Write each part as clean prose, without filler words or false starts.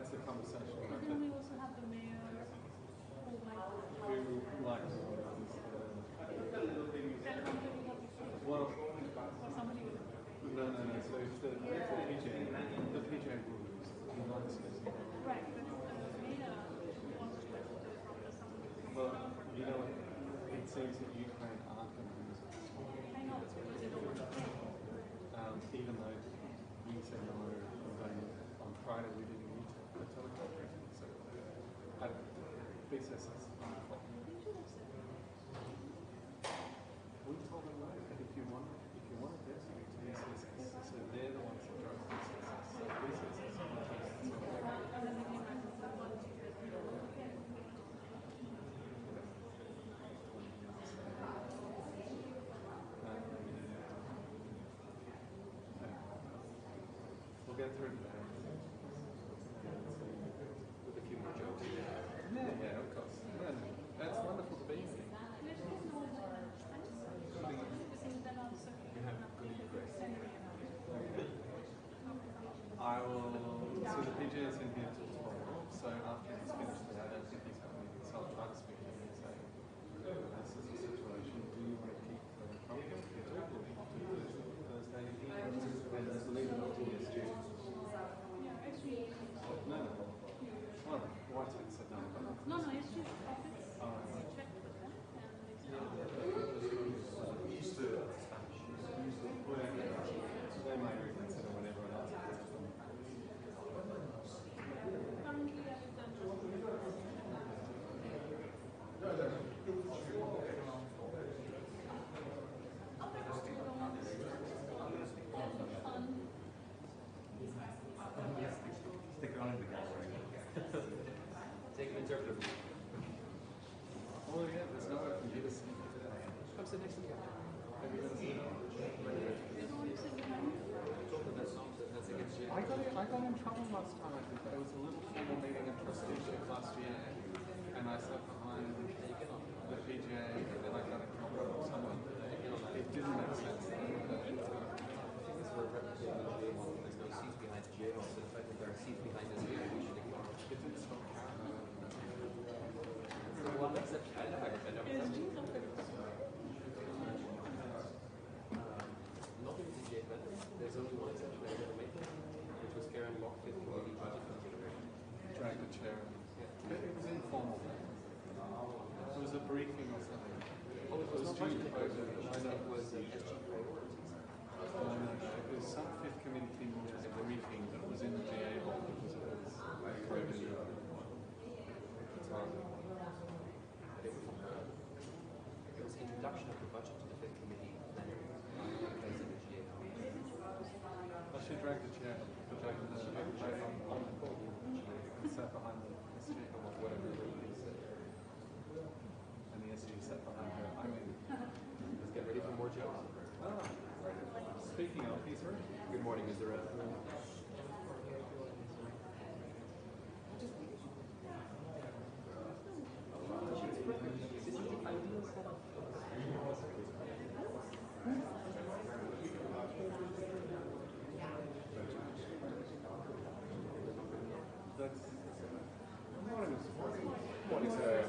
that's the conversation. But then we also have the mayor who likes well, or somebody with no. So if the PGA rules, he likes it. right, but the mayor wants to have to something. Well, you know what? It seems that Ukraine aren't going to use it. I know, it's because they don't want to pay. Even though you said no, on Friday we didn't need the teleconferencing. So BSS is wonderful. We told them no, but if you want to designate to BSS, so they're the ones that drive BSS. So BSS is we'll get through today. With a few more jokes. Yeah, of course. Yeah, that's wonderful to be here. I will, so the PJ is in here till 12, so after he's finished that, I don't think he's coming in, so I'll try to speak to him and say, this is the situation, do you want to keep the program? If you do, we'll do Thursday and leave it up to the students. No. Well, why take so done? No, it's just office. We checked with them and they they might reconsider whenever it else. currently I have done Stick it on in the gallery. Take an interpretive. Oh yeah, there's no way for you to see it. Come sit next to me. Have you ever seen it? I got in trouble last time. I think there was a little formal meeting in trusteeship last year, and I sat behind the PGA, and then I got in trouble with someone. It didn't make sense. We're replicating the GA model. There's no seats behind the GA model, so the fact that there are seats behind this GA, we should ignore. It didn't stop counting. So one exception, I never not in the GA vendor. There's only one exception I ever made, which was Karen locked in community budget consideration. Drag the chair. But it was informal. It was a briefing or something. Oh, it was due to vote. it was SG priorities. No. It was some fifth committee thing, which was a briefing that was in the GA hall because it was COVID. It was introduction of the budget to the fifth committee plenary. Place in the GA hall. I should drag the chair, but I can on the board. I sat behind the SG or whatever it is. And the SG sat behind her. I mean, Let's get ready for more jokes. Speaking of, he's ready. Good morning, is there a... Morning, sir.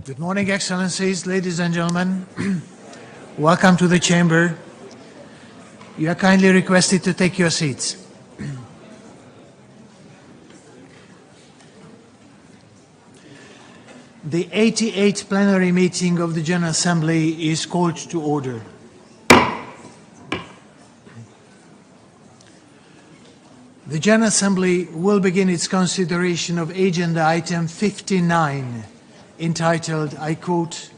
Good morning, Excellencies, ladies and gentlemen. Welcome to the chamber. You are kindly requested to take your seats. The 88th plenary meeting of the General Assembly is called to order. The General Assembly will begin its consideration of agenda item 59, entitled, I quote,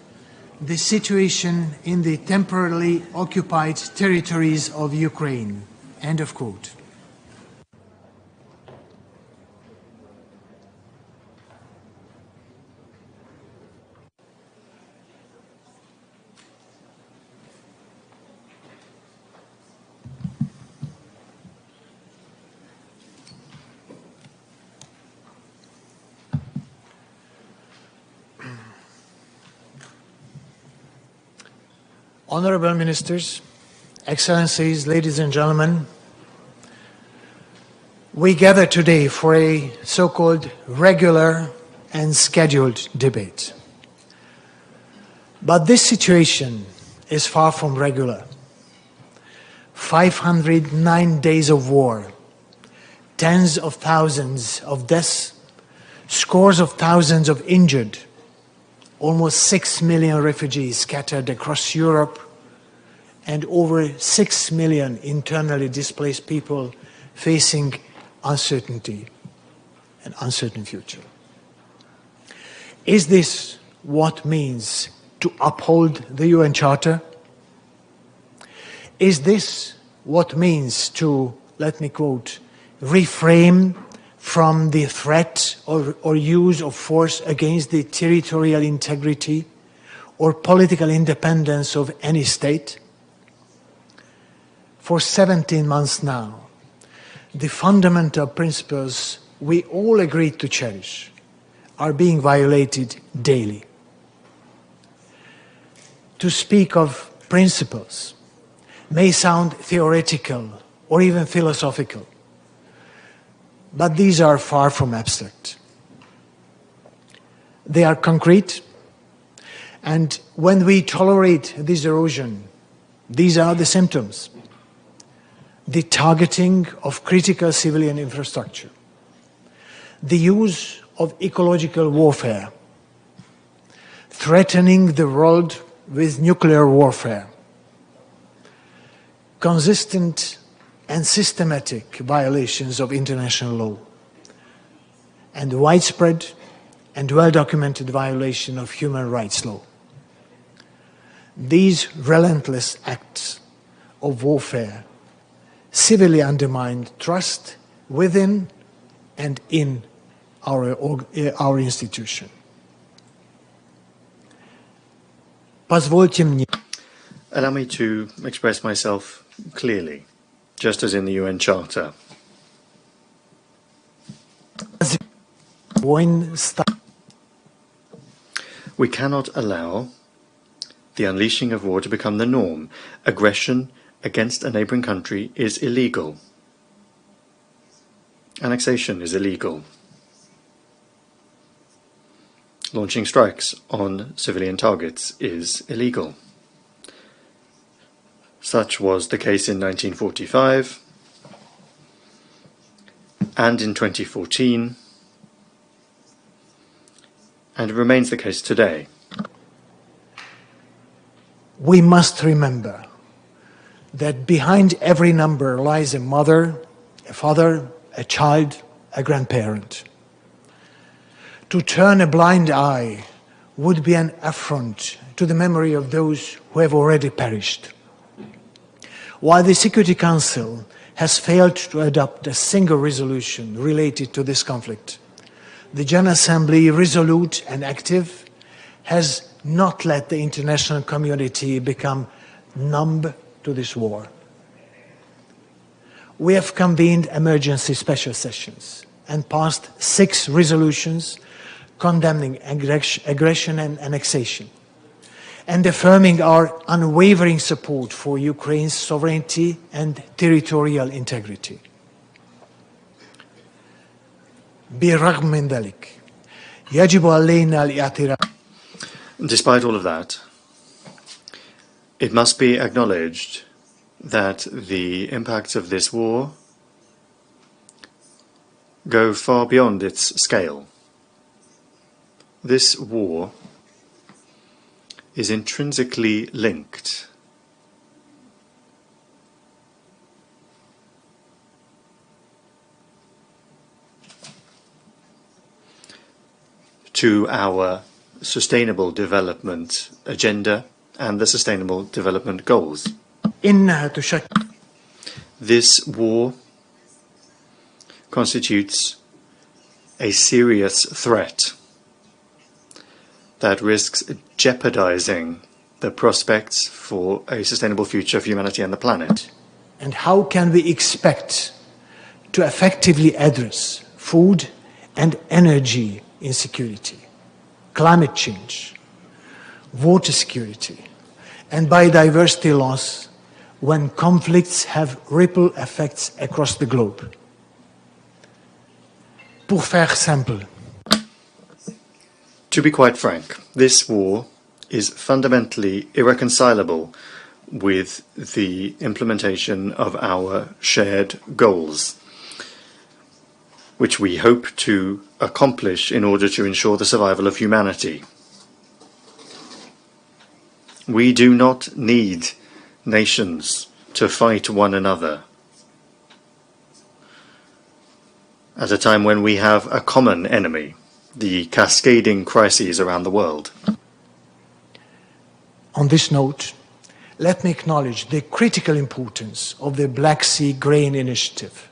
"The situation in the temporarily occupied territories of Ukraine," end of quote. Honorable Ministers, Excellencies, ladies and gentlemen, we gather today for a so-called regular and scheduled debate. But this situation is far from regular. 509 days of war, tens of thousands of deaths, scores of thousands of injured, almost 6 million refugees scattered across Europe, and over 6 million internally displaced people facing uncertainty, an uncertain future. Is this what means to uphold the UN Charter? Is this what means to, let me quote, refrain from the threat or use of force against the territorial integrity or political independence of any state? For 17 months now, the fundamental principles we all agreed to cherish are being violated daily. To speak of principles may sound theoretical or even philosophical, but these are far from abstract. They are concrete, and when we tolerate this erosion, these are the symptoms. The targeting of critical civilian infrastructure, the use of ecological warfare, threatening the world with nuclear warfare, consistent and systematic violations of international law, and widespread and well-documented violation of human rights law. These relentless acts of warfare severely undermined trust within and in our institution. Allow me to express myself clearly, just as in the UN Charter. We cannot allow the unleashing of war to become the norm. Aggression against a neighbouring country is illegal. Annexation is illegal. Launching strikes on civilian targets is illegal. Such was the case in 1945 and in 2014, and it remains the case today. We must remember that behind every number lies a mother, a father, a child, a grandparent. To turn a blind eye would be an affront to the memory of those who have already perished. While the Security Council has failed to adopt a single resolution related to this conflict, the General Assembly, resolute and active, has not let the international community become numb to this war. We have convened emergency special sessions and passed 6 resolutions condemning aggression and annexation, and affirming our unwavering support for Ukraine's sovereignty and territorial integrity. بالرغم من ذلك يجب علينا الاعتراف. Despite all of that, it must be acknowledged that the impacts of this war go far beyond its scale. This war is intrinsically linked to our sustainable development agenda and the sustainable development goals. إنها تشكل. This war constitutes a serious threat that risks jeopardizing the prospects for a sustainable future for humanity and the planet. And how can we expect to effectively address food and energy insecurity, climate change, water security, and biodiversity loss when conflicts have ripple effects across the globe? Pour faire simple, To be quite frank, this war is fundamentally irreconcilable with the implementation of our shared goals, which we hope to accomplish in order to ensure the survival of humanity. We do not need nations to fight one another at a time when we have a common enemy, the cascading crises around the world. on this note, let me acknowledge the critical importance of the Black Sea Grain Initiative,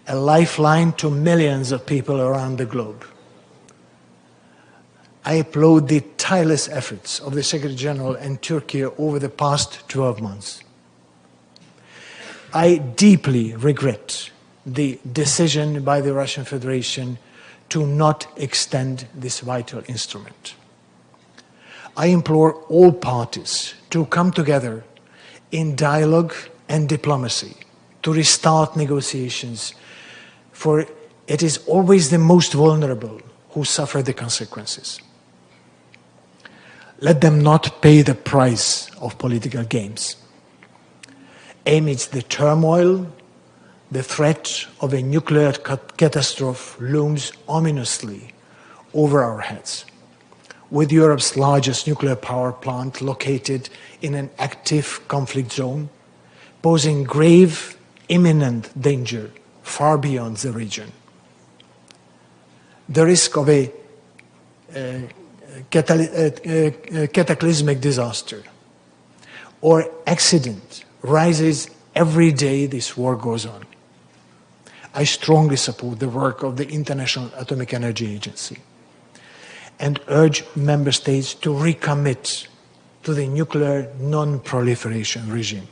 a lifeline to millions of people around the globe. I applaud the tireless efforts of the Secretary General and Turkey over the past 12 months. I deeply regret the decision by the Russian Federation to not extend this vital instrument. I implore all parties to come together in dialogue and diplomacy to restart negotiations, for it is always the most vulnerable who suffer the consequences. Let them not pay the price of political games. Amidst the turmoil, the threat of a nuclear catastrophe looms ominously over our heads. With Europe's largest nuclear power plant located in an active conflict zone, posing grave, imminent danger far beyond the region. The risk of a cataclysmic disaster or accident rises every day this war goes on. I strongly support the work of the International Atomic Energy Agency and urge member states to recommit to the nuclear non-proliferation regime.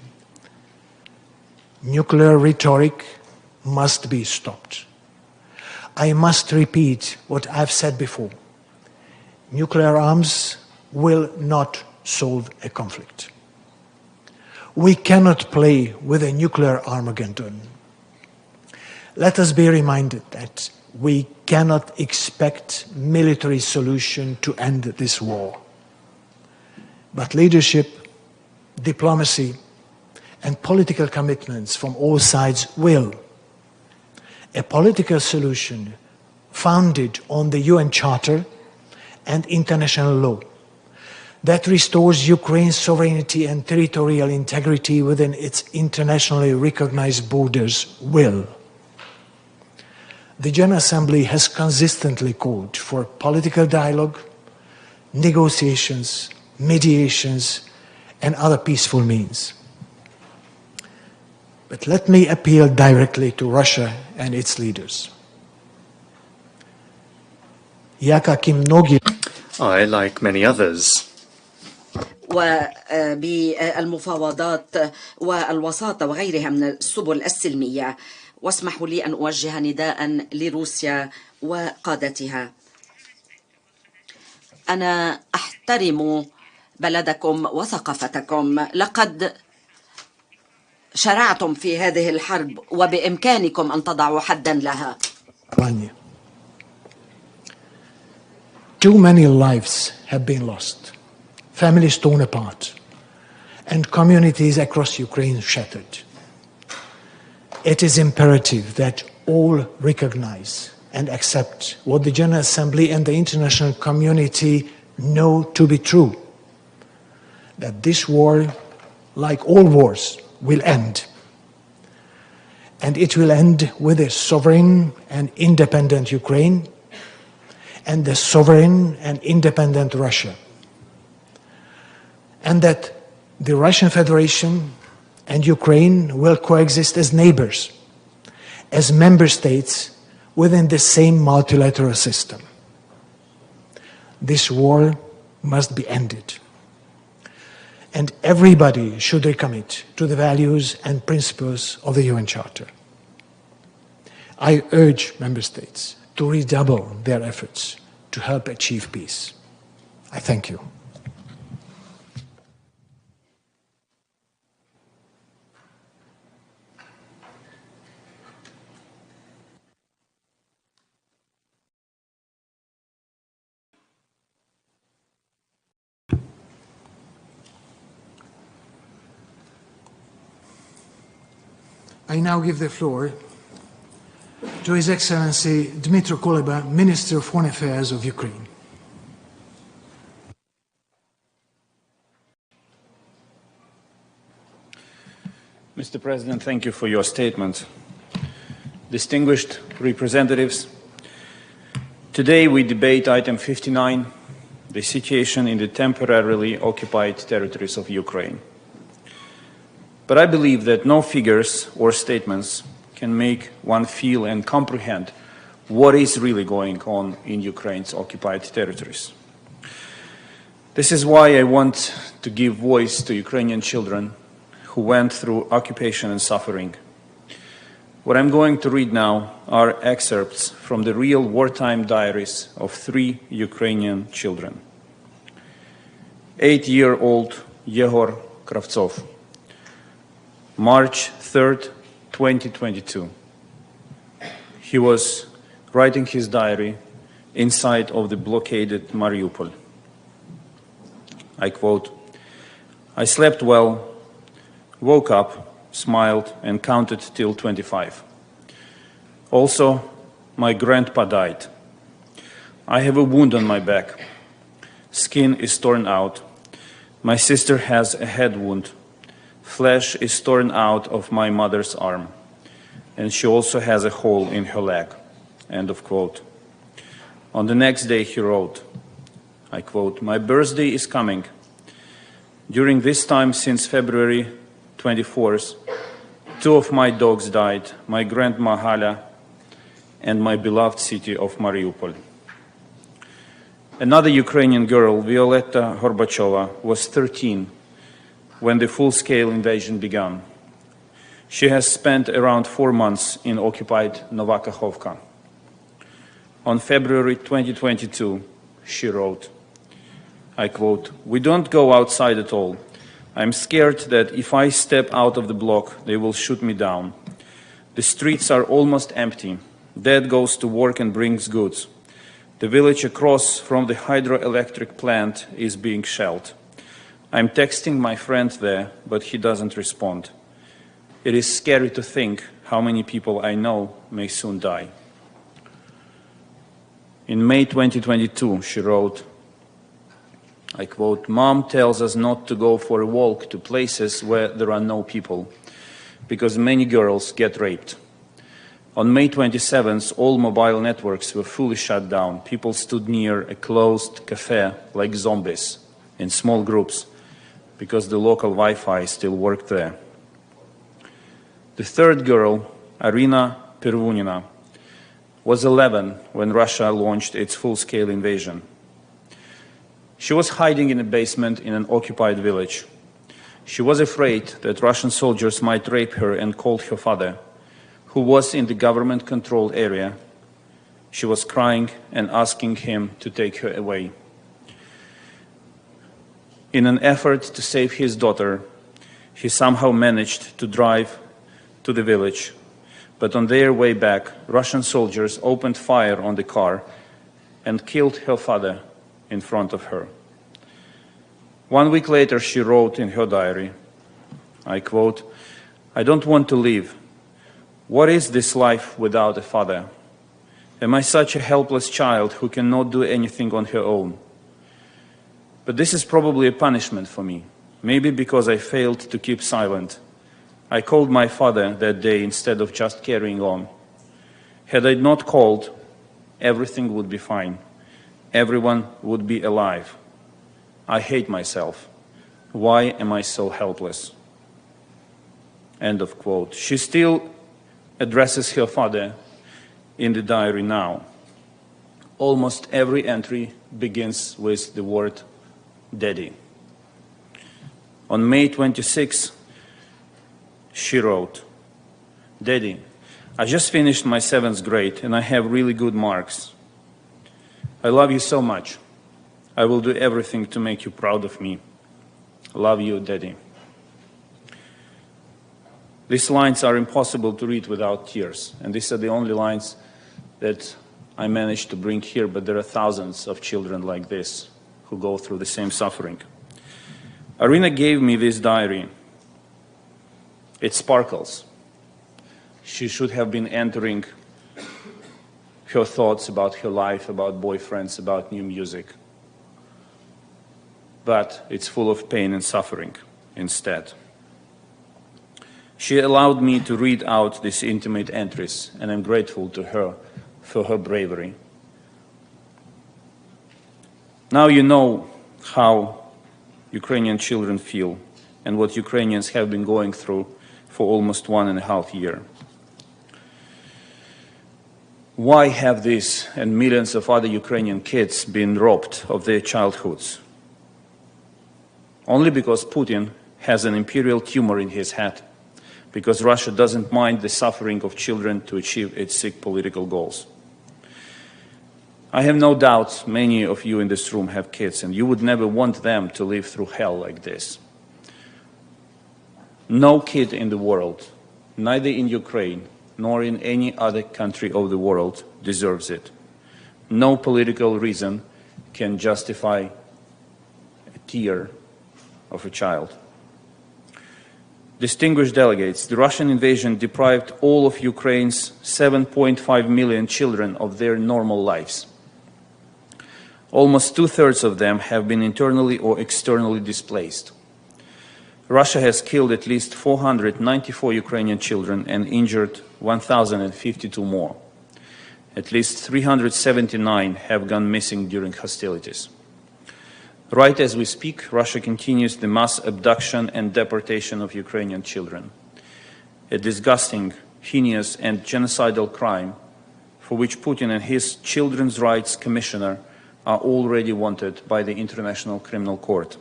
Nuclear rhetoric must be stopped. I must repeat what I've said before. Nuclear arms will not solve a conflict. We cannot play with a nuclear Armageddon. Let us be reminded that we cannot expect military solution to end this war. But leadership, diplomacy, and political commitments from all sides will. A political solution founded on the UN Charter and international law that restores Ukraine's sovereignty and territorial integrity within its internationally recognized borders will. The General Assembly has consistently called for political dialogue, negotiations, mediations, and other peaceful means. But let me appeal directly to Russia and its leaders. I, like many others, وبالمفاوضات والوساطة وغيرها من السبل السلمية واسمحوا لي أن أوجه نداء لروسيا وقادتها. أنا أحترم بلدكم وثقافتكم. لقد شرعتم في هذه الحرب وبإمكانكم أن تضعوا حدا لها. Too many lives have been lost, families torn apart, and communities across Ukraine shattered. It is imperative that all recognize and accept what the General Assembly and the international community know to be true, that this war, like all wars, will end. And it will end with a sovereign and independent Ukraine and the sovereign and independent Russia. And that the Russian Federation and Ukraine will coexist as neighbors, as member states within the same multilateral system. This war must be ended. And everybody should recommit to the values and principles of the UN Charter. I urge member states to redouble their efforts to help achieve peace. I thank you. I now give the floor to His Excellency Dmytro Kuleba, Minister of Foreign Affairs of Ukraine. Mr. President, thank you for your statement. Distinguished representatives, today we debate item 59, the situation in the temporarily occupied territories of Ukraine. But I believe that no figures or statements can make one feel and comprehend what is really going on in Ukraine's occupied territories. This is why I want to give voice to Ukrainian children who went through occupation and suffering. What I'm going to read now are excerpts from the real wartime diaries of 3 Ukrainian children. 8-year-old Yegor Kravtsov, March 3rd, 2022. He was writing his diary inside of the blockaded Mariupol. I quote, "I slept well, woke up, smiled, and counted till 25. Also, my grandpa died. I have a wound on my back. Skin is torn out. My sister has a head wound. Flesh is torn out of my mother's arm, and she also has a hole in her leg." End of quote. On the next day he wrote, I quote, "My birthday is coming. During this time, since February 24th, 2 of my dogs died, my grandma Hala and my beloved city of Mariupol." Another Ukrainian girl, Violetta Gorbachova, was 13 when the full-scale invasion began. She has spent around 4 months in occupied Novakhovka. On February 2022, she wrote, I quote, "We don't go outside at all. I'm scared that if I step out of the block, they will shoot me down. The streets are almost empty. Dad goes to work and brings goods. The village across from the hydroelectric plant is being shelled. I'm texting my friend there, but he doesn't respond. It is scary to think how many people I know may soon die." In May 2022, she wrote, I quote, "Mom tells us not to go for a walk to places where there are no people, because many girls get raped. On May 27th, all mobile networks were fully shut down. People stood near a closed cafe like zombies in small groups because the local Wi-Fi still worked there." The third girl, Arina Pervunina, was 11 when Russia launched its full-scale invasion. She was hiding in a basement in an occupied village. She was afraid that Russian soldiers might rape her and called her father. who was in the government-controlled area. She was crying and asking him to take her away. In an effort to save his daughter, he somehow managed to drive to the village, but on their way back, Russian soldiers opened fire on the car and killed her father in front of her. 1 week later, she wrote in her diary, I quote, "I don't want to live. What is this life without a father? Am I such a helpless child who cannot do anything on her own? But this is probably a punishment for me, maybe because I failed to keep silent. I called my father that day instead of just carrying on. Had I not called, everything would be fine. Everyone would be alive. I hate myself. Why am I so helpless?" End of quote. She still addresses her father in the diary now. Almost every entry begins with the word Daddy. On May 26, she wrote, "Daddy, I just finished my 7th grade and I have really good marks. I love you so much. I will do everything to make you proud of me. Love you, Daddy." These lines are impossible to read without tears, and these are the only lines that I managed to bring here, but there are thousands of children like this who go through the same suffering. Arina gave me this diary. It sparkles. She should have been entering her thoughts about her life, about boyfriends, about new music. But it's full of pain and suffering instead. She allowed me to read out these intimate entries, and I'm grateful to her for her bravery. Now you know how Ukrainian children feel and what Ukrainians have been going through for almost 1.5 years. Why have these and millions of other Ukrainian kids been robbed of their childhoods? Only because Putin has an imperial tumor in his head, because Russia doesn't mind the suffering of children to achieve its sick political goals. I have no doubt many of you in this room have kids, and you would never want them to live through hell like this. No kid in the world, neither in Ukraine nor in any other country of the world, deserves it. No political reason can justify a tear of a child. Distinguished delegates, the Russian invasion deprived all of Ukraine's 7.5 million children of their normal lives. Almost 2/3 of them have been internally or externally displaced. Russia has killed at least 494 Ukrainian children and injured 1,052 more. At least 379 have gone missing during hostilities. Right as we speak, Russia continues the mass abduction and deportation of Ukrainian children, a disgusting, heinous, and genocidal crime for which Putin and his Children's Rights Commissioner are already wanted by the International Criminal Court.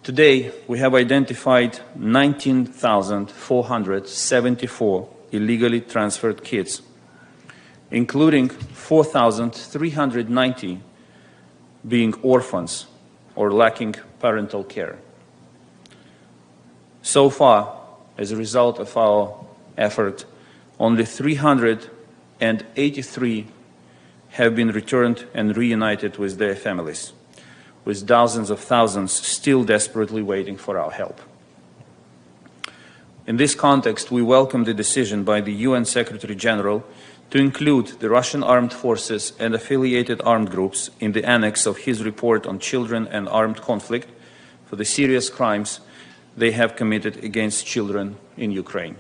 Today, we have identified 19,474 illegally transferred kids, including 4,390 being orphans or lacking parental care. So far, as a result of our effort, only 383 have been returned and reunited with their families, with dozens of thousands still desperately waiting for our help. In this context, we welcome the decision by the UN Secretary General to include the Russian armed forces and affiliated armed groups in the annex of his report on children and armed conflict for the serious crimes they have committed against children in Ukraine.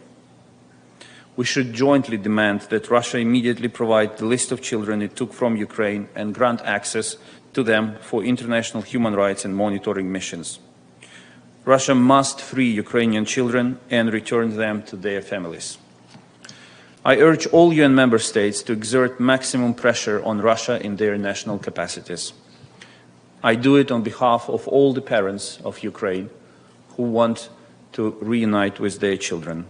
We should jointly demand that Russia immediately provide the list of children it took from Ukraine and grant access to them for international human rights and monitoring missions. Russia must free Ukrainian children and return them to their families. I urge all UN member states to exert maximum pressure on Russia in their national capacities. I do it on behalf of all the parents of Ukraine who want to reunite with their children.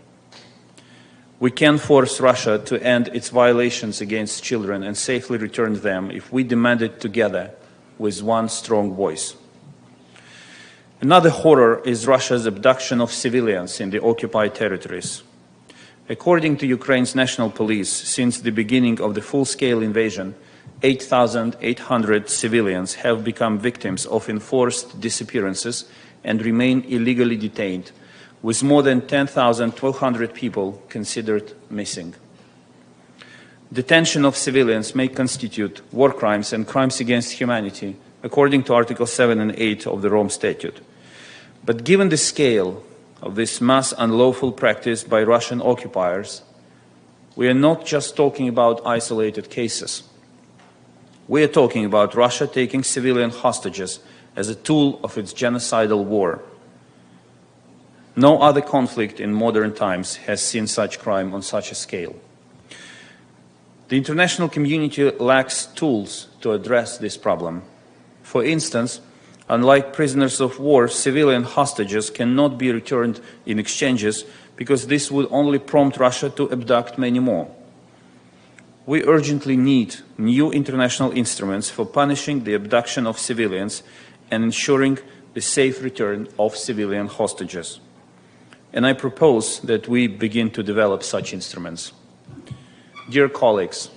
We can force Russia to end its violations against children and safely return them if we demand it together with one strong voice. Another horror is Russia's abduction of civilians in the occupied territories. According to Ukraine's national police, since the beginning of the full-scale invasion, 8,800 civilians have become victims of enforced disappearances and remain illegally detained, with more than 10,200 people considered missing. Detention of civilians may constitute war crimes and crimes against humanity, according to Article 7 and 8 of the Rome Statute. But given the scale of this mass unlawful practice by Russian occupiers, we are not just talking about isolated cases. We are talking about Russia taking civilian hostages as a tool of its genocidal war. No other conflict in modern times has seen such crime on such a scale. The international community lacks tools to address this problem. For instance, unlike prisoners of war, civilian hostages cannot be returned in exchanges because this would only prompt Russia to abduct many more. We urgently need new international instruments for punishing the abduction of civilians and ensuring the safe return of civilian hostages. And I propose that we begin to develop such instruments. Dear colleagues,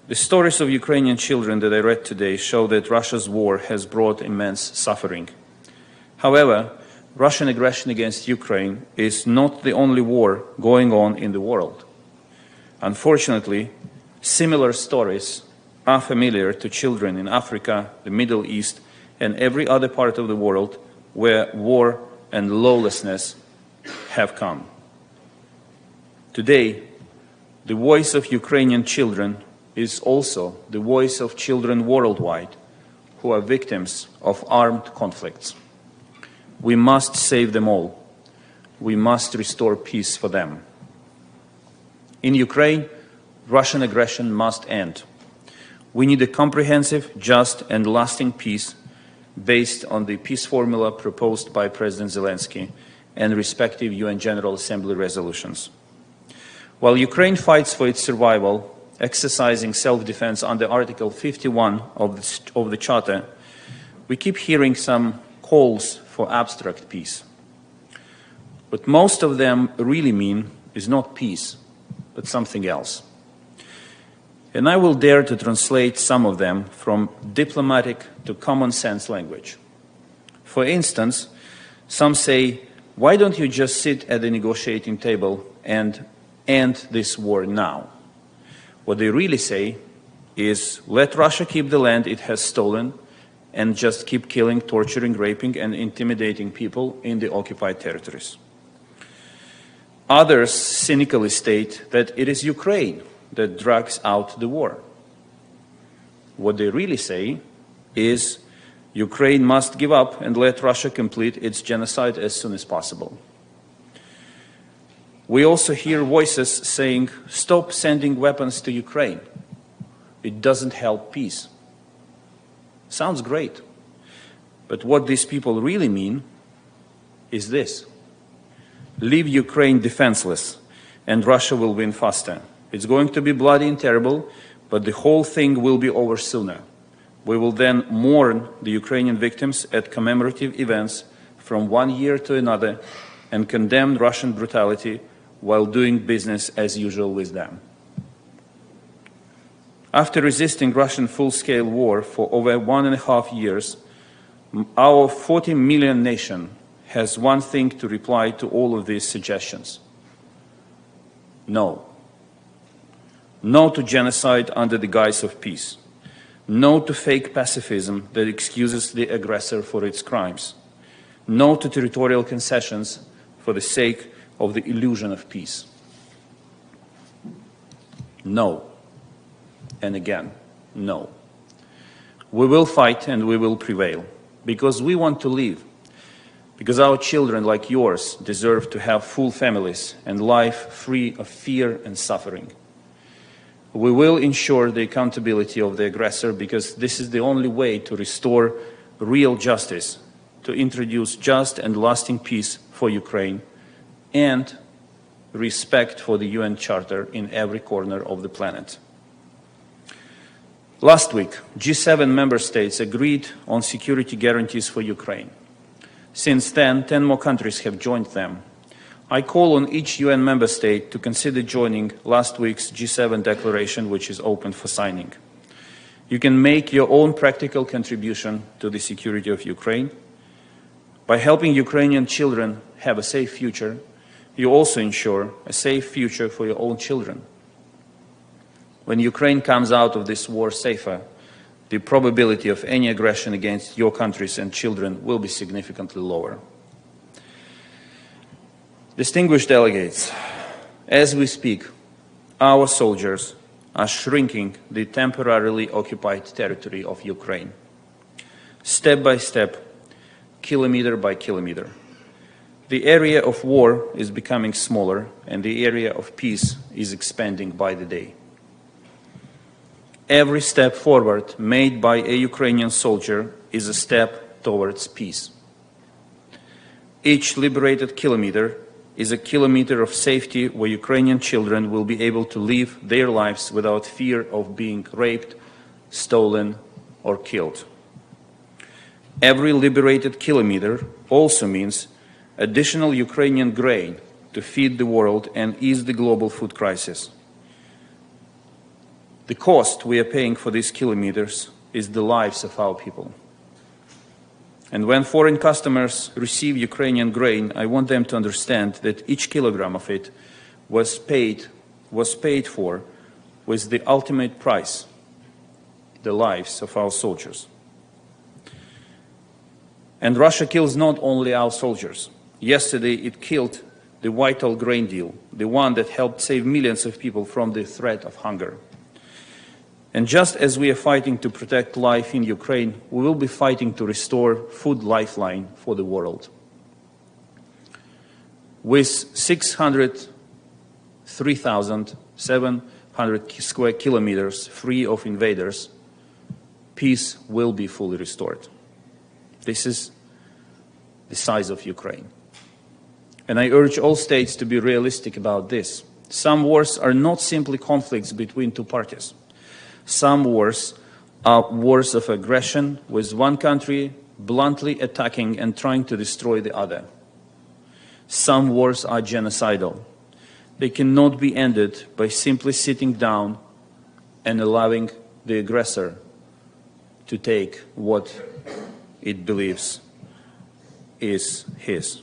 the stories of Ukrainian children that I read today show that Russia's war has brought immense suffering. However, Russian aggression against Ukraine is not the only war going on in the world. Unfortunately, similar stories are familiar to children in Africa, the Middle East, and every other part of the world where war and lawlessness have come. Today, the voice of Ukrainian children is also the voice of children worldwide who are victims of armed conflicts. We must save them all. We must restore peace for them. In Ukraine, Russian aggression must end. We need a comprehensive, just, and lasting peace based on the peace formula proposed by President Zelensky and respective UN General Assembly resolutions. While Ukraine fights for its survival, exercising self-defense under Article 51 of the Charter, we keep hearing some calls for abstract peace. What most of them really mean is not peace, but something else. And I will dare to translate some of them from diplomatic to common sense language. For instance, some say, why don't you just sit at the negotiating table and end this war now? What they really say is, let Russia keep the land it has stolen and just keep killing, torturing, raping, and intimidating people in the occupied territories. Others cynically state that it is Ukraine that drags out the war. What they really say is, Ukraine must give up and let Russia complete its genocide as soon as possible. We also hear voices saying, stop sending weapons to Ukraine. It doesn't help peace. Sounds great. But what these people really mean is this. Leave Ukraine defenseless, and Russia will win faster. It's going to be bloody and terrible, but the whole thing will be over sooner. We will then mourn the Ukrainian victims at commemorative events from one year to another and condemn Russian brutality while doing business as usual with them. After resisting Russian full-scale war for over 1.5 years, our 40 million nation has one thing to reply to all of these suggestions. No. No to genocide under the guise of peace. No to fake pacifism that excuses the aggressor for its crimes. No to territorial concessions for the sake of the illusion of peace. No. And again, no. We will fight and we will prevail because we want to live. Because our children, like yours, deserve to have full families and life free of fear and suffering. We will ensure the accountability of the aggressor because this is the only way to restore real justice, to introduce just and lasting peace for Ukraine, and respect for the UN Charter in every corner of the planet. Last week, G7 member states agreed on security guarantees for Ukraine. Since then, 10 more countries have joined them. I call on each UN member state to consider joining last week's G7 declaration, which is open for signing. You can make your own practical contribution to the security of Ukraine. By helping Ukrainian children have a safe future, you also ensure a safe future for your own children. When Ukraine comes out of this war safer, the probability of any aggression against your countries and children will be significantly lower. Distinguished delegates, as we speak, our soldiers are shrinking the temporarily occupied territory of Ukraine, step by step, kilometer by kilometer. The area of war is becoming smaller, and the area of peace is expanding by the day. Every step forward made by a Ukrainian soldier is a step towards peace. Each liberated kilometer is a kilometer of safety where Ukrainian children will be able to live their lives without fear of being raped, stolen, or killed. Every liberated kilometer also means additional Ukrainian grain to feed the world and ease the global food crisis. The cost we are paying for these kilometers is the lives of our people. And when foreign customers receive Ukrainian grain, I want them to understand that each kilogram of it was paid for with the ultimate price, the lives of our soldiers. And Russia kills not only our soldiers. Yesterday it killed the vital grain deal, the one that helped save millions of people from the threat of hunger. And just as we are fighting to protect life in Ukraine, we will be fighting to restore food lifeline for the world. With 603,700 square kilometers free of invaders, peace will be fully restored. This is the size of Ukraine. And I urge all states to be realistic about this. Some wars are not simply conflicts between two parties. Some wars are wars of aggression, with one country bluntly attacking and trying to destroy the other. Some wars are genocidal. They cannot be ended by simply sitting down and allowing the aggressor to take what it believes is his.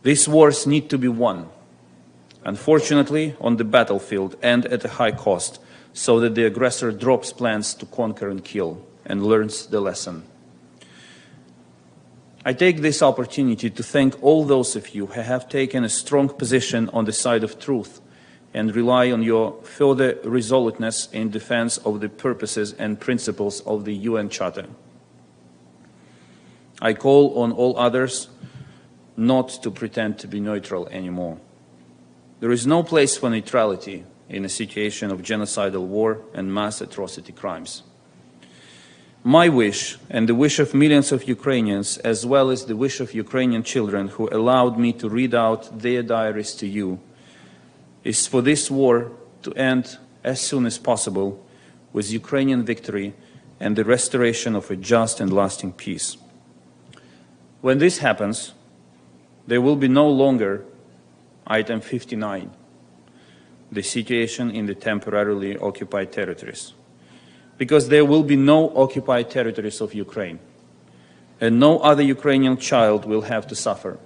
These wars need to be won, unfortunately, on the battlefield and at a high cost, so that the aggressor drops plans to conquer and kill and learns the lesson. I take this opportunity to thank all those of you who have taken a strong position on the side of truth and rely on your further resoluteness in defense of the purposes and principles of the UN Charter. I call on all others not to pretend to be neutral anymore. There is no place for neutrality in a situation of genocidal war and mass atrocity crimes. My wish, and the wish of millions of Ukrainians, as well as the wish of Ukrainian children who allowed me to read out their diaries to you, is for this war to end as soon as possible with Ukrainian victory and the restoration of a just and lasting peace. When this happens, there will be no longer Item 59, the situation in the temporarily occupied territories, because there will be no occupied territories of Ukraine, and no other Ukrainian child will have to suffer.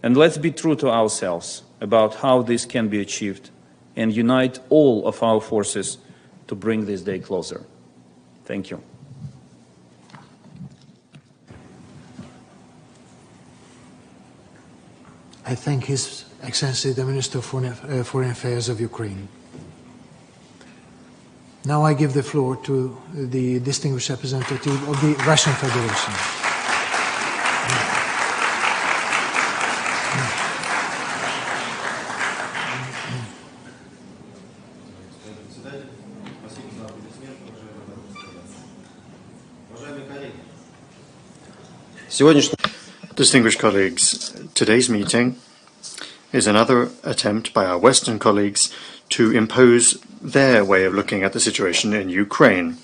And let's be true to ourselves about how this can be achieved and unite all of our forces to bring this day closer. Thank you. I thank His Excellency the Minister of Foreign Affairs of Ukraine. Now I give the floor to the distinguished representative of the Russian Federation. Distinguished colleagues, today's meeting is another attempt by our Western colleagues to impose their way of looking at the situation in Ukraine.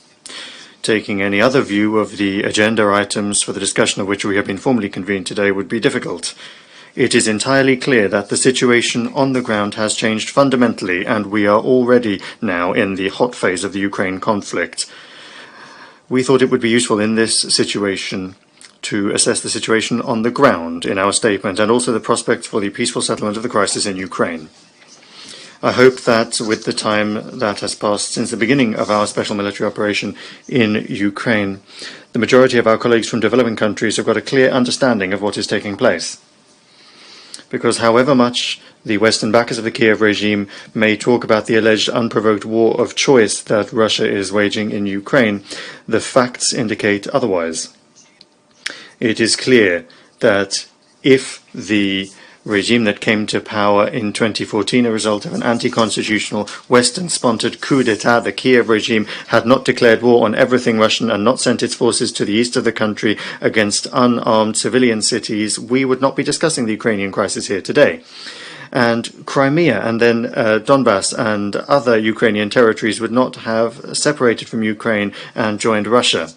Taking any other view of the agenda items for the discussion of which we have been formally convened today would be difficult. It is entirely clear that the situation on the ground has changed fundamentally, and we are already now in the hot phase of the Ukraine conflict. We thought it would be useful in this situation to assess the situation on the ground in our statement, and also the prospects for the peaceful settlement of the crisis in Ukraine. I hope that with the time that has passed since the beginning of our special military operation in Ukraine, the majority of our colleagues from developing countries have got a clear understanding of what is taking place. Because however much the Western backers of the Kiev regime may talk about the alleged unprovoked war of choice that Russia is waging in Ukraine, the facts indicate otherwise. It is clear that if the regime that came to power in 2014, a result of an anti-constitutional Western-sponsored coup d'etat, the Kiev regime had not declared war on everything Russian and not sent its forces to the east of the country against unarmed civilian cities, we would not be discussing the Ukrainian crisis here today. And Crimea and then Donbass and other Ukrainian territories would not have separated from Ukraine and joined Russia.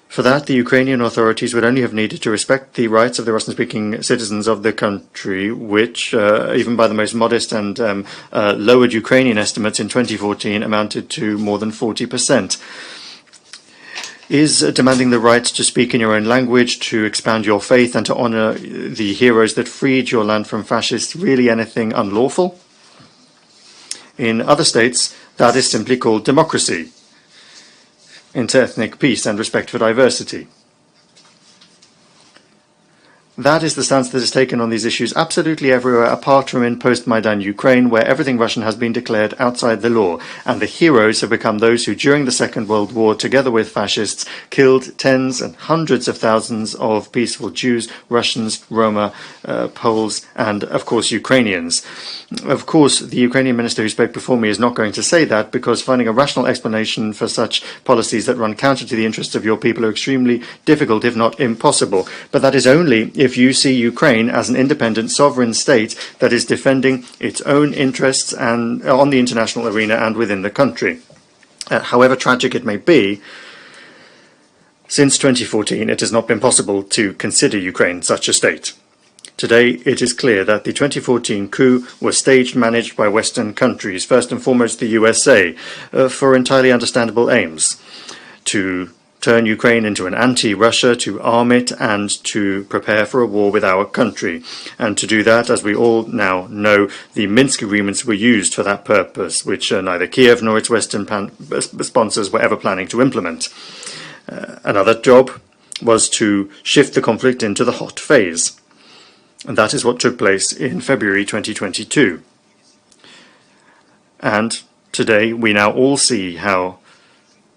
For that, the Ukrainian authorities would only have needed to respect the rights of the Russian-speaking citizens of the country, which, even by the most modest and lowered Ukrainian estimates in 2014, amounted to more than 40%. Is demanding the right to speak in your own language, to expound your faith, and to honor the heroes that freed your land from fascists really anything unlawful? In other states, that is simply called democracy, inter-ethnic peace and respect for diversity. That is the stance that is taken on these issues absolutely everywhere apart from in post-Maidan Ukraine, where everything Russian has been declared outside the law, and the heroes have become those who during the Second World War, together with fascists, killed tens and hundreds of thousands of peaceful Jews, Russians, Roma, Poles, and of course Ukrainians. Of course, the Ukrainian minister who spoke before me is not going to say that, because finding a rational explanation for such policies that run counter to the interests of your people are extremely difficult, if not impossible. But that is only if you see Ukraine as an independent sovereign state that is defending its own interests and on the international arena and within the country. However tragic it may be, since 2014 it has not been possible to consider Ukraine such a state. Today, it is clear that the 2014 coup was staged, managed by Western countries, first and foremost the USA, for entirely understandable aims: to turn Ukraine into an anti-Russia, to arm it, and to prepare for a war with our country. And to do that, as we all now know, the Minsk agreements were used for that purpose, which neither Kiev nor its Western sponsors were ever planning to implement. Another job was to shift the conflict into the hot phase. And that is what took place in February 2022. And today we now all see how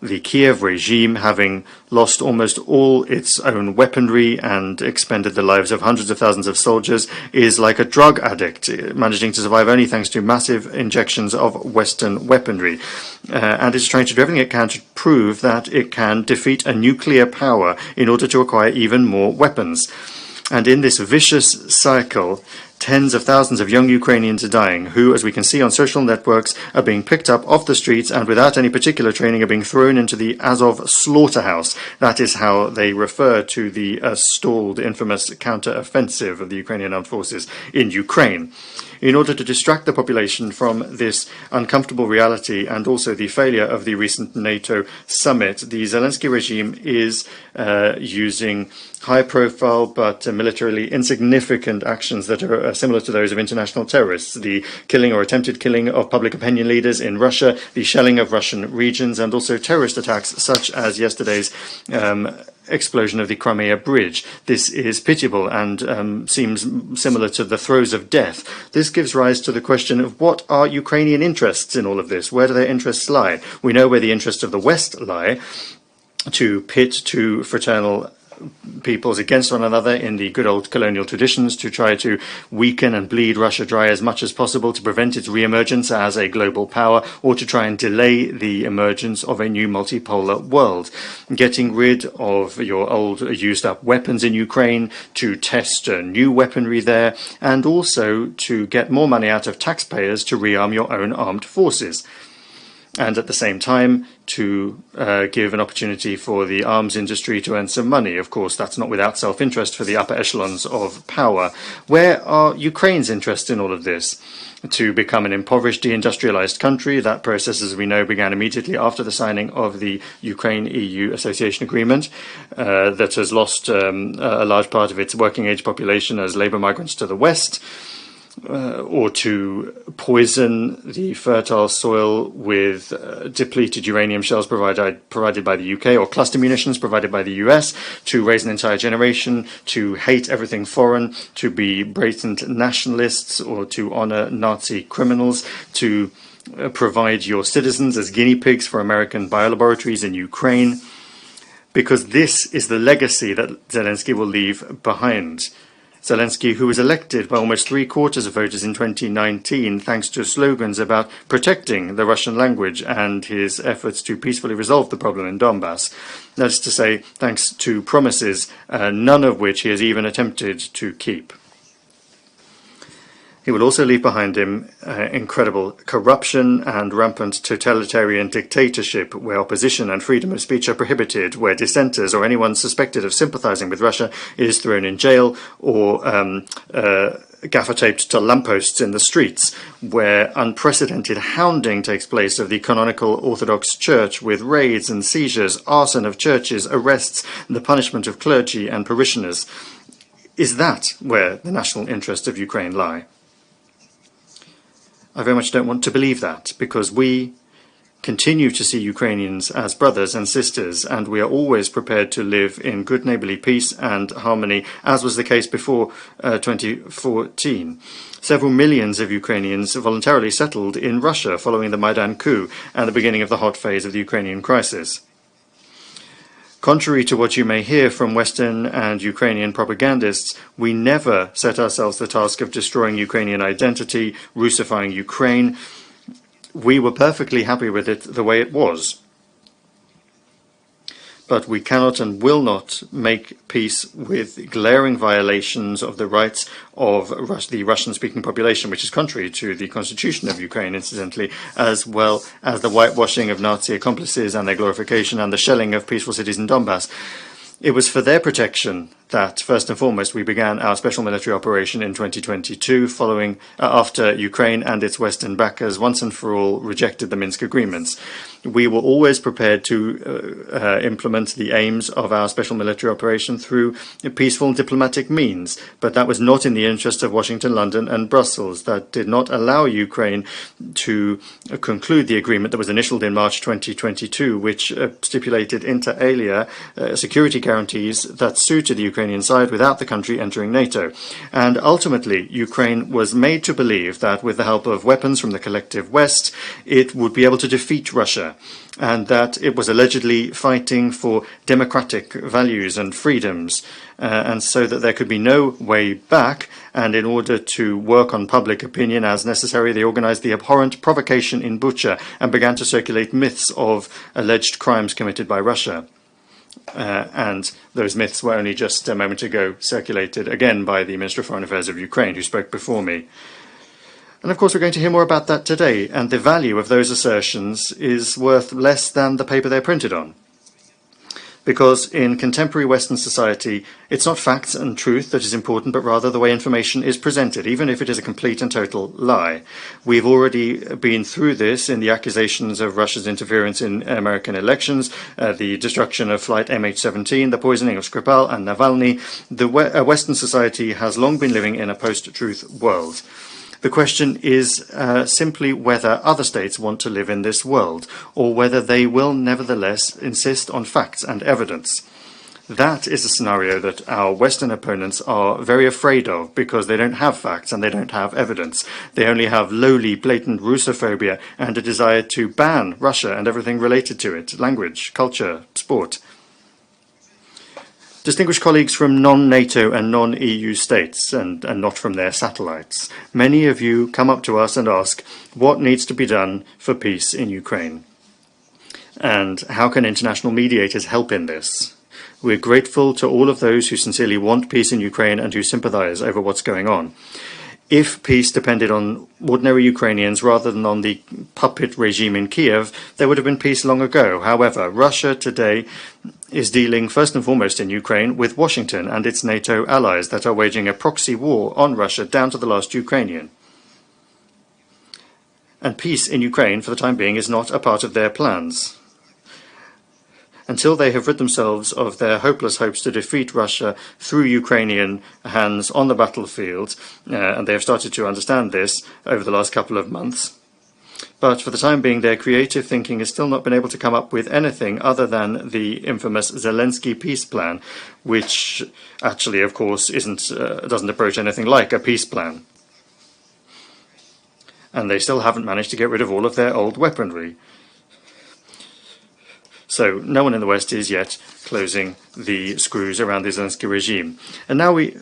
the Kiev regime, having lost almost all its own weaponry and expended the lives of hundreds of thousands of soldiers, is like a drug addict, managing to survive only thanks to massive injections of Western weaponry, and is trying to do everything it can to prove that it can defeat a nuclear power in order to acquire even more weapons. And in this vicious cycle, tens of thousands of young Ukrainians are dying, who, as we can see on social networks, are being picked up off the streets and without any particular training are being thrown into the Azov slaughterhouse. That is how they refer to the stalled, infamous counter-offensive of the Ukrainian armed forces in Ukraine. In order to distract the population from this uncomfortable reality and also the failure of the recent NATO summit, the Zelensky regime is using high-profile but militarily insignificant actions that are similar to those of international terrorists: the killing or attempted killing of public opinion leaders in Russia, the shelling of Russian regions, and also terrorist attacks such as yesterday's explosion of the Crimea bridge. This is pitiable and seems similar to the throes of death. This gives rise to the question of what are Ukrainian interests in all of this? Where do their interests lie? We know where the interests of the West lie: to pit two fraternal peoples against one another in the good old colonial traditions to try to weaken and bleed Russia dry as much as possible to prevent its re-emergence as a global power, or to try and delay the emergence of a new multipolar world. Getting rid of your old used-up weapons in Ukraine, to test new weaponry there, and also to get more money out of taxpayers to rearm your own armed forces. And at the same time, to give an opportunity for the arms industry to earn some money. Of course, that's not without self-interest for the upper echelons of power. Where are Ukraine's interests in all of this? To become an impoverished, deindustrialized country. That process, as we know, began immediately after the signing of the Ukraine-EU Association Agreement, that has lost a large part of its working-age population as labor migrants to the West. Or to poison the fertile soil with depleted uranium shells provided by the UK, or cluster munitions provided by the US, to raise an entire generation to hate everything foreign, to be blatant nationalists, or to honor Nazi criminals, to provide your citizens as guinea pigs for American biolaboratories in Ukraine, because this is the legacy that Zelensky will leave behind. Zelensky, who was elected by almost 3/4 of voters in 2019 thanks to slogans about protecting the Russian language and his efforts to peacefully resolve the problem in Donbass. That is to say, thanks to promises, none of which he has even attempted to keep. He will also leave behind him incredible corruption and rampant totalitarian dictatorship, where opposition and freedom of speech are prohibited, where dissenters or anyone suspected of sympathizing with Russia is thrown in jail or gaffer-taped to lampposts in the streets, where unprecedented hounding takes place of the canonical Orthodox Church with raids and seizures, arson of churches, arrests, and the punishment of clergy and parishioners. Is that where the national interests of Ukraine lie? I very much don't want to believe that, because we continue to see Ukrainians as brothers and sisters, and we are always prepared to live in good neighbourly peace and harmony, as was the case before 2014. Several millions of Ukrainians voluntarily settled in Russia following the Maidan coup and the beginning of the hot phase of the Ukrainian crisis. Contrary to what you may hear from Western and Ukrainian propagandists, we never set ourselves the task of destroying Ukrainian identity, Russifying Ukraine. We were perfectly happy with it the way it was. But we cannot and will not make peace with glaring violations of the rights of the Russian-speaking population, which is contrary to the constitution of Ukraine, incidentally, as well as the whitewashing of Nazi accomplices and their glorification and the shelling of peaceful cities in Donbass. It was for their protection that, first and foremost, we began our special military operation in 2022, following after Ukraine and its Western backers once and for all rejected the Minsk agreements. We were always prepared to implement the aims of our special military operation through peaceful diplomatic means, but that was not in the interest of Washington, London and Brussels. That did not allow Ukraine to conclude the agreement that was initialed in March 2022, which stipulated inter alia security guarantees that suited the Ukrainian side without the country entering NATO. And ultimately, Ukraine was made to believe that with the help of weapons from the collective West, it would be able to defeat Russia, and that it was allegedly fighting for democratic values and freedoms, and so that there could be no way back. And in order to work on public opinion as necessary, they organized the abhorrent provocation in Bucha and began to circulate myths of alleged crimes committed by Russia. And those myths were only just a moment ago circulated again by the Minister of Foreign Affairs of Ukraine, who spoke before me. And of course we're going to hear more about that today, and the value of those assertions is worth less than the paper they're printed on. Because in contemporary Western society, it's not facts and truth that is important, but rather the way information is presented, even if it is a complete and total lie. We've already been through this in the accusations of Russia's interference in American elections, the destruction of Flight MH17, the poisoning of Skripal and Navalny. Western society has long been living in a post-truth world. The question is simply whether other states want to live in this world, or whether they will nevertheless insist on facts and evidence. That is a scenario that our Western opponents are very afraid of, because they don't have facts and they don't have evidence. They only have lowly, blatant Russophobia and a desire to ban Russia and everything related to it: language, culture, sport. Distinguished colleagues from non-NATO and non-EU states, and not from their satellites, many of you come up to us and ask what needs to be done for peace in Ukraine, and how can international mediators help in this? We're grateful to all of those who sincerely want peace in Ukraine and who sympathize over what's going on. If peace depended on ordinary Ukrainians rather than on the puppet regime in Kiev, there would have been peace long ago. However, Russia today is dealing first and foremost in Ukraine with Washington and its NATO allies that are waging a proxy war on Russia down to the last Ukrainian. And peace in Ukraine, for the time being, is not a part of their plans. Until they have rid themselves of their hopeless hopes to defeat Russia through Ukrainian hands on the battlefield, and they have started to understand this over the last couple of months. But for the time being, their creative thinking has still not been able to come up with anything other than the infamous Zelensky peace plan, which actually, of course, doesn't approach anything like a peace plan. And they still haven't managed to get rid of all of their old weaponry. So no one in the West is yet closing the screws around the Zelensky regime. And now we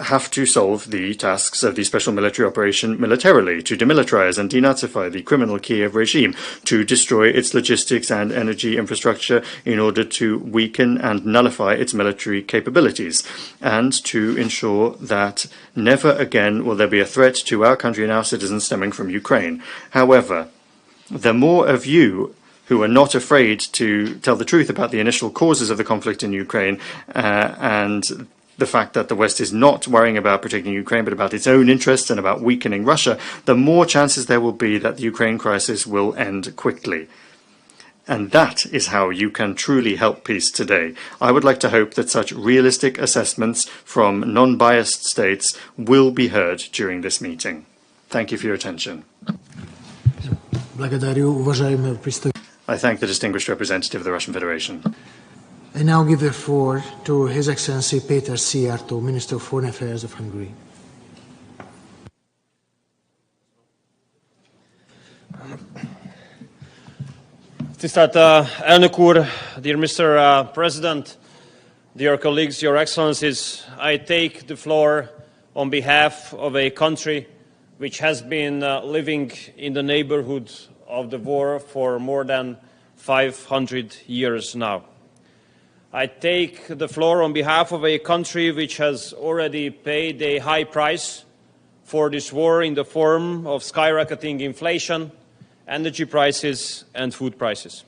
have to solve the tasks of the special military operation militarily, to demilitarize and denazify the criminal Kiev regime, to destroy its logistics and energy infrastructure in order to weaken and nullify its military capabilities, and to ensure that never again will there be a threat to our country and our citizens stemming from Ukraine. However, the more of you who are not afraid to tell the truth about the initial causes of the conflict in Ukraine and the fact that the West is not worrying about protecting Ukraine but about its own interests and about weakening Russia, the more chances there will be that the Ukraine crisis will end quickly. And that is how you can truly help peace today. I would like to hope that such realistic assessments from non-biased states will be heard during this meeting. Thank you for your attention. I thank the distinguished representative of the Russian Federation. I now give the floor to His Excellency Péter Szijjártó, Minister of Foreign Affairs of Hungary. Tisztelt Elnök úr, dear Mr. President, dear colleagues, your excellencies, I take the floor on behalf of a country which has been living in the neighborhood of the war for more than 500 years now. I take the floor on behalf of a country which has already paid a high price for this war in the form of skyrocketing inflation, energy prices and food prices.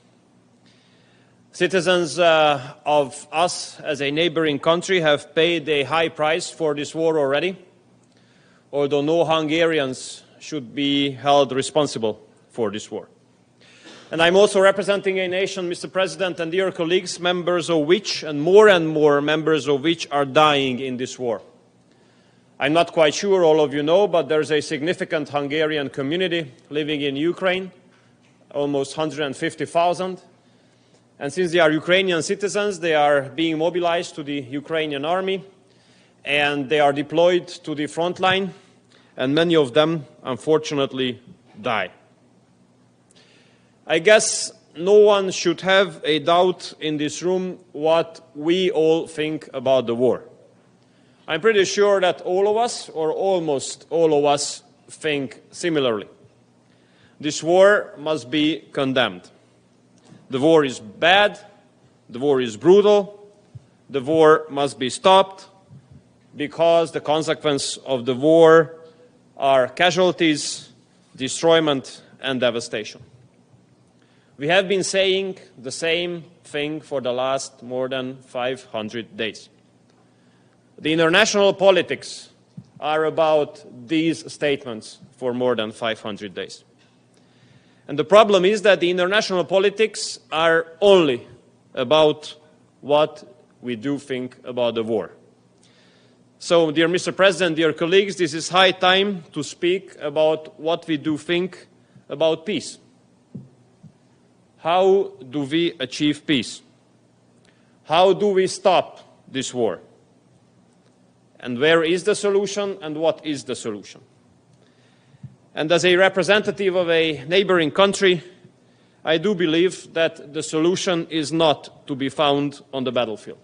Citizens of us as a neighboring country have paid a high price for this war already, although no Hungarians should be held responsible for this war. And I'm also representing a nation, Mr. President and dear colleagues, members of which, and more members of which, are dying in this war. I'm not quite sure all of you know, but there's a significant Hungarian community living in Ukraine, almost 150,000. And since they are Ukrainian citizens, they are being mobilized to the Ukrainian army, and they are deployed to the front line, and many of them, unfortunately, die. I guess no one should have a doubt in this room what we all think about the war. I'm pretty sure that all of us, or almost all of us, think similarly. This war must be condemned. The war is bad, the war is brutal, the war must be stopped, because the consequences of the war are casualties, destroyment and devastation. We have been saying the same thing for the last more than 500 days. The international politics are about these statements for more than 500 days. And the problem is that the international politics are only about what we do think about the war. So, dear Mr. President, dear colleagues, this is high time to speak about what we do think about peace. How do we achieve peace? How do we stop this war? And where is the solution and what is the solution? And as a representative of a neighboring country, I do believe that the solution is not to be found on the battlefield.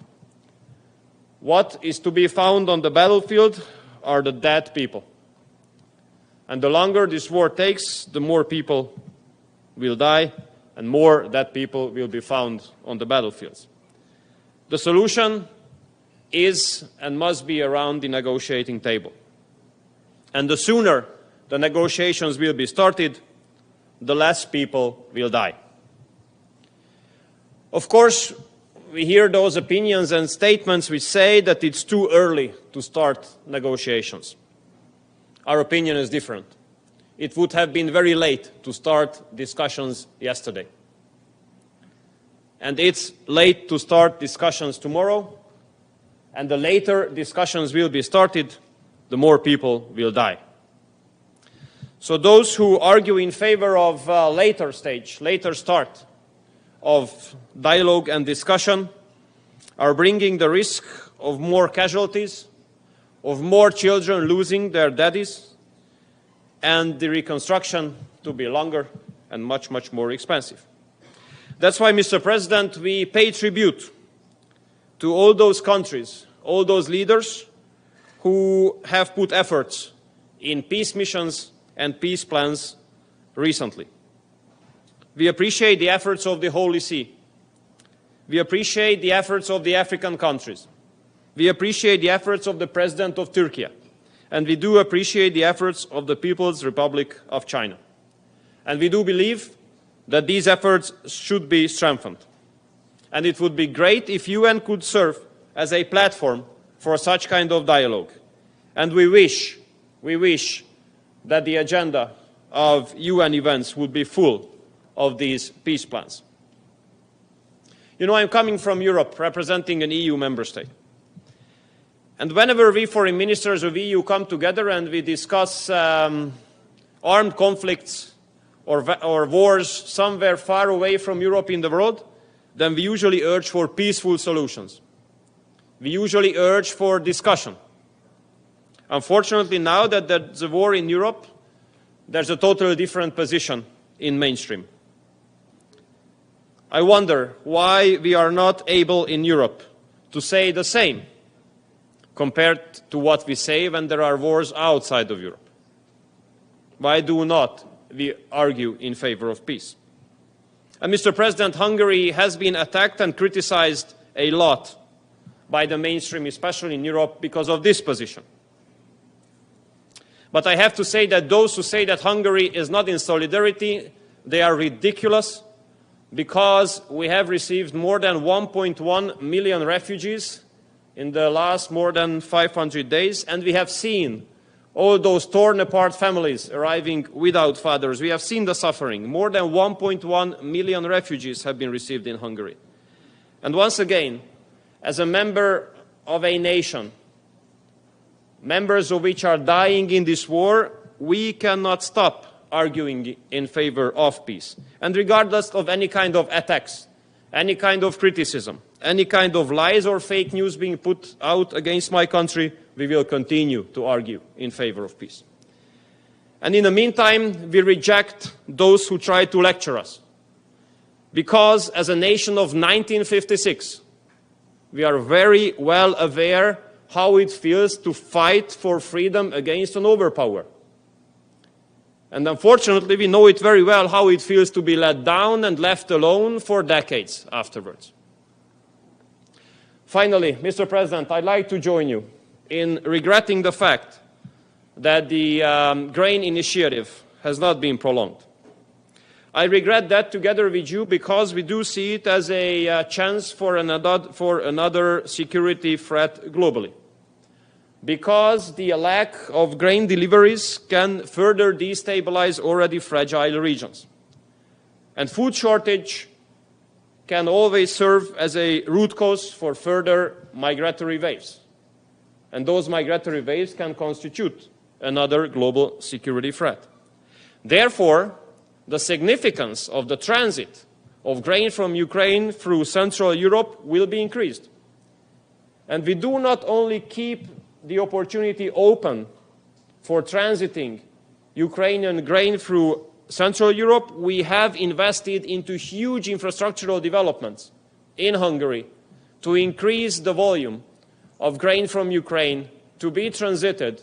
What is to be found on the battlefield are the dead people. And the longer this war takes, the more people will die and more dead people will be found on the battlefields. The solution is and must be around the negotiating table. And the sooner the negotiations will be started, the less people will die. Of course, we hear those opinions and statements which say that it's too early to start negotiations. Our opinion is different. It would have been very late to start discussions yesterday. And it's late to start discussions tomorrow, and the later discussions will be started, the more people will die. So those who argue in favor of later start of dialogue and discussion are bringing the risk of more casualties, of more children losing their daddies, and the reconstruction to be longer and much, much more expensive. That's why, Mr. President, we pay tribute to all those countries, all those leaders who have put efforts in peace missions and peace plans recently. We appreciate the efforts of the Holy See. We appreciate the efforts of the African countries. We appreciate the efforts of the President of Turkey. And we do appreciate the efforts of the People's Republic of China. And we do believe that these efforts should be strengthened. And it would be great if UN could serve as a platform for such kind of dialogue. And we wish that the agenda of UN events would be full of these peace plans. You know, I'm coming from Europe, representing an EU member state. And whenever we foreign ministers of EU come together and we discuss armed conflicts or wars somewhere far away from Europe in the world, then we usually urge for peaceful solutions. We usually urge for discussion. Unfortunately, now that there's a war in Europe, there's a totally different position in mainstream. I wonder why we are not able in Europe to say the same compared to what we say when there are wars outside of Europe. Why do not we argue in favor of peace? And Mr. President, Hungary has been attacked and criticized a lot by the mainstream, especially in Europe, because of this position. But I have to say that those who say that Hungary is not in solidarity, they are ridiculous, because we have received more than 1.1 million refugees in the last more than 500 days, and we have seen all those torn apart families arriving without fathers. We have seen the suffering. More than 1.1 million refugees have been received in Hungary. And once again, as a member of a nation, members of which are dying in this war, we cannot stop arguing in favor of peace. And regardless of any kind of attacks, any kind of criticism, any kind of lies or fake news being put out against my country, we will continue to argue in favor of peace. And in the meantime, we reject those who try to lecture us. Because as a nation of 1956, we are very well aware how it feels to fight for freedom against an overpower. And unfortunately, we know it very well how it feels to be let down and left alone for decades afterwards. Finally, Mr. President, I'd like to join you in regretting the fact that the grain initiative has not been prolonged. I regret that together with you because we do see it as a chance for another security threat globally. Because the lack of grain deliveries can further destabilize already fragile regions. And food shortage can always serve as a root cause for further migratory waves. And those migratory waves can constitute another global security threat. Therefore, the significance of the transit of grain from Ukraine through Central Europe will be increased. And we do not only keep the opportunity open for transiting Ukrainian grain through Central Europe, we have invested into huge infrastructural developments in Hungary to increase the volume of grain from Ukraine to be transited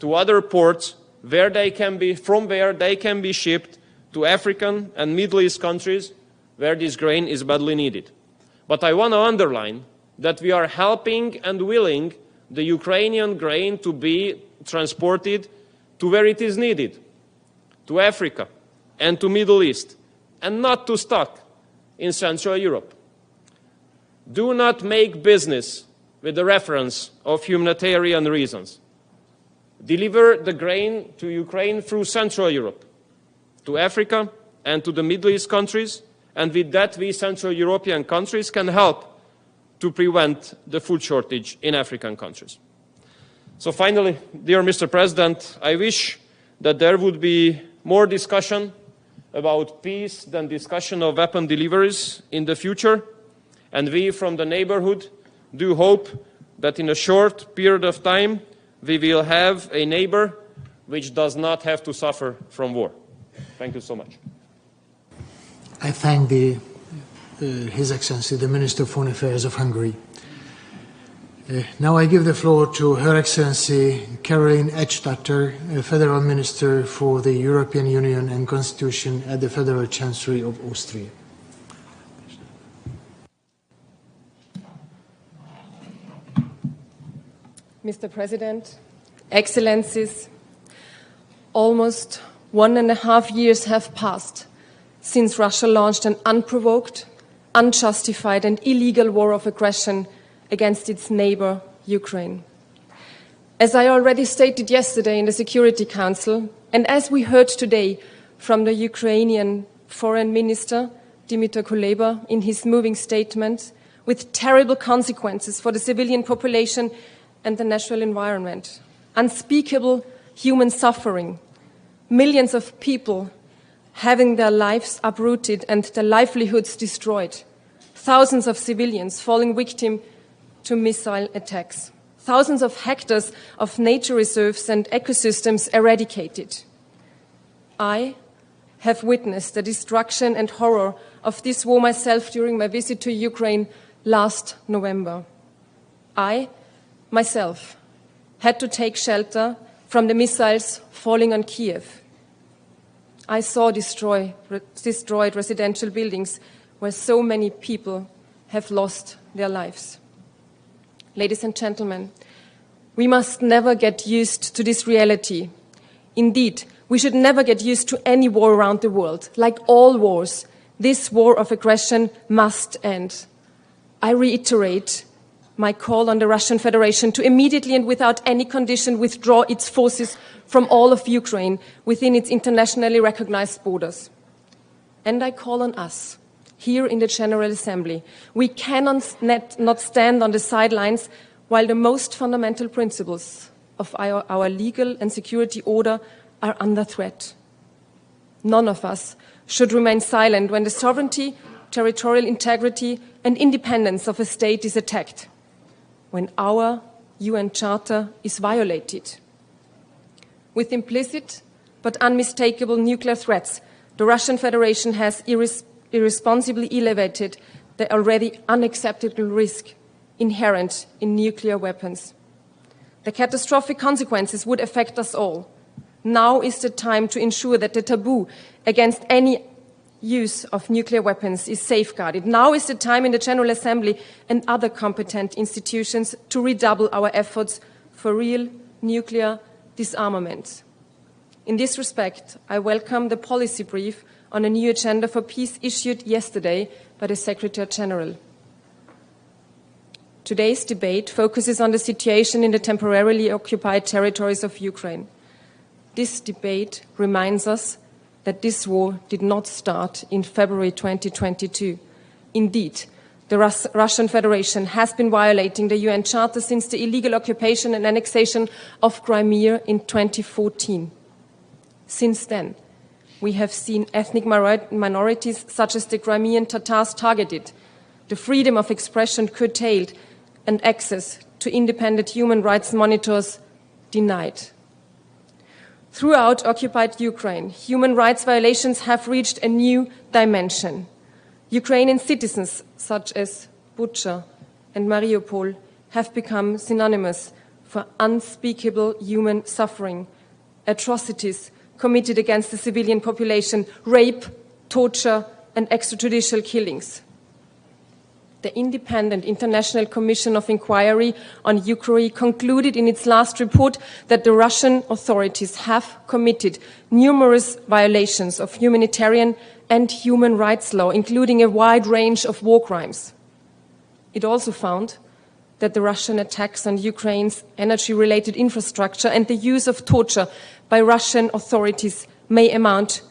to other ports where they can be, from where they can be shipped to African and Middle East countries where this grain is badly needed. But I want to underline that we are helping and willing the Ukrainian grain to be transported to where it is needed, to Africa and to Middle East, and not to stuck in Central Europe. Do not make business with the reference of humanitarian reasons. Deliver the grain to Ukraine through Central Europe, to Africa and to the Middle East countries, and with that we Central European countries can help to prevent the food shortage in African countries. So finally, dear Mr. President, I wish that there would be more discussion about peace than discussion of weapon deliveries in the future, and we from the neighborhood do hope that in a short period of time we will have a neighbor which does not have to suffer from war. Thank you so much. I thank His Excellency, the Minister of Foreign Affairs of Hungary. Now I give the floor to Her Excellency Caroline Edstadter, Federal Minister for the European Union and Constitution at the Federal Chancellery of Austria. Mr. President, Excellencies, almost 1.5 years have passed since Russia launched an unprovoked, unjustified and illegal war of aggression against its neighbor, Ukraine. As I already stated yesterday in the Security Council, and as we heard today from the Ukrainian Foreign Minister, Dmytro Kuleba, in his moving statement, with terrible consequences for the civilian population and the natural environment, unspeakable human suffering, millions of people having their lives uprooted and their livelihoods destroyed, thousands of civilians falling victim to missile attacks, thousands of hectares of nature reserves and ecosystems eradicated. I have witnessed the destruction and horror of this war myself during my visit to Ukraine last November. I, myself, had to take shelter from the missiles falling on Kiev. I saw destroyed residential buildings where so many people have lost their lives. Ladies and gentlemen, we must never get used to this reality. Indeed, we should never get used to any war around the world. Like all wars, this war of aggression must end. I reiterate my call on the Russian Federation to immediately and without any condition withdraw its forces from all of Ukraine within its internationally recognized borders. And I call on us, here in the General Assembly. We cannot not stand on the sidelines while the most fundamental principles of our legal and security order are under threat. None of us should remain silent when the sovereignty, territorial integrity and independence of a state is attacked, when our UN Charter is violated. With implicit but unmistakable nuclear threats, the Russian Federation has irresponsibly elevated the already unacceptable risk inherent in nuclear weapons. The catastrophic consequences would affect us all. Now is the time to ensure that the taboo against any use of nuclear weapons is safeguarded. Now is the time in the General Assembly and other competent institutions to redouble our efforts for real nuclear disarmament. In this respect, I welcome the policy brief on a new agenda for peace issued yesterday by the Secretary General. Today's debate focuses on the situation in the temporarily occupied territories of Ukraine. This debate reminds us that this war did not start in February 2022. Indeed, the Russian Federation has been violating the UN Charter since the illegal occupation and annexation of Crimea in 2014. Since then, we have seen ethnic minorities such as the Crimean Tatars targeted, the freedom of expression curtailed, and access to independent human rights monitors denied. Throughout occupied Ukraine, human rights violations have reached a new dimension. Ukrainian citizens such as Bucha and Mariupol have become synonymous for unspeakable human suffering, atrocities committed against the civilian population, rape, torture, and extrajudicial killings. The Independent International Commission of Inquiry on Ukraine concluded in its last report that the Russian authorities have committed numerous violations of humanitarian and human rights law, including a wide range of war crimes. It also found that the Russian attacks on Ukraine's energy-related infrastructure and the use of torture by Russian authorities may amount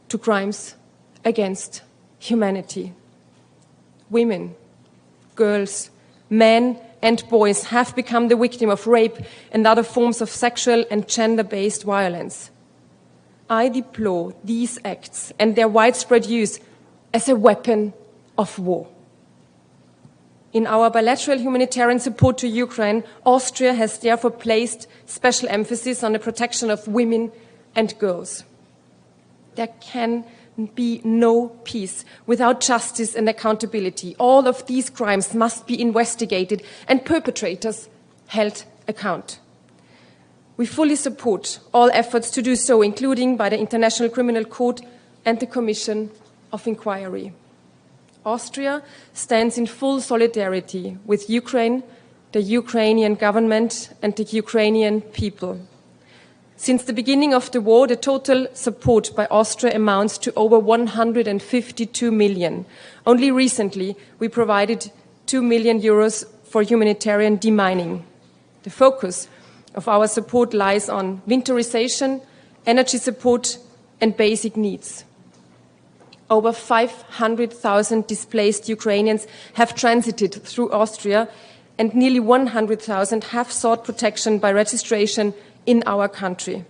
to crimes against humanity. Women, girls, men and boys have become the victim of rape and other forms of sexual and gender-based violence. I deplore these acts and their widespread use as a weapon of war. In our bilateral humanitarian support to Ukraine, Austria has therefore placed special emphasis on the protection of women and girls. There can be no peace without justice and accountability. All of these crimes must be investigated and perpetrators held account. We fully support all efforts to do so, including by the International Criminal Court and the Commission of Inquiry. Austria stands in full solidarity with Ukraine, the Ukrainian government, and the Ukrainian people. Since the beginning of the war, the total support by Austria amounts to over 152 million. Only recently, we provided 2 million euros for humanitarian demining. The focus of our support lies on winterization, energy support, and basic needs. Over 500,000 displaced Ukrainians have transited through Austria, and nearly 100,000 have sought protection by registration in our country.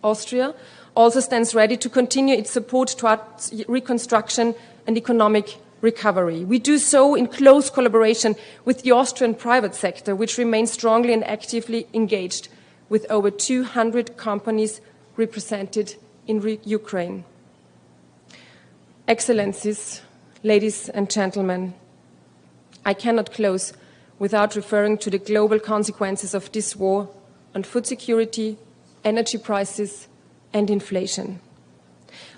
Austria also stands ready to continue its support towards reconstruction and economic recovery. We do so in close collaboration with the Austrian private sector, which remains strongly and actively engaged with over 200 companies represented in Ukraine. Excellencies, ladies and gentlemen, I cannot close without referring to the global consequences of this war on food security, energy prices, and inflation.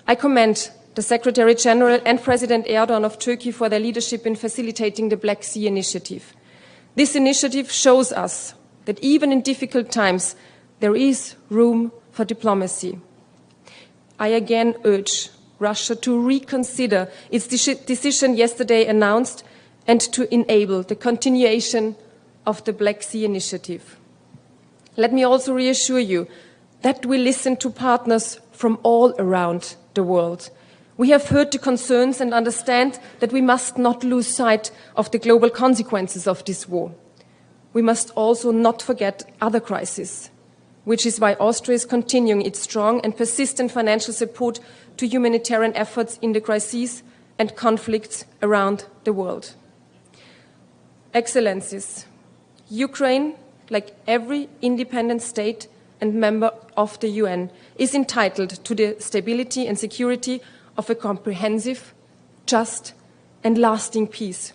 I commend the Secretary General and President Erdogan of Turkey for their leadership in facilitating the Black Sea Initiative. This initiative shows us that even in difficult times, there is room for diplomacy. I again urge Russia to reconsider its decision yesterday announced and to enable the continuation of the Black Sea Initiative. Let me also reassure you that we listen to partners from all around the world. We have heard the concerns and understand that we must not lose sight of the global consequences of this war. We must also not forget other crises, which is why Austria is continuing its strong and persistent financial support to humanitarian efforts in the crises and conflicts around the world. Excellencies, Ukraine, like every independent state and member of the UN, is entitled to the stability and security of a comprehensive, just, and lasting peace.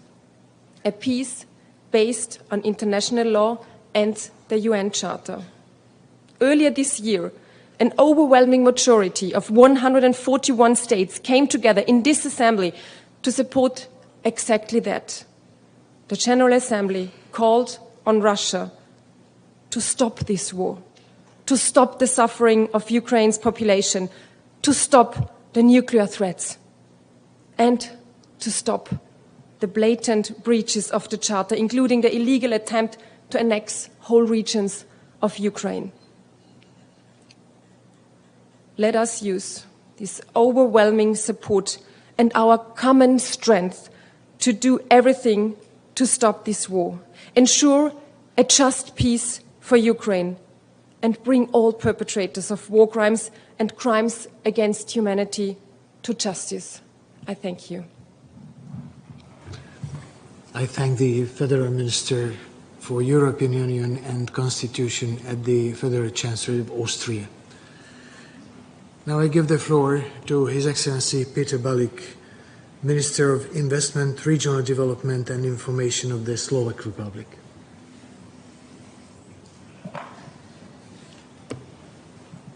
A peace based on international law and the UN Charter. Earlier this year, an overwhelming majority of 141 states came together in this assembly to support exactly that. The General Assembly called on Russia to stop this war, to stop the suffering of Ukraine's population, to stop the nuclear threats, and to stop the blatant breaches of the Charter, including the illegal attempt to annex whole regions of Ukraine. Let us use this overwhelming support and our common strength to do everything to stop this war, ensure a just peace for Ukraine, and bring all perpetrators of war crimes and crimes against humanity to justice. I thank you. I thank the Federal Minister for European Union and Constitution at the Federal Chancellery of Austria. Now I give the floor to His Excellency Peter Balik, Minister of Investment, Regional Development and Information of the Slovak Republic.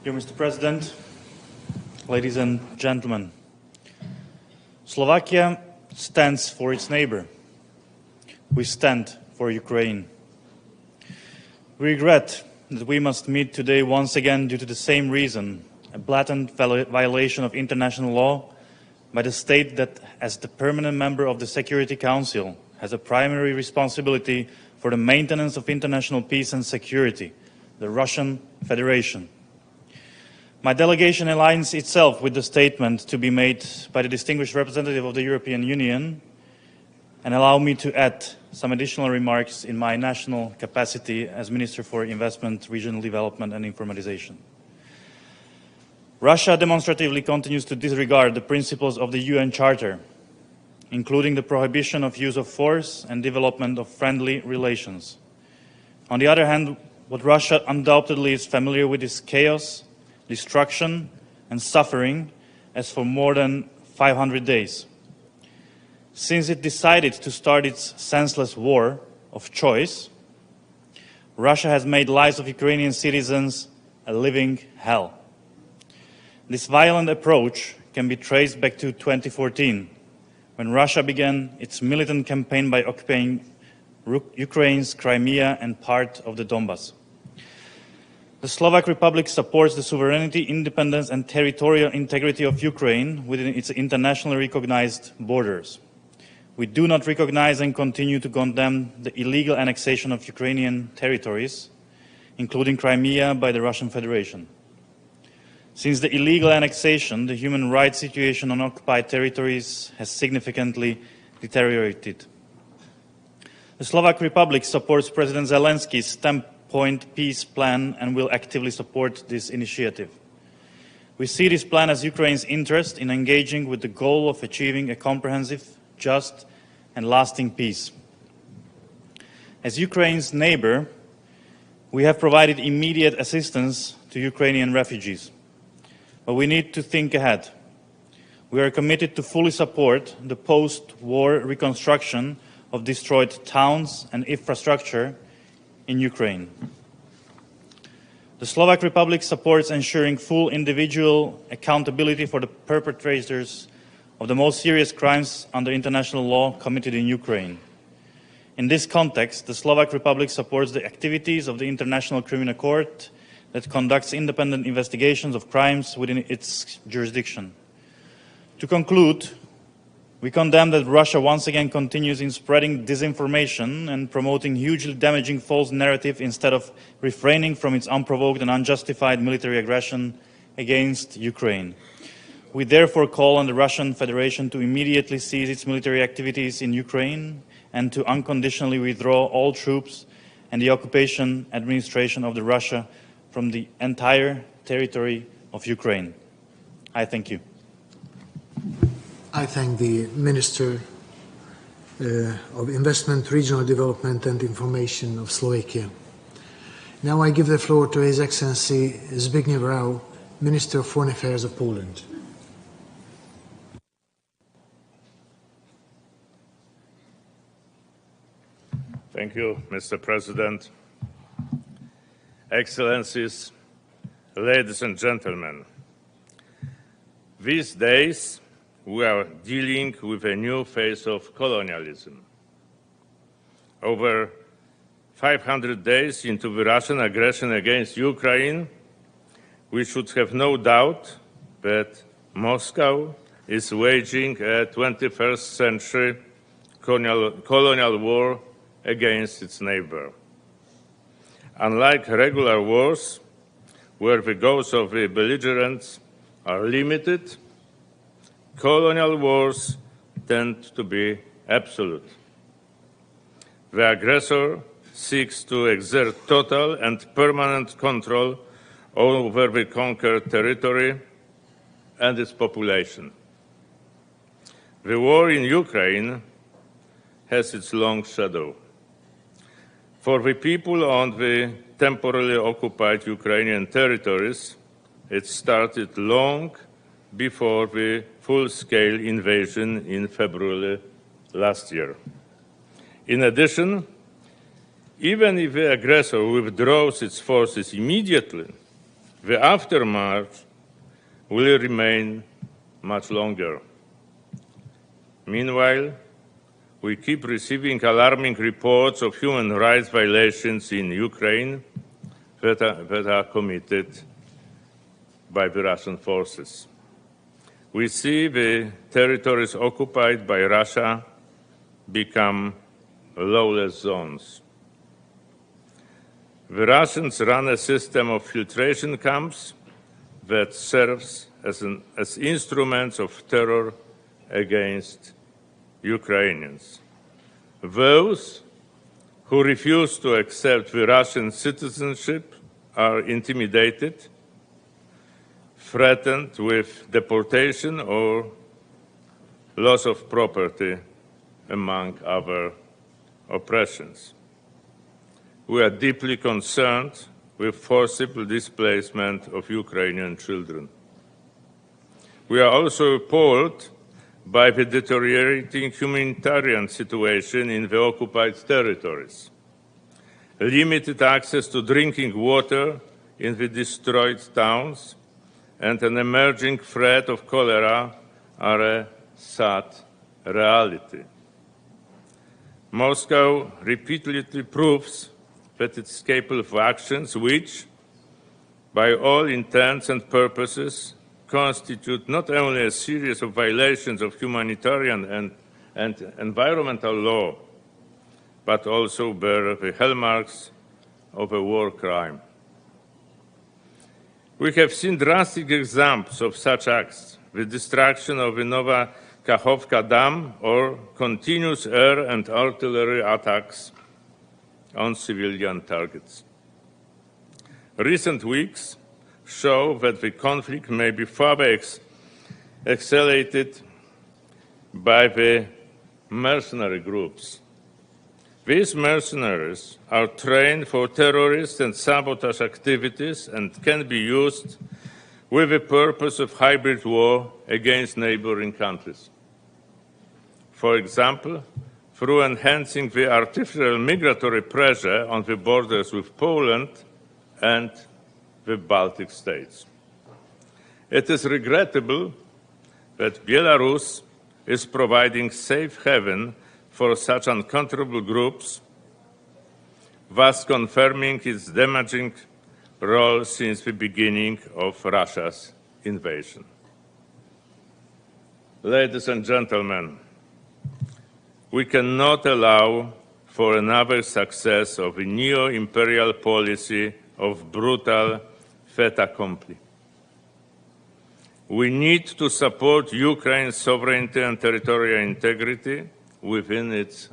Dear Mr. President, ladies and gentlemen, Slovakia stands for its neighbor. We stand for Ukraine. We regret that we must meet today once again due to the same reason, a blatant violation of international law by the state that, as the permanent member of the Security Council, has a primary responsibility for the maintenance of international peace and security, the Russian Federation. My delegation aligns itself with the statement to be made by the distinguished representative of the European Union, and allow me to add some additional remarks in my national capacity as Minister for Investment, Regional Development and Informatization. Russia demonstratively continues to disregard the principles of the UN Charter, including the prohibition of use of force and development of friendly relations. On the other hand, what Russia undoubtedly is familiar with is chaos, destruction and suffering as for more than 500 days. Since it decided to start its senseless war of choice, Russia has made lives of Ukrainian citizens a living hell. This violent approach can be traced back to 2014, when Russia began its militant campaign by occupying Ukraine's Crimea and part of the Donbas. The Slovak Republic supports the sovereignty, independence and territorial integrity of Ukraine within its internationally recognized borders. We do not recognize and continue to condemn the illegal annexation of Ukrainian territories, including Crimea, by the Russian Federation. Since the illegal annexation, the human rights situation on occupied territories has significantly deteriorated. The Slovak Republic supports President Zelensky's 10-point peace plan and will actively support this initiative. We see this plan as Ukraine's interest in engaging with the goal of achieving a comprehensive, just and lasting peace. As Ukraine's neighbor, we have provided immediate assistance to Ukrainian refugees. But we need to think ahead. We are committed to fully support the post-war reconstruction of destroyed towns and infrastructure in Ukraine. The Slovak Republic supports ensuring full individual accountability for the perpetrators of the most serious crimes under international law committed in Ukraine. In this context, the Slovak Republic supports the activities of the International Criminal Court that conducts independent investigations of crimes within its jurisdiction. To conclude, we condemn that Russia once again continues in spreading disinformation and promoting hugely damaging false narrative instead of refraining from its unprovoked and unjustified military aggression against Ukraine. We therefore call on the Russian Federation to immediately cease its military activities in Ukraine and to unconditionally withdraw all troops and the occupation administration of Russia from the entire territory of Ukraine. I thank you. I thank the Minister of Investment, Regional Development and Information of Slovakia. Now I give the floor to His Excellency Zbigniew Rau, Minister of Foreign Affairs of Poland. Thank you, Mr. President. Excellencies, ladies and gentlemen, these days we are dealing with a new phase of colonialism. Over 500 days into the Russian aggression against Ukraine, we should have no doubt that Moscow is waging a 21st century colonial war against its neighbor. Unlike regular wars, where the goals of the belligerents are limited, colonial wars tend to be absolute. The aggressor seeks to exert total and permanent control over the conquered territory and its population. The war in Ukraine has its long shadow. For the people on the temporarily occupied Ukrainian territories, it started long before the full-scale invasion in February last year. In addition, even if the aggressor withdraws its forces immediately, the aftermath will remain much longer. Meanwhile, we keep receiving alarming reports of human rights violations in Ukraine that are committed by the Russian forces. We see the territories occupied by Russia become lawless zones. The Russians run a system of filtration camps that serves as instruments of terror against Ukrainians. Those who refuse to accept the Russian citizenship are intimidated, threatened with deportation or loss of property, among other oppressions. We are deeply concerned with forcible displacement of Ukrainian children. We are also appalled by the deteriorating humanitarian situation in the occupied territories. Limited access to drinking water in the destroyed towns and an emerging threat of cholera are a sad reality. Moscow repeatedly proves that it's capable of actions which, by all intents and purposes, constitute not only a series of violations of humanitarian and environmental law, but also bear the hallmarks of a war crime. We have seen drastic examples of such acts, the destruction of the Nova Kakhovka Dam or continuous air and artillery attacks on civilian targets. Recent weeks show that the conflict may be further accelerated by the mercenary groups. These mercenaries are trained for terrorist and sabotage activities and can be used with the purpose of hybrid war against neighboring countries. For example, through enhancing the artificial migratory pressure on the borders with Poland and the Baltic states. It is regrettable that Belarus is providing safe haven for such uncontrollable groups, thus confirming its damaging role since the beginning of Russia's invasion. Ladies and gentlemen, we cannot allow for another success of a neo-imperial policy of brutal fait accompli. We need to support Ukraine's sovereignty and territorial integrity within its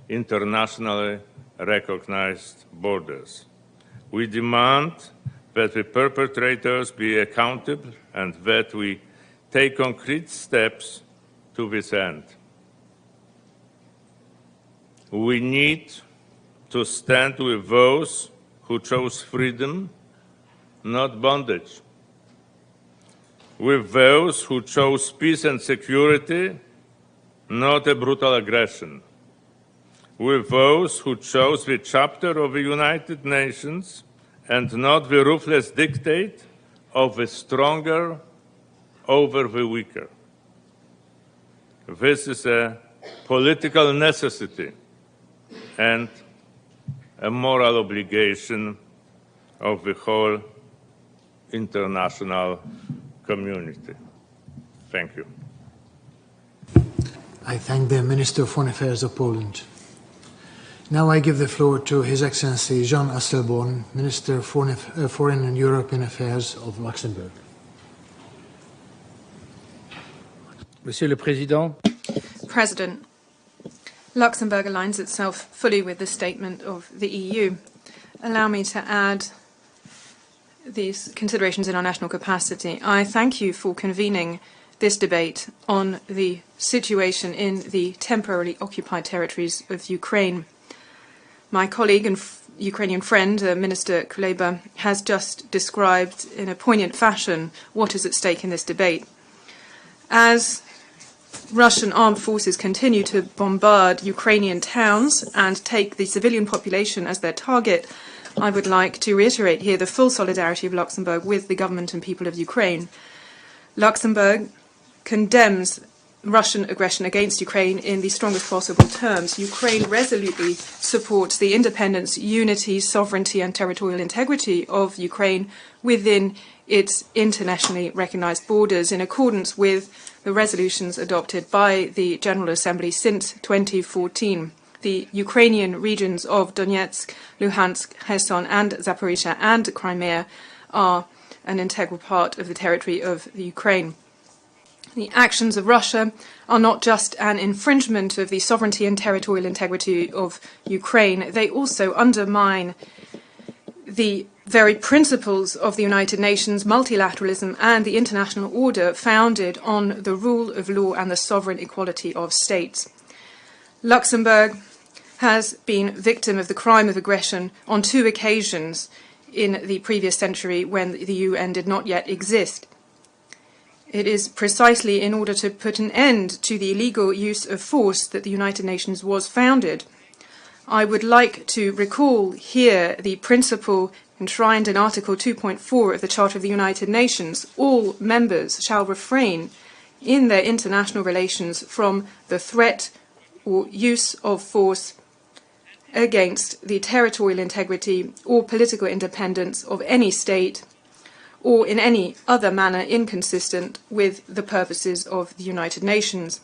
internationally recognized borders. We demand that the perpetrators be accountable and that we take concrete steps to this end. We need to stand with those who chose freedom, not bondage, with those who chose peace and security, not a brutal aggression, with those who chose the chapter of the United Nations and not the ruthless dictate of the stronger over the weaker. This is a political necessity and a moral obligation of the whole international community. Thank you. I thank the Minister of Foreign Affairs of Poland. Now I give the floor to His Excellency Jean Asselborn, Minister of Foreign and European Affairs of Luxembourg. Monsieur le Président. President, Luxembourg aligns itself fully with the statement of the EU. Allow me to add these considerations in our national capacity. I thank you for convening this debate on the situation in the temporarily occupied territories of Ukraine. My colleague and Ukrainian friend, Minister Kuleba, has just described in a poignant fashion what is at stake in this debate. As Russian armed forces continue to bombard Ukrainian towns and take the civilian population as their target, I would like to reiterate here the full solidarity of Luxembourg with the government and people of Ukraine. Luxembourg condemns Russian aggression against Ukraine in the strongest possible terms. Ukraine resolutely supports the independence, unity, sovereignty and territorial integrity of Ukraine within its internationally recognized borders in accordance with the resolutions adopted by the General Assembly since 2014. The Ukrainian regions of Donetsk, Luhansk, Kherson and Zaporizhia and Crimea are an integral part of the territory of the Ukraine. The actions of Russia are not just an infringement of the sovereignty and territorial integrity of Ukraine, they also undermine the very principles of the United Nations, multilateralism and the international order founded on the rule of law and the sovereign equality of states. Luxembourg has been victim of the crime of aggression on 2 occasions in the previous century when the UN did not yet exist. It is precisely in order to put an end to the illegal use of force that the United Nations was founded. I would like to recall here the principle enshrined in Article 2.4 of the Charter of the United Nations. All members shall refrain in their international relations from the threat or use of force against the territorial integrity or political independence of any state or in any other manner inconsistent with the purposes of the United Nations.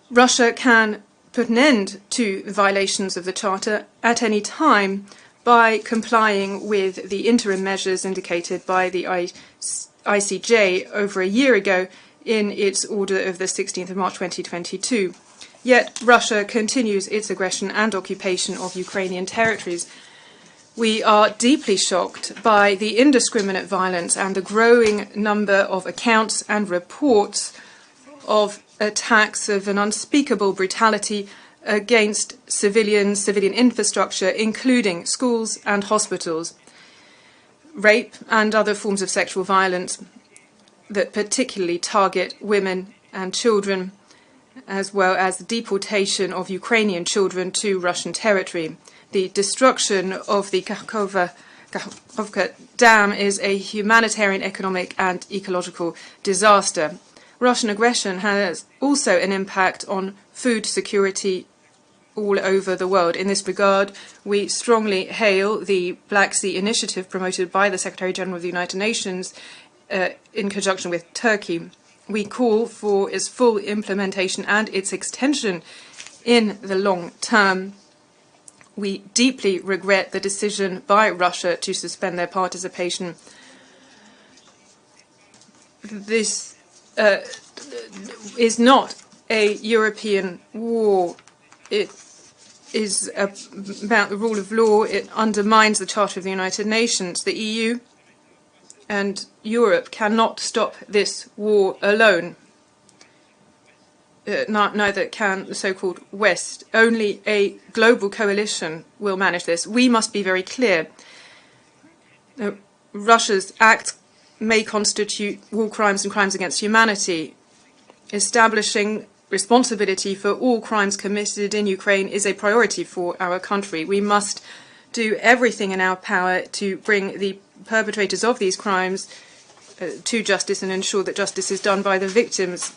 Russia can put an end to violations of the Charter at any time by complying with the interim measures indicated by the ICJ over a year ago in its order of the 16th of March 2022. Yet Russia continues its aggression and occupation of Ukrainian territories. We are deeply shocked by the indiscriminate violence and the growing number of accounts and reports of attacks of an unspeakable brutality against civilian infrastructure, including schools and hospitals, rape and other forms of sexual violence that particularly target women and children, as well as the deportation of Ukrainian children to Russian territory. The destruction of the Kakhovka Dam is a humanitarian, economic and ecological disaster. Russian aggression has also an impact on food security all over the world. In this regard, we strongly hail the Black Sea Initiative promoted by the Secretary-General of the United Nations in conjunction with Turkey. We call for its full implementation and its extension in the long term. We deeply regret the decision by Russia to suspend their participation. This is not a European war. It is about the rule of law. It undermines the Charter of the United Nations. The EU and Europe cannot stop this war alone. Neither can the so-called West. Only a global coalition will manage this. We must be very clear. Russia's acts may constitute war crimes and crimes against humanity. Establishing responsibility for all crimes committed in Ukraine is a priority for our country. We must do everything in our power to bring the perpetrators of these crimes to justice and ensure that justice is done by the victims.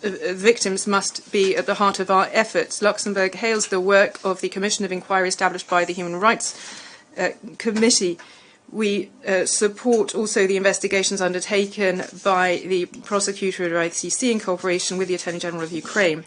Victims must be at the heart of our efforts. Luxembourg hails the work of the Commission of Inquiry established by the Human Rights Committee. We support also the investigations undertaken by the prosecutor at ICC in cooperation with the Attorney General of Ukraine.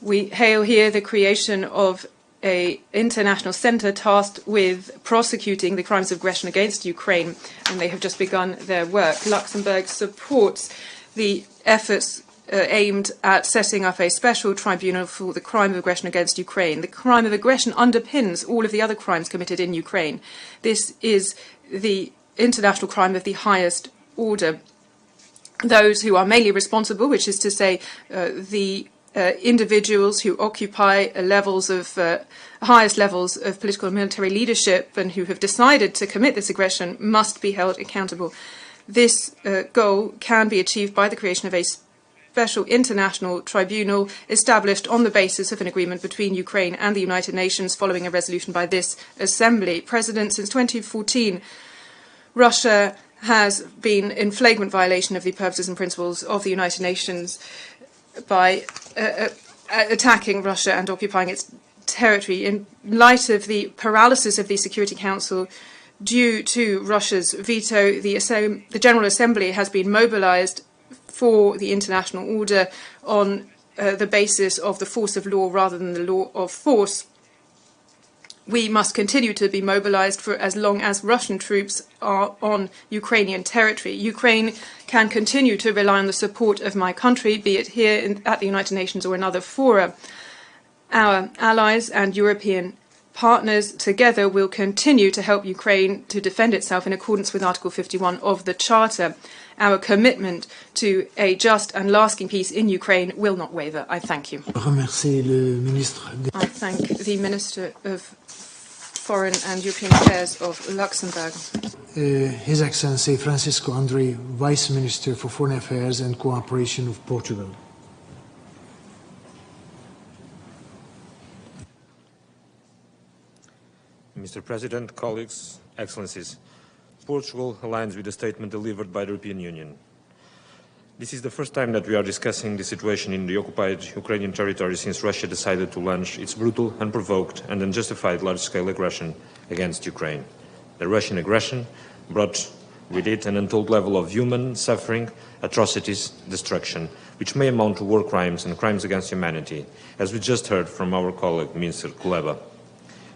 We hail here the creation of an international centre tasked with prosecuting the crimes of aggression against Ukraine, and they have just begun their work. Luxembourg supports the efforts aimed at setting up a special tribunal for the crime of aggression against Ukraine. The crime of aggression underpins all of the other crimes committed in Ukraine. This is the international crime of the highest order. Those who are mainly responsible, which is to say the individuals who occupy highest levels of political and military leadership and who have decided to commit this aggression, must be held accountable. This goal can be achieved by the creation of a special international tribunal established on the basis of an agreement between Ukraine and the United Nations following a resolution by this Assembly. President, since 2014, Russia has been in flagrant violation of the purposes and principles of the United Nations by attacking Russia and occupying its territory. In light of the paralysis of the Security Council due to Russia's veto, the General Assembly has been mobilized for the international order on the basis of the force of law rather than the law of force. We must continue to be mobilized for as long as Russian troops are on Ukrainian territory. Ukraine can continue to rely on the support of my country, be it here at the United Nations or in other fora. Our allies and European partners together will continue to help Ukraine to defend itself in accordance with Article 51 of the Charter. Our commitment to a just and lasting peace in Ukraine will not waver. I thank you. I thank the Minister of Foreign and European Affairs of Luxembourg. His Excellency Francisco André, Vice Minister for Foreign Affairs and Cooperation of Portugal. Mr. President, colleagues, Excellencies, Portugal aligns with the statement delivered by the European Union. This is the first time that we are discussing the situation in the occupied Ukrainian territory since Russia decided to launch its brutal, unprovoked and unjustified large-scale aggression against Ukraine. The Russian aggression brought with it an untold level of human suffering, atrocities, destruction, which may amount to war crimes and crimes against humanity, as we just heard from our colleague, Minister Kuleba.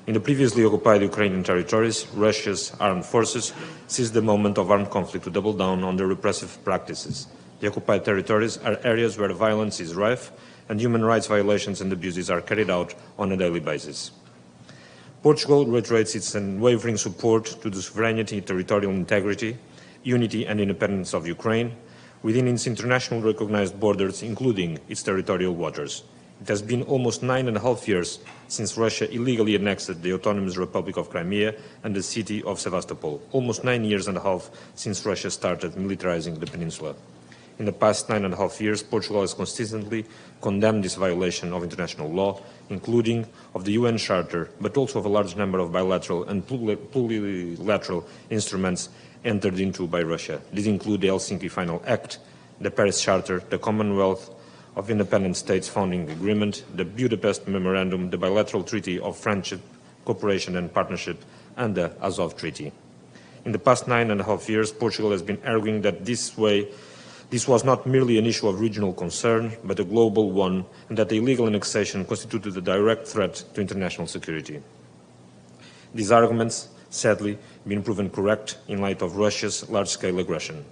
In the previously occupied Ukrainian territories, Russia's armed forces seized the moment of armed conflict to double down on their repressive practices. The occupied territories are areas where violence is rife and human rights violations and abuses are carried out on a daily basis. Portugal reiterates its unwavering support to the sovereignty, territorial integrity, unity and independence of Ukraine within its internationally recognized borders, including its territorial waters. It has been almost 9.5 years since Russia illegally annexed the Autonomous Republic of Crimea and the city of Sevastopol, almost 9.5 years since Russia started militarizing the peninsula. In the past 9.5 years, Portugal has consistently condemned this violation of international law, including of the UN Charter, but also of a large number of bilateral and plurilateral instruments entered into by Russia. These include the Helsinki Final Act, the Paris Charter, the Commonwealth of Independent States Founding Agreement, the Budapest Memorandum, the Bilateral Treaty of Friendship, Cooperation and Partnership, and the Azov Treaty. In the past 9.5 years, Portugal has been arguing that this was not merely an issue of regional concern, but a global one, and that the illegal annexation constituted a direct threat to international security. These arguments, sadly, have been proven correct in light of Russia's large-scale aggression.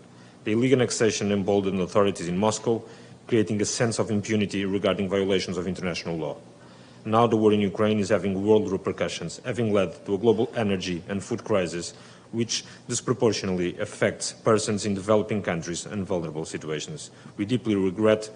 The illegal annexation emboldened authorities in Moscow, creating a sense of impunity regarding violations of international law. Now the war in Ukraine is having world repercussions, having led to a global energy and food crisis which disproportionately affects persons in developing countries and vulnerable situations. We deeply regret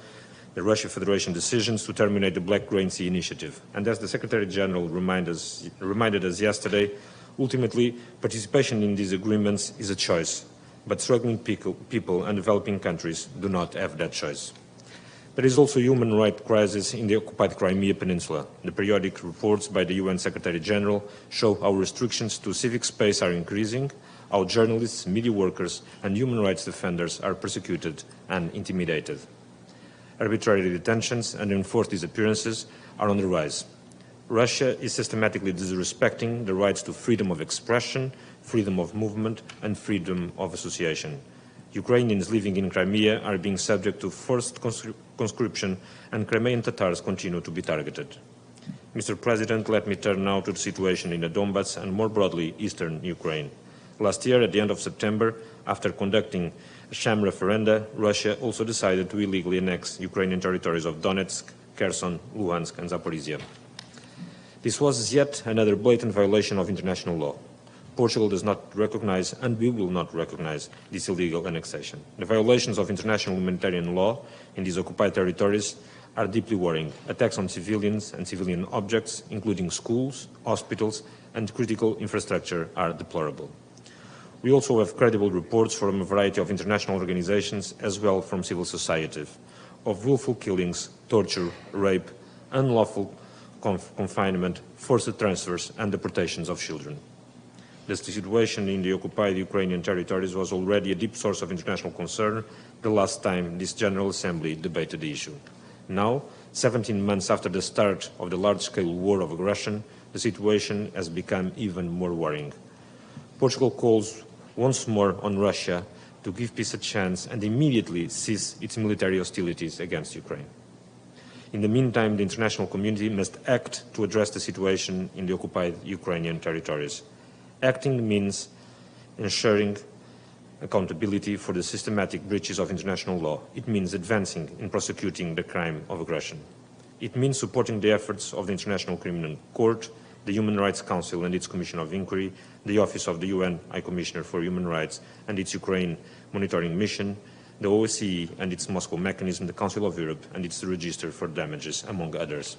the Russian Federation decisions to terminate the Black Grain Sea initiative. And as the Secretary General reminded us yesterday, ultimately participation in these agreements is a choice, but struggling people and developing countries do not have that choice. There is also a human rights crisis in the occupied Crimea Peninsula. The periodic reports by the UN Secretary General show how restrictions to civic space are increasing, how journalists, media workers and human rights defenders are persecuted and intimidated. Arbitrary detentions and enforced disappearances are on the rise. Russia is systematically disrespecting the rights to freedom of expression, freedom of movement and freedom of association. Ukrainians living in Crimea are being subject to forced conscription and Crimean Tatars continue to be targeted. Mr. President, let me turn now to the situation in the Donbass and more broadly eastern Ukraine. Last year, at the end of September, after conducting a sham referenda, Russia also decided to illegally annex Ukrainian territories of Donetsk, Kherson, Luhansk and Zaporizhia. This was yet another blatant violation of international law. Portugal does not recognize, and we will not recognize, this illegal annexation. The violations of international humanitarian law in these occupied territories are deeply worrying. Attacks on civilians and civilian objects, including schools, hospitals, and critical infrastructure, are deplorable. We also have credible reports from a variety of international organizations, as well from civil society, of willful killings, torture, rape, unlawful confinement, forced transfers and deportations of children. The situation in the occupied Ukrainian territories was already a deep source of international concern the last time this General Assembly debated the issue. Now, 17 months after the start of the large-scale war of aggression, the situation has become even more worrying. Portugal calls once more on Russia to give peace a chance and immediately cease its military hostilities against Ukraine. In the meantime, the international community must act to address the situation in the occupied Ukrainian territories. Acting means ensuring accountability for the systematic breaches of international law. It means advancing in prosecuting the crime of aggression. It means supporting the efforts of the International Criminal Court, the Human Rights Council and its Commission of Inquiry, the Office of the UN High Commissioner for Human Rights and its Ukraine Monitoring Mission, the OSCE and its Moscow mechanism, the Council of Europe and its Register for Damages, among others.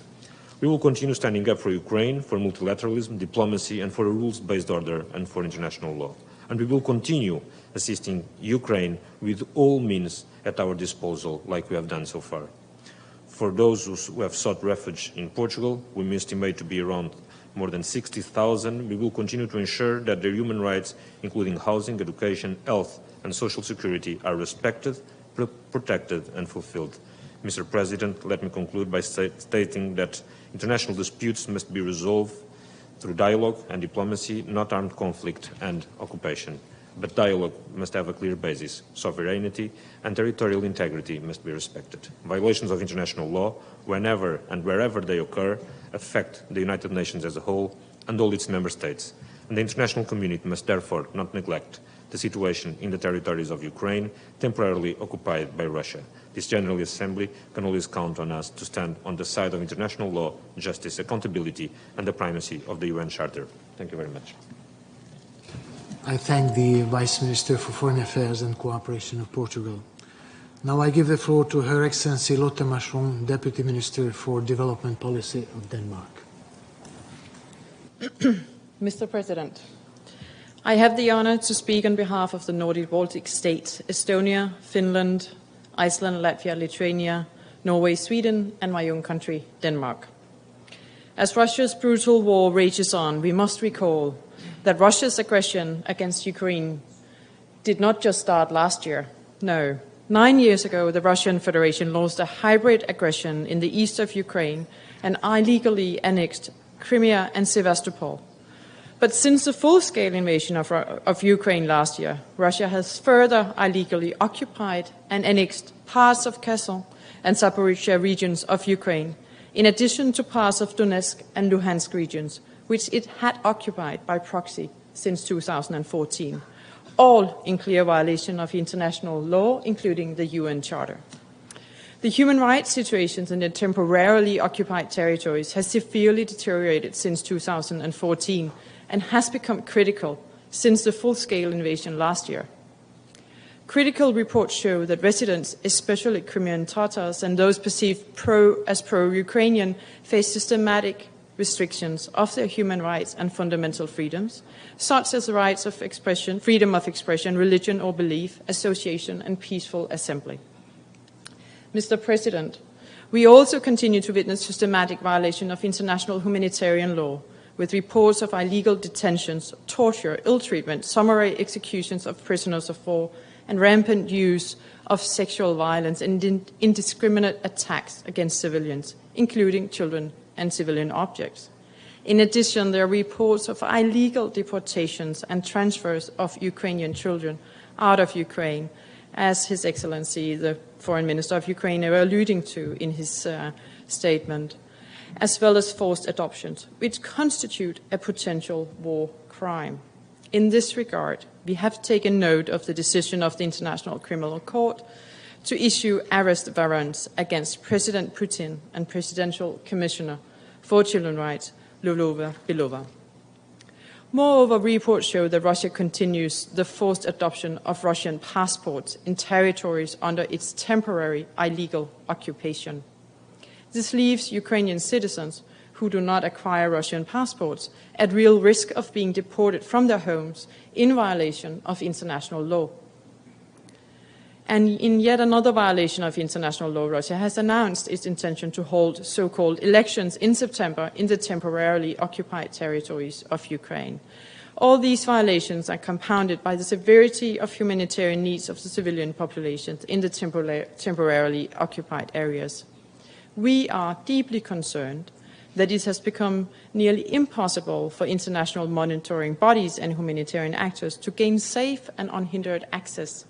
We will continue standing up for Ukraine, for multilateralism, diplomacy and for a rules-based order and for international law. And we will continue assisting Ukraine with all means at our disposal, like we have done so far. For those who have sought refuge in Portugal, we estimate to be around more than 60,000. We will continue to ensure that their human rights, including housing, education, health and social security, are respected, protected and fulfilled. Mr. President, let me conclude by stating that international disputes must be resolved through dialogue and diplomacy, not armed conflict and occupation. But dialogue must have a clear basis. Sovereignty and territorial integrity must be respected. Violations of international law, whenever and wherever they occur, affect the United Nations as a whole and all its member states. And the international community must therefore not neglect the situation in the territories of Ukraine, temporarily occupied by Russia. This General Assembly can always count on us to stand on the side of international law, justice, accountability and the primacy of the UN Charter. Thank you very much. I thank the Vice Minister for Foreign Affairs and Cooperation of Portugal. Now I give the floor to Her Excellency Lotte Marchon, Deputy Minister for Development Policy of Denmark. Mr. President, I have the honor to speak on behalf of the Nordic Baltic states, Estonia, Finland, Iceland, Latvia, Lithuania, Norway, Sweden, and my own country, Denmark. As Russia's brutal war rages on, we must recall that Russia's aggression against Ukraine did not just start last year. No. 9 years ago, the Russian Federation launched a hybrid aggression in the east of Ukraine and illegally annexed Crimea and Sevastopol. But since the full-scale invasion of Ukraine last year, Russia has further illegally occupied and annexed parts of Kherson and Zaporizhia regions of Ukraine, in addition to parts of Donetsk and Luhansk regions, which it had occupied by proxy since 2014, all in clear violation of international law, including the UN Charter. The human rights situations in the temporarily occupied territories has severely deteriorated since 2014 and has become critical since the full-scale invasion last year. Critical reports show that residents, especially Crimean Tatars and those perceived as pro-Ukrainian, face systematic restrictions of their human rights and fundamental freedoms, such as the rights of expression, freedom of expression, religion or belief, association and peaceful assembly. Mr. President, we also continue to witness systematic violation of international humanitarian law, with reports of illegal detentions, torture, ill-treatment, summary executions of prisoners of war, and rampant use of sexual violence and indiscriminate attacks against civilians, including children and civilian objects. In addition, there are reports of illegal deportations and transfers of Ukrainian children out of Ukraine, as His Excellency, the Foreign Minister of Ukraine, are alluding to in his statement, as well as forced adoptions, which constitute a potential war crime. In this regard, we have taken note of the decision of the International Criminal Court to issue arrest warrants against President Putin and Presidential Commissioner for Children's Rights, Lyudmila Belova. Moreover, reports show that Russia continues the forced adoption of Russian passports in territories under its temporary illegal occupation. This leaves Ukrainian citizens who do not acquire Russian passports at real risk of being deported from their homes in violation of international law. And in yet another violation of international law, Russia has announced its intention to hold so-called elections in September in the temporarily occupied territories of Ukraine. All these violations are compounded by the severity of humanitarian needs of the civilian populations in the temporarily occupied areas. We are deeply concerned that it has become nearly impossible for international monitoring bodies and humanitarian actors to gain safe and unhindered access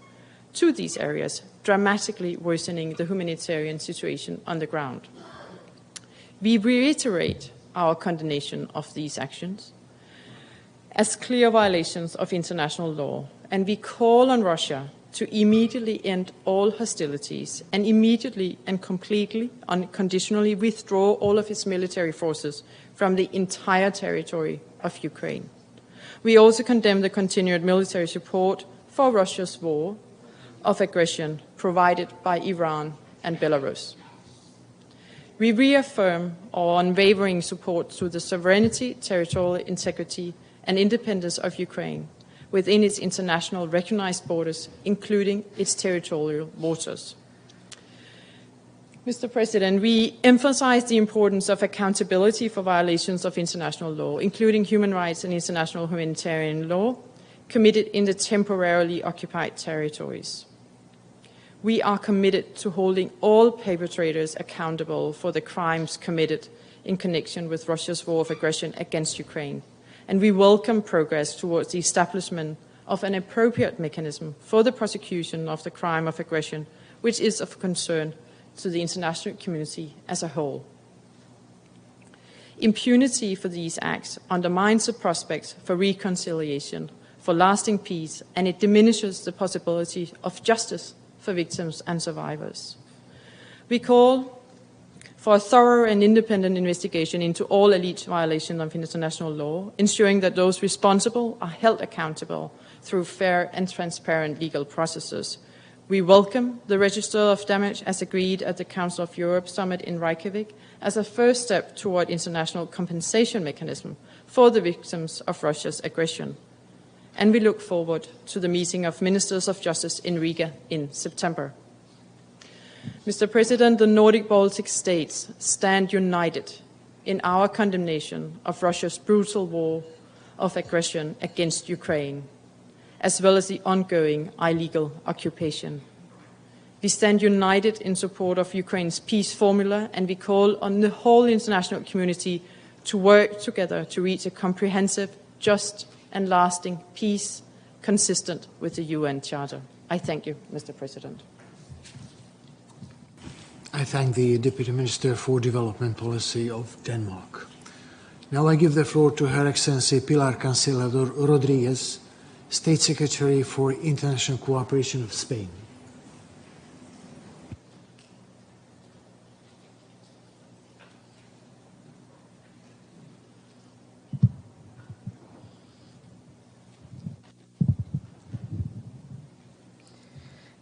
to these areas, dramatically worsening the humanitarian situation on the ground. We reiterate our condemnation of these actions as clear violations of international law, and we call on Russia to immediately end all hostilities and immediately and completely, unconditionally withdraw all of its military forces from the entire territory of Ukraine. We also condemn the continued military support for Russia's war of aggression provided by Iran and Belarus. We reaffirm our unwavering support to the sovereignty, territorial integrity, and independence of Ukraine within its international recognized borders, including its territorial waters. Mr. President, we emphasize the importance of accountability for violations of international law, including human rights and international humanitarian law, committed in the temporarily occupied territories. We are committed to holding all perpetrators accountable for the crimes committed in connection with Russia's war of aggression against Ukraine, and we welcome progress towards the establishment of an appropriate mechanism for the prosecution of the crime of aggression, which is of concern to the international community as a whole. Impunity for these acts undermines the prospects for reconciliation, for lasting peace, and it diminishes the possibility of justice for victims and survivors. We call for a thorough and independent investigation into all alleged violations of international law, ensuring that those responsible are held accountable through fair and transparent legal processes. We welcome the Register of Damage as agreed at the Council of Europe Summit in Reykjavik as a first step toward international compensation mechanism for the victims of Russia's aggression. And we look forward to the meeting of Ministers of Justice in Riga in September. Mr. President, the Nordic Baltic states stand united in our condemnation of Russia's brutal war of aggression against Ukraine, as well as the ongoing illegal occupation. We stand united in support of Ukraine's peace formula, and we call on the whole international community to work together to reach a comprehensive, just, and lasting peace consistent with the UN Charter. I thank you, Mr. President. I thank the Deputy Minister for Development Policy of Denmark. Now I give the floor to Her Excellency Pilar Cancelador Rodriguez, State Secretary for International Cooperation of Spain.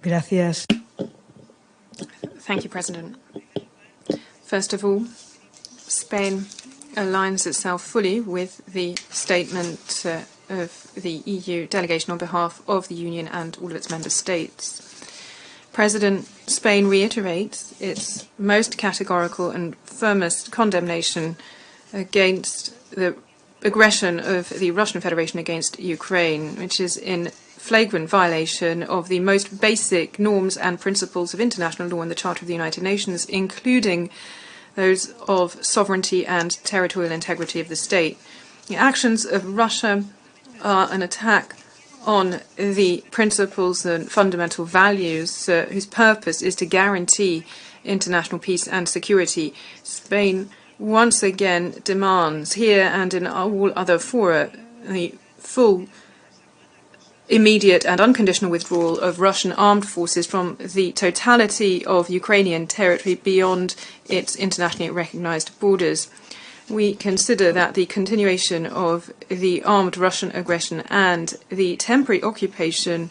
Gracias. Thank you, President. First of all, Spain aligns itself fully with the statement of the EU delegation on behalf of the Union and all of its member states. President, Spain reiterates its most categorical and firmest condemnation against the aggression of the Russian Federation against Ukraine, which is in flagrant violation of the most basic norms and principles of international law and the Charter of the United Nations, including those of sovereignty and territorial integrity of the state. The actions of Russia are an attack on the principles and fundamental values whose purpose is to guarantee international peace and security. Spain once again demands here and in all other fora the full, immediate and unconditional withdrawal of Russian armed forces from the totality of Ukrainian territory beyond its internationally recognized borders. We consider that the continuation of the armed Russian aggression and the temporary occupation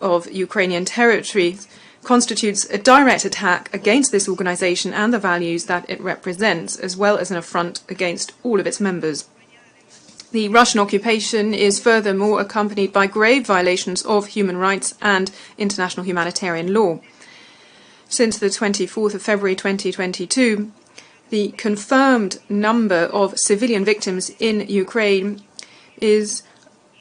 of Ukrainian territory constitutes a direct attack against this organization and the values that it represents, as well as an affront against all of its members. The Russian occupation is furthermore accompanied by grave violations of human rights and international humanitarian law. Since the 24th of February 2022, the confirmed number of civilian victims in Ukraine is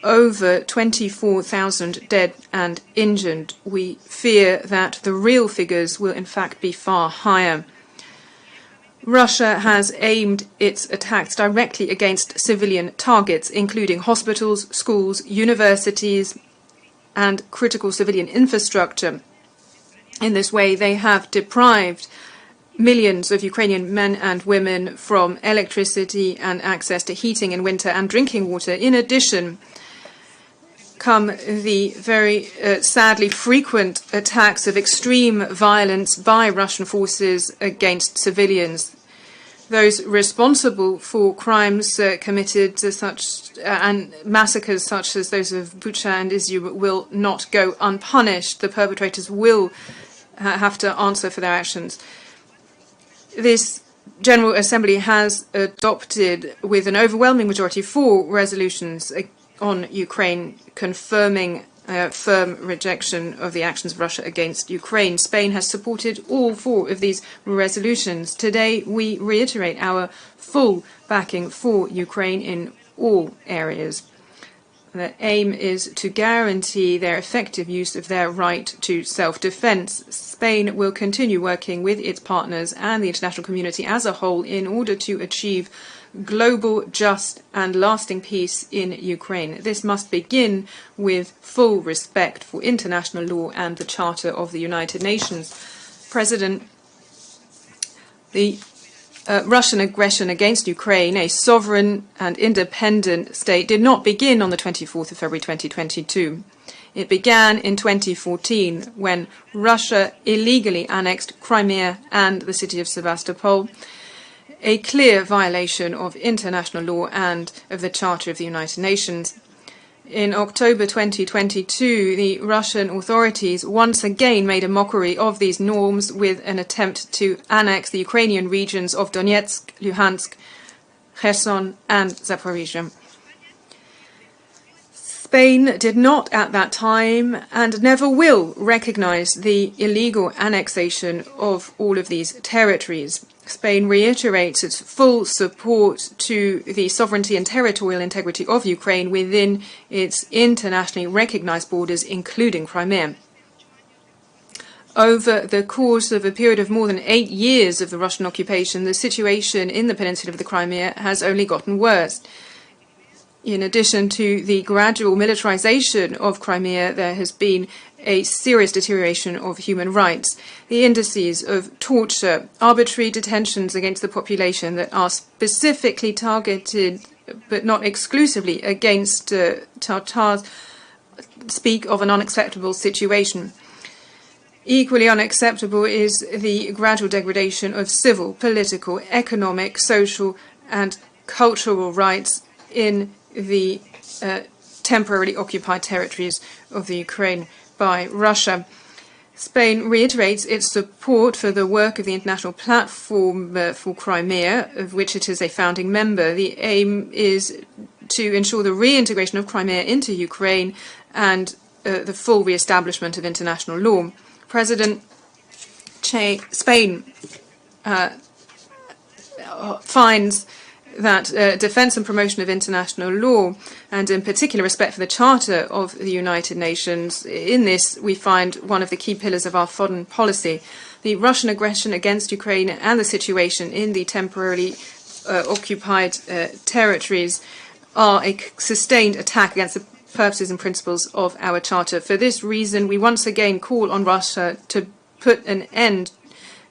over 24,000 dead and injured. We fear that the real figures will in fact be far higher. Russia has aimed its attacks directly against civilian targets, including hospitals, schools, universities, and critical civilian infrastructure. In this way, they have deprived millions of Ukrainian men and women from electricity and access to heating in winter and drinking water. In addition, come the very sadly frequent attacks of extreme violence by Russian forces against civilians. Those responsible for crimes committed and massacres such as those of Bucha and Izium will not go unpunished. The perpetrators will have to answer for their actions. This General Assembly has adopted, with an overwhelming majority, 4 resolutions on Ukraine, confirming a firm rejection of the actions of Russia against Ukraine. Spain has supported all 4 of these resolutions. Today, we reiterate our full backing for Ukraine in all areas. The aim is to guarantee their effective use of their right to self-defense. Spain will continue working with its partners and the international community as a whole in order to achieve global, just and lasting peace in Ukraine. This must begin with full respect for international law and the Charter of the United Nations. President, the Russian aggression against Ukraine, a sovereign and independent state, did not begin on the 24th of February 2022. It began in 2014 when Russia illegally annexed Crimea and the city of Sevastopol, a clear violation of international law and of the Charter of the United Nations. In October 2022, the Russian authorities once again made a mockery of these norms with an attempt to annex the Ukrainian regions of Donetsk, Luhansk, Kherson, and Zaporizhia. Spain did not at that time and never will recognize the illegal annexation of all of these territories. Spain reiterates its full support to the sovereignty and territorial integrity of Ukraine within its internationally recognized borders, including Crimea. Over the course of a period of more than 8 years of the Russian occupation, the situation in the peninsula of the Crimea has only gotten worse. In addition to the gradual militarization of Crimea, there has been a serious deterioration of human rights. The indices of torture, arbitrary detentions against the population that are specifically targeted, but not exclusively, against Tatars speak of an unacceptable situation. Equally unacceptable is the gradual degradation of civil, political, economic, social, and cultural rights in the temporarily occupied territories of the Ukraine by Russia. Spain reiterates its support for the work of the International Platform for Crimea, of which it is a founding member. The aim is to ensure the reintegration of Crimea into Ukraine and the full re-establishment of international law. President Spain finds that defense and promotion of international law, and in particular respect for the Charter of the United Nations, in this we find one of the key pillars of our foreign policy. The Russian aggression against Ukraine and the situation in the temporarily occupied territories are a sustained attack against the purposes and principles of our Charter. For this reason, we once again call on Russia to put an end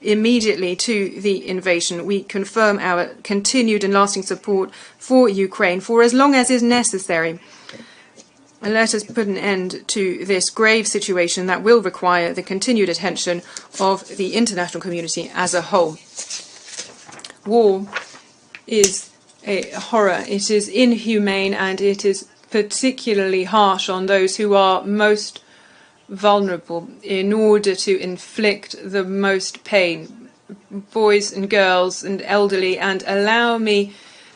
immediately to the invasion. We confirm our continued and lasting support for Ukraine for as long as is necessary. And let us put an end to this grave situation that will require the continued attention of the international community as a whole. War is a horror. It is inhumane, and it is particularly harsh on those who are most vulnerable in order to inflict the most pain, boys and girls and elderly, and allow me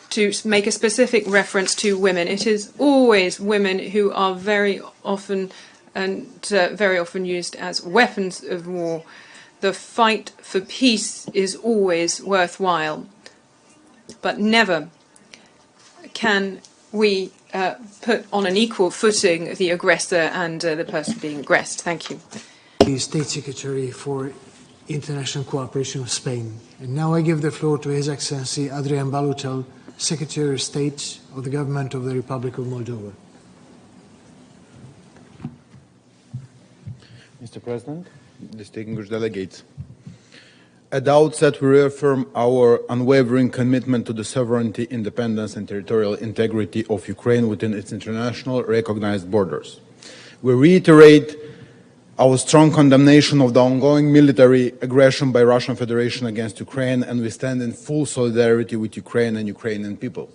to make a specific reference to women. It is always women who are very often used as weapons of war. The fight for peace is always worthwhile, but never can we put on an equal footing the aggressor and the person being aggressed. Thank you. The State Secretary for International Cooperation of Spain. And now I give the floor to His Excellency Adrian Balutel, Secretary of State of the Government of the Republic of Moldova. Mr. President, distinguished delegates, at the outset, we reaffirm our unwavering commitment to the sovereignty, independence, and territorial integrity of Ukraine within its international recognized borders. We reiterate our strong condemnation of the ongoing military aggression by Russian Federation against Ukraine, and we stand in full solidarity with Ukraine and Ukrainian people.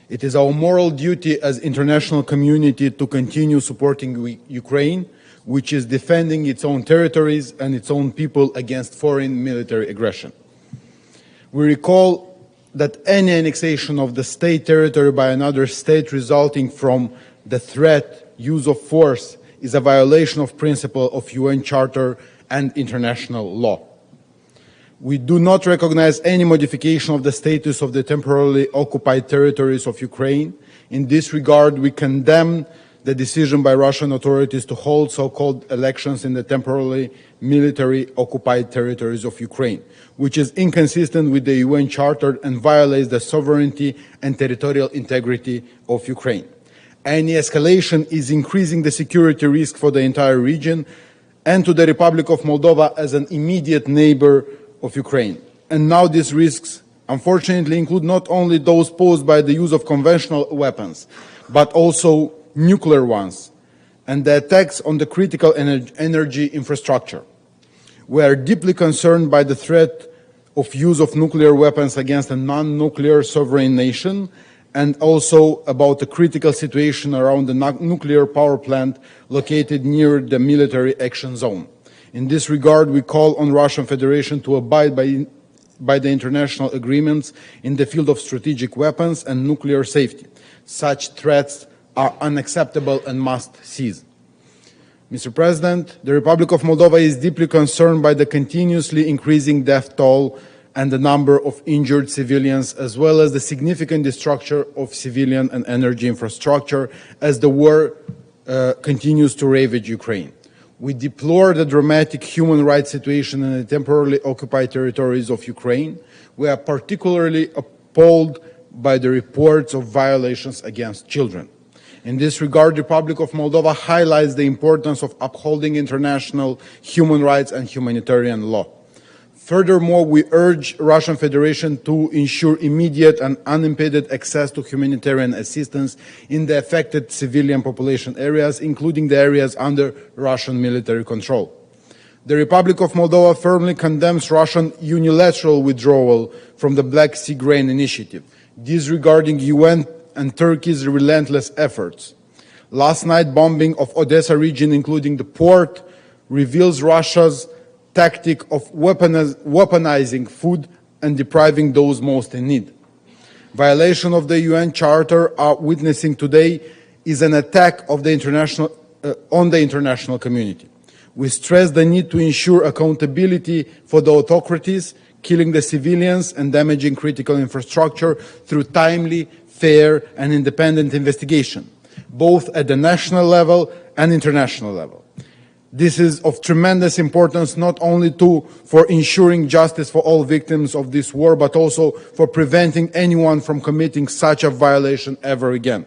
It is our moral duty as international community to continue supporting Ukraine, which is defending its own territories and its own people against foreign military aggression. We recall that any annexation of the state territory by another state resulting from the threat, use of force, is a violation of principle of UN Charter and international law. We do not recognize any modification of the status of the temporarily occupied territories of Ukraine. In this regard, we condemn the decision by Russian authorities to hold so-called elections in the temporarily military occupied territories of Ukraine, which is inconsistent with the UN Charter and violates the sovereignty and territorial integrity of Ukraine. Any escalation is increasing the security risk for the entire region and to the Republic of Moldova as an immediate neighbor of Ukraine. And now these risks, unfortunately, include not only those posed by the use of conventional weapons, but also nuclear ones, and the attacks on the critical energy infrastructure. We are deeply concerned by the threat of use of nuclear weapons against a non-nuclear sovereign nation, and also about the critical situation around the nuclear power plant located near the military action zone. In this regard, we call on Russian Federation to abide by the international agreements in the field of strategic weapons and nuclear safety. Such threats are unacceptable and must cease. Mr. President, the Republic of Moldova is deeply concerned by the continuously increasing death toll and the number of injured civilians, as well as the significant destruction of civilian and energy infrastructure as the war continues to ravage Ukraine. We deplore the dramatic human rights situation in the temporarily occupied territories of Ukraine. We are particularly appalled by the reports of violations against children. In this regard, the Republic of Moldova highlights the importance of upholding international human rights and humanitarian law. Furthermore, we urge Russian Federation to ensure immediate and unimpeded access to humanitarian assistance in the affected civilian population areas, including the areas under Russian military control. The Republic of Moldova firmly condemns Russian unilateral withdrawal from the Black Sea Grain Initiative, disregarding UN and Turkey's relentless efforts. Last night, bombing of Odessa region, including the port, reveals Russia's tactic of weaponizing food and depriving those most in need. Violation of the UN Charter are witnessing today is an attack of the on the international community. We stress the need to ensure accountability for the autocracies killing the civilians and damaging critical infrastructure through timely, fair and independent investigation, both at the national level and international level. This is of tremendous importance not only for ensuring justice for all victims of this war, but also for preventing anyone from committing such a violation ever again,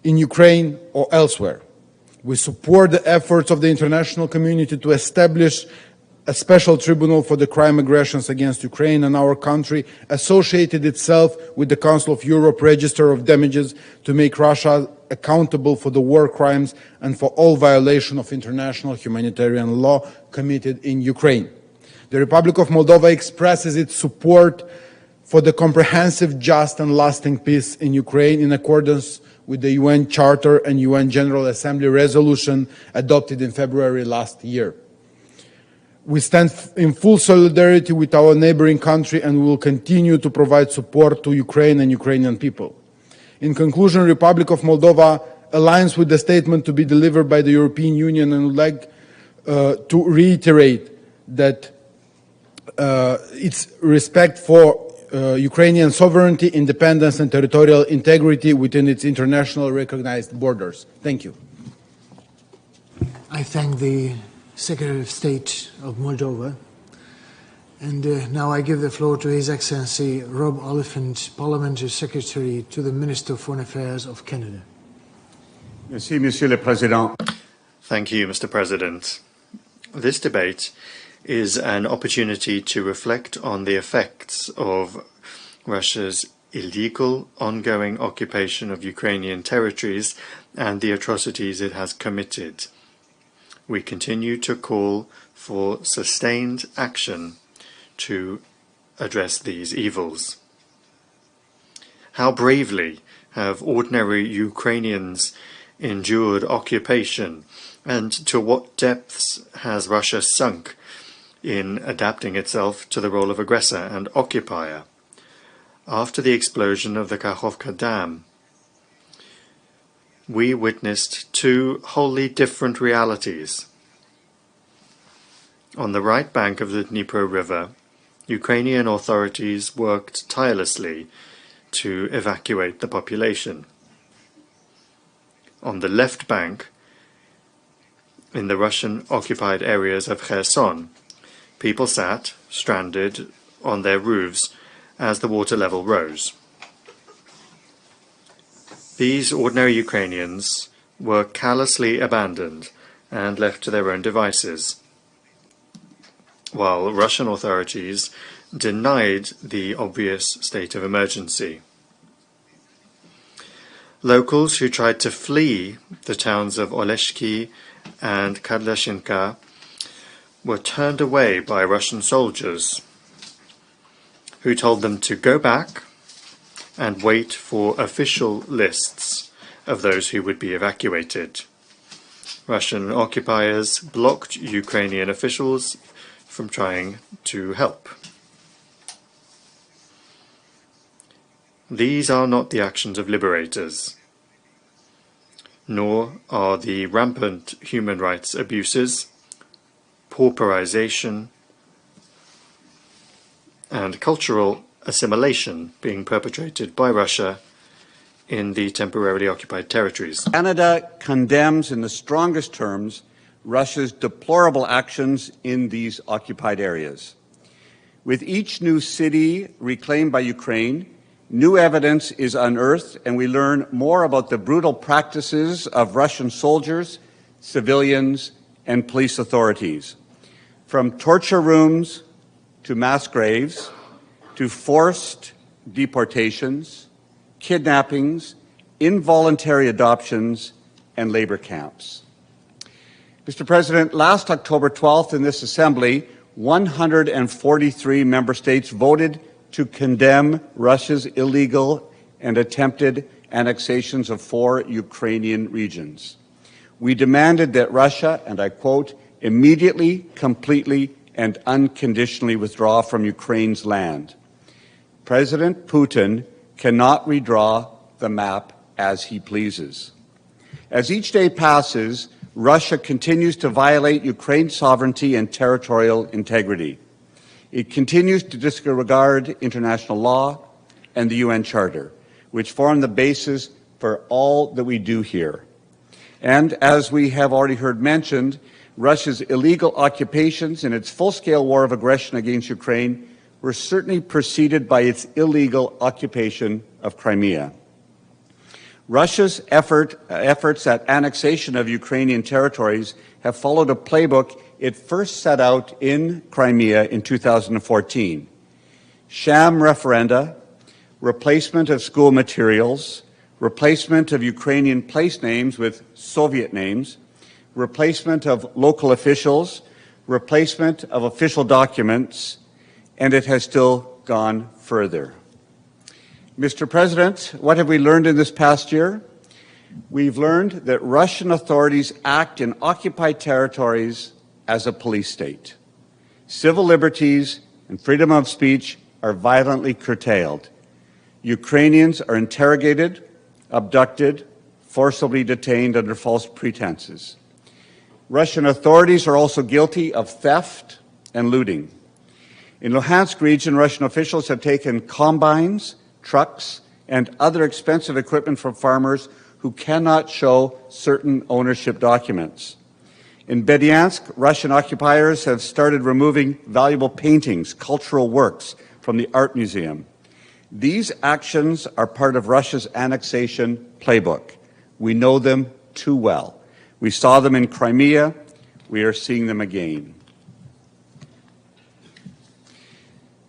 in Ukraine or elsewhere. We support the efforts of the international community to establish a special tribunal for the crime aggressions against Ukraine, and our country associated itself with the Council of Europe Register of Damages to make Russia accountable for the war crimes and for all violation of international humanitarian law committed in Ukraine. The Republic of Moldova expresses its support for the comprehensive, just and lasting peace in Ukraine in accordance with the UN Charter and UN General Assembly resolution adopted in February last year. We stand in full solidarity with our neighboring country and we will continue to provide support to Ukraine and Ukrainian people. In conclusion, the Republic of Moldova aligns with the statement to be delivered by the European Union and would like to reiterate that its respect for Ukrainian sovereignty, independence and territorial integrity within its internationally recognized borders. Thank you. I thank the Secretary of State of Moldova. And now I give the floor to His Excellency Rob Oliphant, Parliamentary Secretary to the Minister of Foreign Affairs of Canada. Merci, Monsieur le Président. Thank you, Mr. President. This debate is an opportunity to reflect on the effects of Russia's illegal, ongoing occupation of Ukrainian territories and the atrocities it has committed. We continue to call for sustained action to address these evils. How bravely have ordinary Ukrainians endured occupation, and to what depths has Russia sunk in adapting itself to the role of aggressor and occupier? After the explosion of the Kakhovka Dam, we witnessed two wholly different realities. On the right bank of the Dnipro River, Ukrainian authorities worked tirelessly to evacuate the population. On the left bank, in the Russian-occupied areas of Kherson, people sat, stranded, on their roofs as the water level rose. These ordinary Ukrainians were callously abandoned and left to their own devices, while Russian authorities denied the obvious state of emergency. Locals who tried to flee the towns of Oleshki and Kadlashinka were turned away by Russian soldiers, who told them to go back and wait for official lists of those who would be evacuated. Russian occupiers blocked Ukrainian officials from trying to help. These are not the actions of liberators, nor are the rampant human rights abuses, pauperization, and cultural assimilation being perpetrated by Russia in the temporarily occupied territories. Canada condemns in the strongest terms Russia's deplorable actions in these occupied areas. With each new city reclaimed by Ukraine, new evidence is unearthed and we learn more about the brutal practices of Russian soldiers, civilians, and police authorities. From torture rooms to mass graves, to forced deportations, kidnappings, involuntary adoptions, and labor camps. Mr. President, last October 12th in this Assembly, 143 member states voted to condemn Russia's illegal and attempted annexations of 4 Ukrainian regions. We demanded that Russia, and I quote, immediately, completely, and unconditionally withdraw from Ukraine's land. President Putin cannot redraw the map as he pleases. As each day passes, Russia continues to violate Ukraine's sovereignty and territorial integrity. It continues to disregard international law and the UN Charter, which form the basis for all that we do here. And as we have already heard mentioned, Russia's illegal occupations and its full-scale war of aggression against Ukraine were certainly preceded by its illegal occupation of Crimea. Russia's efforts at annexation of Ukrainian territories have followed a playbook it first set out in Crimea in 2014. Sham referenda, replacement of school materials, replacement of Ukrainian place names with Soviet names, replacement of local officials, replacement of official documents, and it has still gone further. Mr. President, what have we learned in this past year? We've learned that Russian authorities act in occupied territories as a police state. Civil liberties and freedom of speech are violently curtailed. Ukrainians are interrogated, abducted, forcibly detained under false pretenses. Russian authorities are also guilty of theft and looting. In Luhansk region, Russian officials have taken combines, trucks, and other expensive equipment from farmers who cannot show certain ownership documents. In Berdyansk, Russian occupiers have started removing valuable paintings, cultural works from the art museum. These actions are part of Russia's annexation playbook. We know them too well. We saw them in Crimea. We are seeing them again.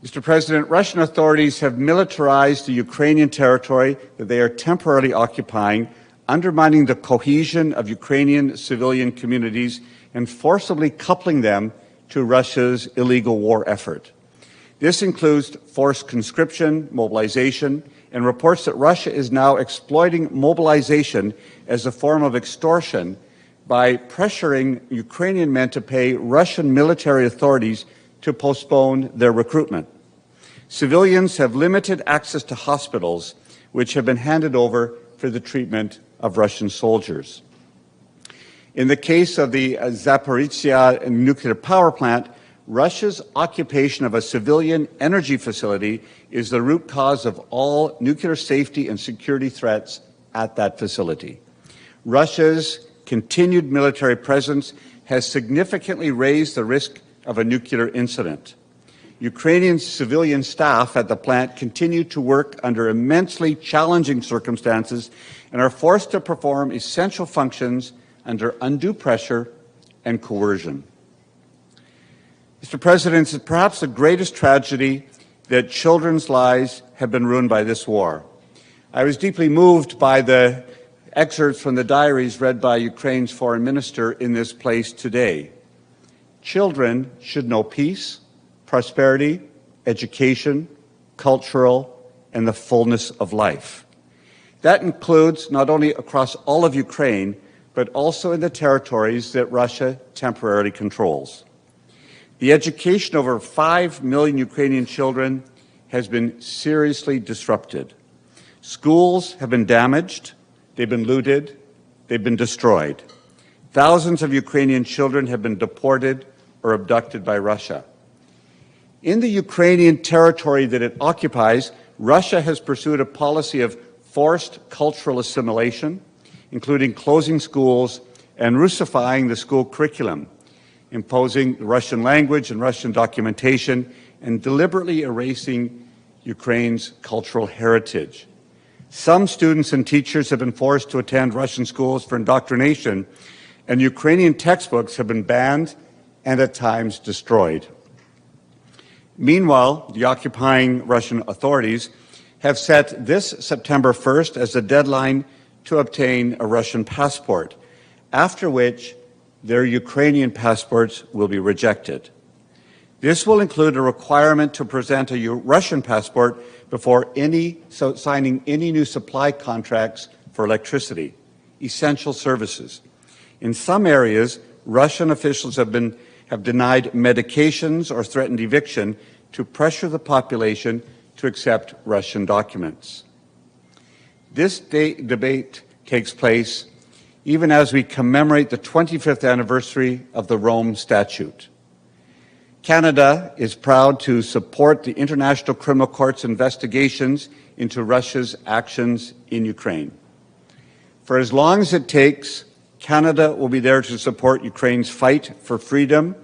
Mr. President, Russian authorities have militarized the Ukrainian territory that they are temporarily occupying, undermining the cohesion of Ukrainian civilian communities and forcibly coupling them to Russia's illegal war effort. This includes forced conscription, mobilization, and reports that Russia is now exploiting mobilization as a form of extortion by pressuring Ukrainian men to pay Russian military authorities to postpone their recruitment. Civilians have limited access to hospitals, which have been handed over for the treatment of Russian soldiers. In the case of the Zaporizhzhia nuclear power plant, Russia's occupation of a civilian energy facility is the root cause of all nuclear safety and security threats at that facility. Russia's continued military presence has significantly raised the risk of a nuclear incident. Ukrainian civilian staff at the plant continue to work under immensely challenging circumstances and are forced to perform essential functions under undue pressure and coercion. Mr. President, it's perhaps the greatest tragedy that children's lives have been ruined by this war. I was deeply moved by the excerpts from the diaries read by Ukraine's foreign minister in this place today. Children should know peace, prosperity, education, cultural, and the fullness of life. That includes not only across all of Ukraine, but also in the territories that Russia temporarily controls. The education of over 5 million Ukrainian children has been seriously disrupted. Schools have been damaged, they've been looted, they've been destroyed. Thousands of Ukrainian children have been deported or abducted by Russia. In the Ukrainian territory that it occupies, Russia has pursued a policy of forced cultural assimilation, including closing schools and Russifying the school curriculum, imposing Russian language and Russian documentation, and deliberately erasing Ukraine's cultural heritage. Some students and teachers have been forced to attend Russian schools for indoctrination, and Ukrainian textbooks have been banned and at times destroyed. Meanwhile, the occupying Russian authorities have set this September 1st as the deadline to obtain a Russian passport, after which their Ukrainian passports will be rejected. This will include a requirement to present a Russian passport before signing any new supply contracts for electricity, essential services. In some areas, Russian officials have denied medications or threatened eviction to pressure the population to accept Russian documents. This debate takes place even as we commemorate the 25th anniversary of the Rome Statute. Canada is proud to support the International Criminal Court's investigations into Russia's actions in Ukraine. For as long as it takes, Canada will be there to support Ukraine's fight for freedom,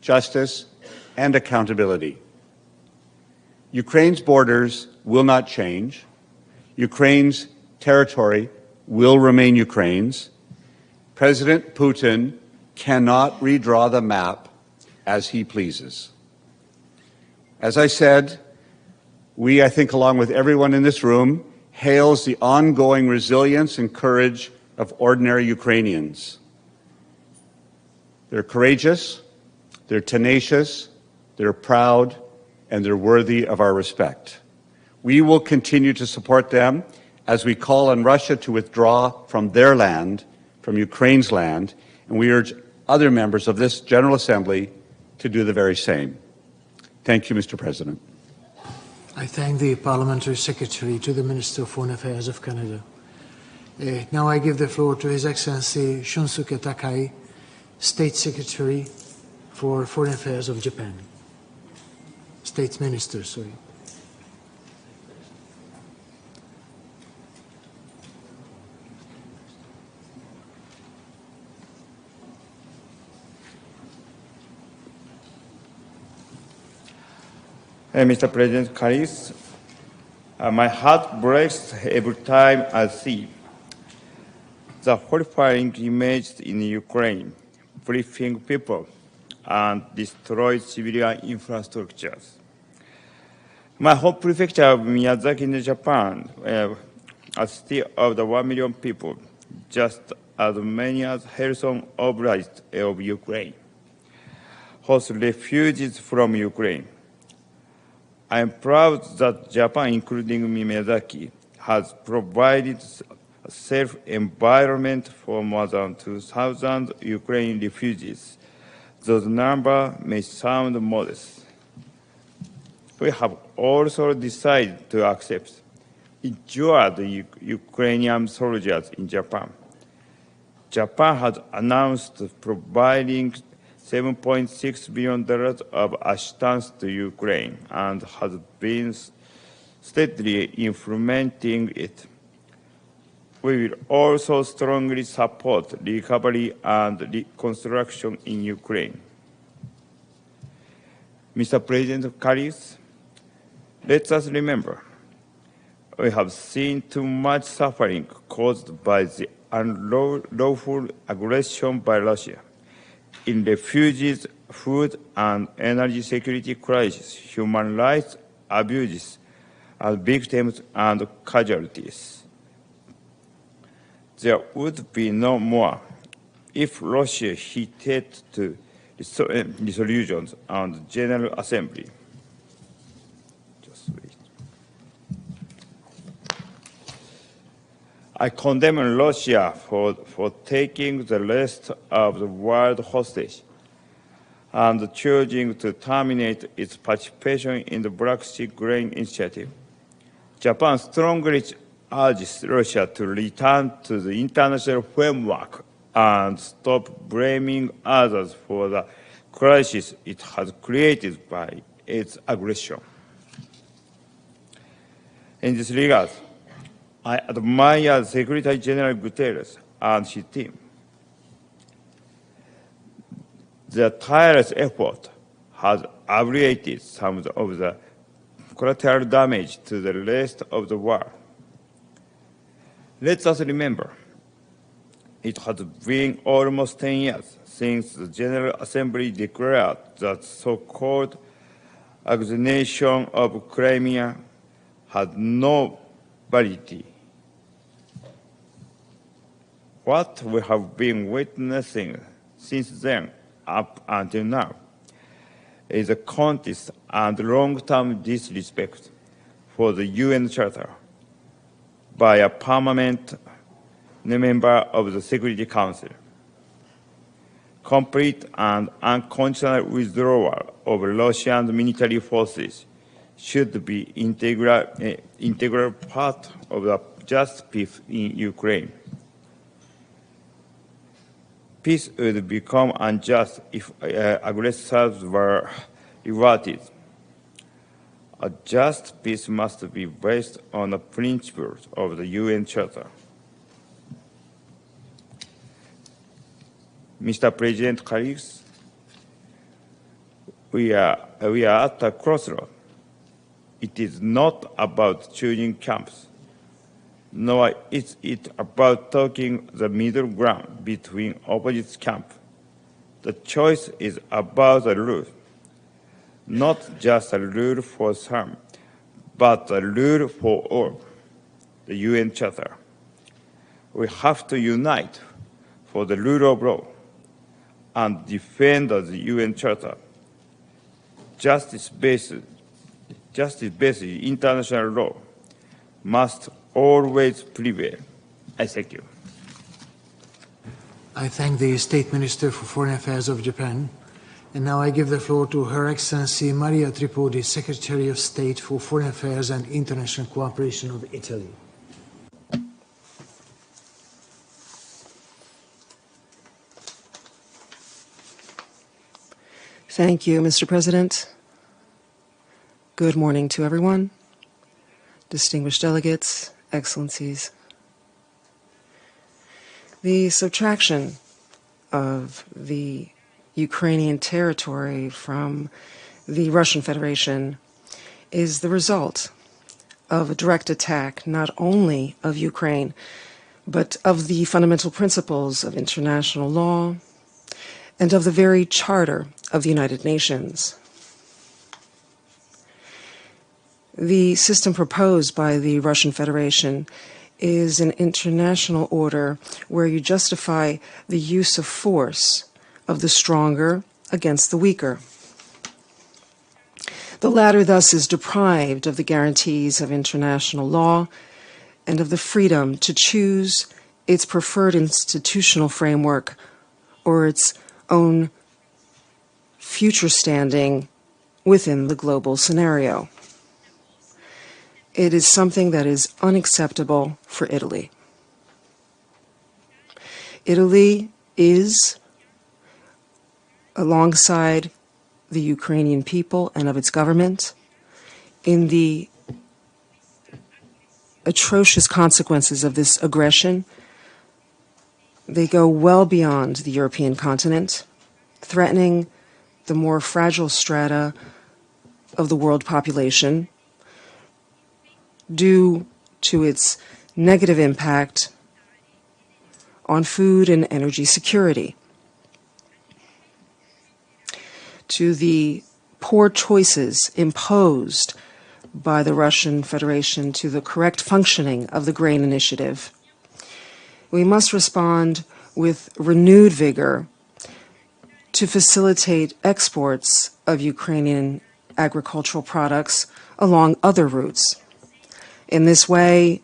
justice, and accountability. Ukraine's borders will not change. Ukraine's territory will remain Ukraine's. President Putin cannot redraw the map as he pleases. As I said, I think along with everyone in this room, hails the ongoing resilience and courage of ordinary Ukrainians. They're courageous, they're tenacious, they're proud, and they're worthy of our respect. We will continue to support them as we call on Russia to withdraw from their land, from Ukraine's land, and we urge other members of this General Assembly to do the very same. Thank you, Mr. President. I thank the Parliamentary Secretary to the Minister of Foreign Affairs of Canada. Now I give the floor to His Excellency Shunsuke Takai, State Secretary for Foreign Affairs of Japan. State Minister, sorry. Mr. President Karis, my heart breaks every time I see the horrifying images in Ukraine, fleeing people and destroyed civilian infrastructures. My home prefecture of Miyazaki in Japan, a city of the 1 million people, just as many as Kherson Oblast of Ukraine, hosts refugees from Ukraine. I am proud that Japan, including Miyazaki, has provided a safe environment for more than 2,000 Ukrainian refugees. Those numbers may sound modest. We have also decided to accept injured Ukrainian soldiers in Japan. Japan has announced providing $7.6 billion of assistance to Ukraine and has been steadily implementing it. We will also strongly support recovery and reconstruction in Ukraine. Mr. President Karis, let us remember, we have seen too much suffering caused by the unlawful aggression by Russia. In refugees, food and energy security crisis, human rights abuses are victims and casualties. There would be no more if Russia heeded to resolutions and General Assembly. Just wait. I condemn Russia for taking the rest of the world hostage and choosing to terminate its participation in the Black Sea Grain Initiative. Japan strongly urges Russia to return to the international framework and stop blaming others for the crisis it has created by its aggression. In this regard, I admire Secretary General Guterres and his team. Their tireless effort has alleviated some of the collateral damage to the rest of the world. Let us remember, it has been almost 10 years since the General Assembly declared that so-called annexation of Crimea had no validity. What we have been witnessing since then up until now is a contest and long-term disrespect for the UN Charter by a permanent member of the Security Council. Complete and unconditional withdrawal of Russian military forces should be integral part of the just peace in Ukraine. Peace would become unjust if aggressors were rewarded. A just peace must be based on the principles of the UN Charter. Mr. President Karis, we are at a crossroad. It is not about choosing camps, nor is it about taking the middle ground between opposite camps. The choice is about a rule, not just a rule for some, but a rule for all, the UN Charter. We have to unite for the rule of law and defend the UN Charter. Justice-based justice-based international law must always prevail. I thank you. I thank the State Minister for Foreign Affairs of Japan. And now I give the floor to Her Excellency Maria Tripodi, Secretary of State for Foreign Affairs and International Cooperation of Italy. Thank you, Mr. President. Good morning to everyone, distinguished delegates, excellencies. The subtraction of the Ukrainian territory from the Russian Federation is the result of a direct attack not only of Ukraine, but of the fundamental principles of international law and of the very Charter of the United Nations. The system proposed by the Russian Federation is an international order where you justify the use of force of the stronger against the weaker. The latter thus is deprived of the guarantees of international law and of the freedom to choose its preferred institutional framework or its own future standing within the global scenario. It is something that is unacceptable for Italy. Italy is, alongside the Ukrainian people and of its government, in the atrocious consequences of this aggression. They go well beyond the European continent, threatening the more fragile strata of the world population due to its negative impact on food and energy security, to the poor choices imposed by the Russian Federation to the correct functioning of the grain initiative. We must respond with renewed vigor to facilitate exports of Ukrainian agricultural products along other routes. In this way,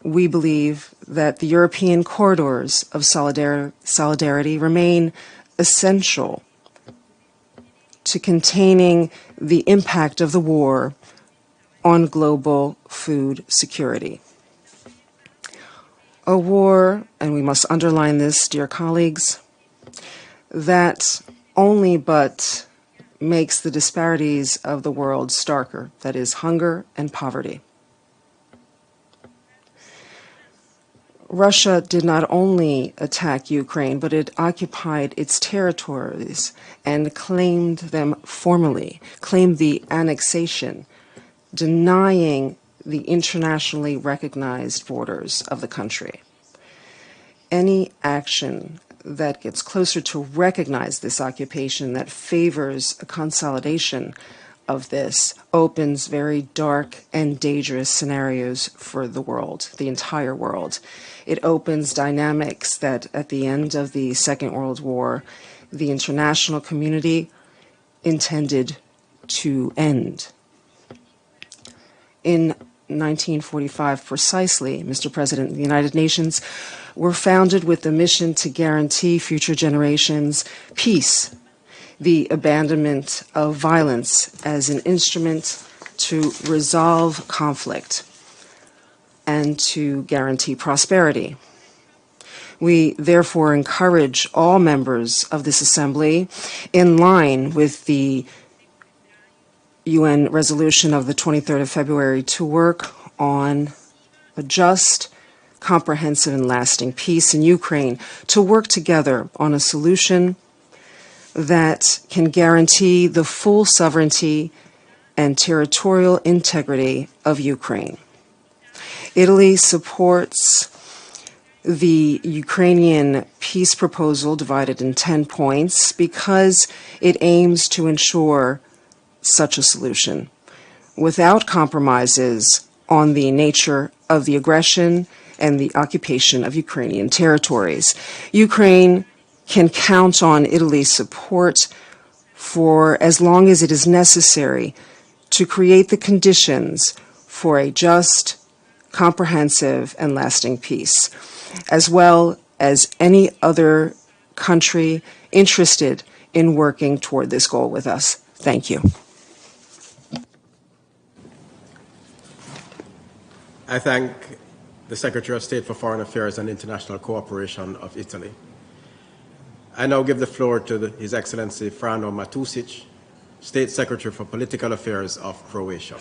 we believe that the European corridors of solidarity remain essential to containing the impact of the war on global food security. A war, and we must underline this, dear colleagues, that only but makes the disparities of the world starker, that is, hunger and poverty. Russia did not only attack Ukraine, but it occupied its territories and claimed them formally, claimed the annexation, denying the internationally recognized borders of the country. Any action that gets closer to recognize this occupation, that favors a consolidation of this, opens very dark and dangerous scenarios for the world, the entire world. It opens dynamics that at the end of the Second World War, the international community intended to end. In 1945, precisely, Mr. President, the United Nations were founded with the mission to guarantee future generations peace, the abandonment of violence as an instrument to resolve conflict and to guarantee prosperity. We therefore encourage all members of this assembly, in line with the UN resolution of the 23rd of February, to work on a just, comprehensive, and lasting peace in Ukraine, to work together on a solution that can guarantee the full sovereignty and territorial integrity of Ukraine. Italy supports the Ukrainian peace proposal divided in 10 points because it aims to ensure such a solution without compromises on the nature of the aggression and the occupation of Ukrainian territories. Ukraine can count on Italy's support for as long as it is necessary to create the conditions for a just, comprehensive, and lasting peace, as well as any other country interested in working toward this goal with us. Thank you. I thank the Secretary of State for Foreign Affairs and International Cooperation of Italy. I now give the floor to His Excellency Frano Matušić, State Secretary for Political Affairs of Croatia.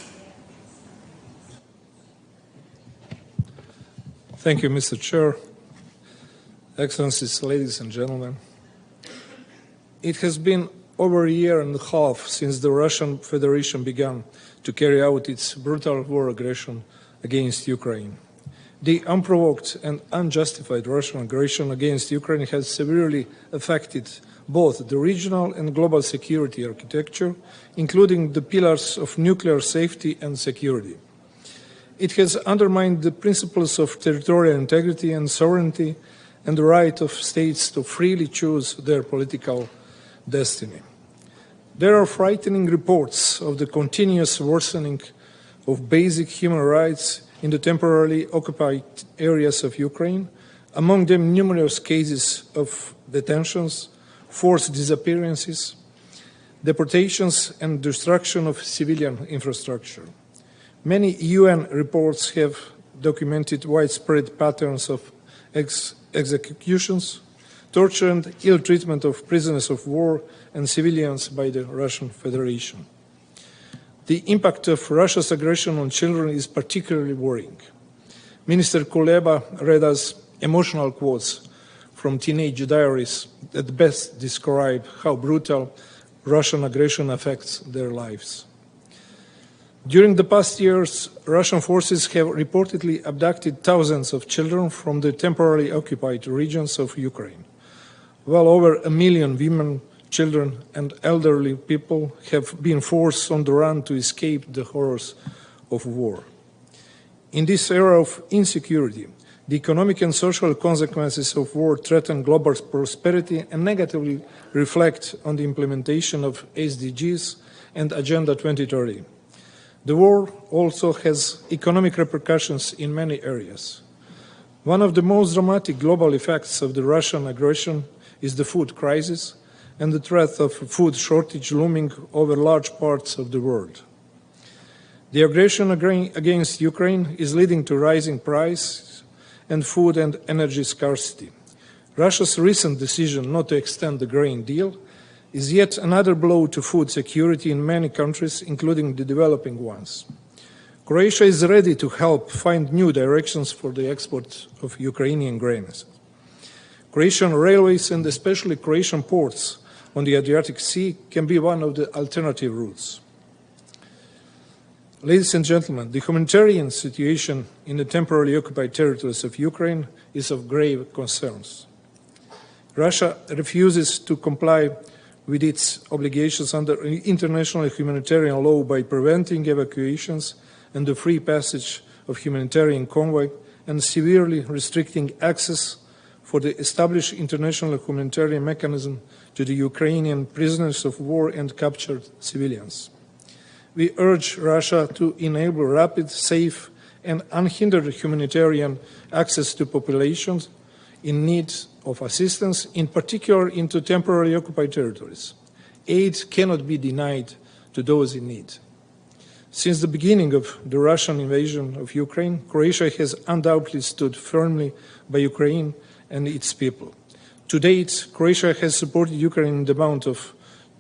Thank you, Mr. Chair. Excellencies, ladies and gentlemen. It has been over a year and a half since the Russian Federation began to carry out its brutal war aggression against Ukraine. The unprovoked and unjustified Russian aggression against Ukraine has severely affected both the regional and global security architecture, including the pillars of nuclear safety and security. It has undermined the principles of territorial integrity and sovereignty and the right of states to freely choose their political destiny. There are frightening reports of the continuous worsening of basic human rights in the temporarily occupied areas of Ukraine, among them numerous cases of detentions, forced disappearances, deportations, and destruction of civilian infrastructure. Many UN reports have documented widespread patterns of executions, torture, and ill treatment of prisoners of war and civilians by the Russian Federation. The impact of Russia's aggression on children is particularly worrying. Minister Kuleba read us emotional quotes from teenage diaries that best describe how brutal Russian aggression affects their lives. During the past years, Russian forces have reportedly abducted thousands of children from the temporarily occupied regions of Ukraine. Well over 1 million women, children, and elderly people have been forced on the run to escape the horrors of war. In this era of insecurity, the economic and social consequences of war threaten global prosperity and negatively reflect on the implementation of SDGs and Agenda 2030. The war also has economic repercussions in many areas. One of the most dramatic global effects of the Russian aggression is the food crisis and the threat of food shortage looming over large parts of the world. The aggression against Ukraine is leading to rising prices and food and energy scarcity. Russia's recent decision not to extend the grain deal is yet another blow to food security in many countries, including the developing ones. Croatia is ready to help find new directions for the export of Ukrainian grains. Croatian railways and especially Croatian ports on the Adriatic Sea can be one of the alternative routes. Ladies and gentlemen, the humanitarian situation in the temporarily occupied territories of Ukraine is of grave concerns. Russia refuses to comply with its obligations under international humanitarian law by preventing evacuations and the free passage of humanitarian convoy and severely restricting access for the established international humanitarian mechanism to the Ukrainian prisoners of war and captured civilians. We urge Russia to enable rapid, safe, and unhindered humanitarian access to populations in need of assistance, in particular into temporarily occupied territories. Aid cannot be denied to those in need. Since the beginning of the Russian invasion of Ukraine, Croatia has undoubtedly stood firmly by Ukraine and its people. To date, Croatia has supported Ukraine in the amount of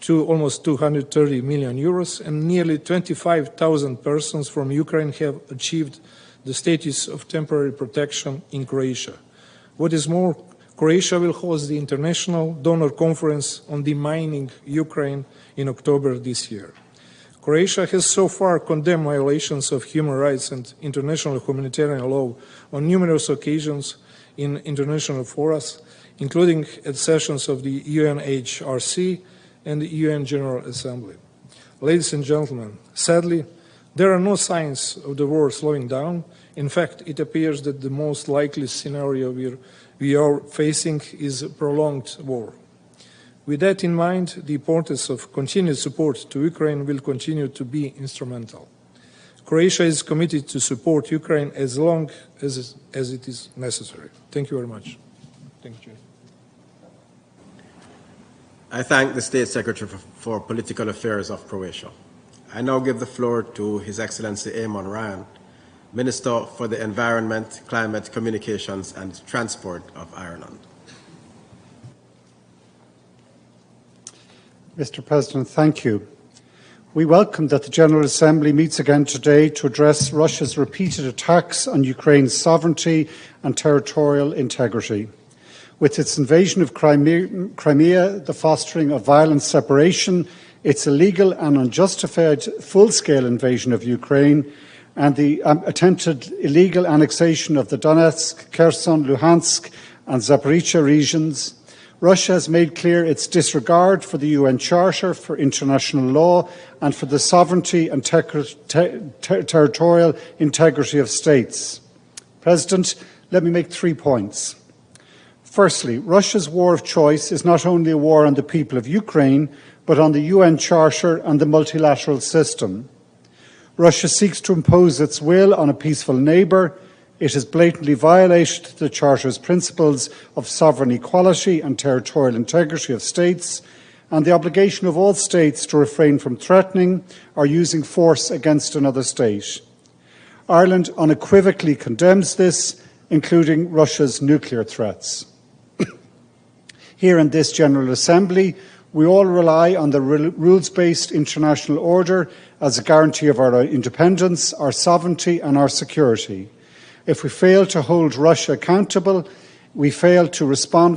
almost 230 million euros, and nearly 25,000 persons from Ukraine have achieved the status of temporary protection in Croatia. What is more, Croatia will host the International Donor Conference on Demining Ukraine in October this year. Croatia has so far condemned violations of human rights and international humanitarian law on numerous occasions in international forums, including at sessions of the UNHRC and the UN General Assembly. Ladies and gentlemen, sadly, there are no signs of the war slowing down. In fact, it appears that the most likely scenario we are facing is a prolonged war. With that in mind, the importance of continued support to Ukraine will continue to be instrumental. Croatia is committed to support Ukraine as long as it is necessary. Thank you very much. Thank you, Chair. I thank the State Secretary for Political Affairs of Croatia. I now give the floor to His Excellency Eamon Ryan, Minister for the Environment, Climate, Communications and Transport of Ireland. Mr. President, thank you. We welcome that the General Assembly meets again today to address Russia's repeated attacks on Ukraine's sovereignty and territorial integrity. With its invasion of Crimea, the fostering of violent separation, its illegal and unjustified full-scale invasion of Ukraine, and the attempted illegal annexation of the Donetsk, Kherson, Luhansk and Zaporizhzhia regions, Russia has made clear its disregard for the UN Charter, for international law and for the sovereignty and territorial integrity of states. President, let me make 3 points. Firstly, Russia's war of choice is not only a war on the people of Ukraine, but on the UN Charter and the multilateral system. Russia seeks to impose its will on a peaceful neighbour. It has blatantly violated the Charter's principles of sovereign equality and territorial integrity of states, and the obligation of all states to refrain from threatening or using force against another state. Ireland unequivocally condemns this, including Russia's nuclear threats. Here in this General Assembly, we all rely on the rules-based international order as a guarantee of our independence, our sovereignty and our security. If we fail to hold Russia accountable, if we fail to respond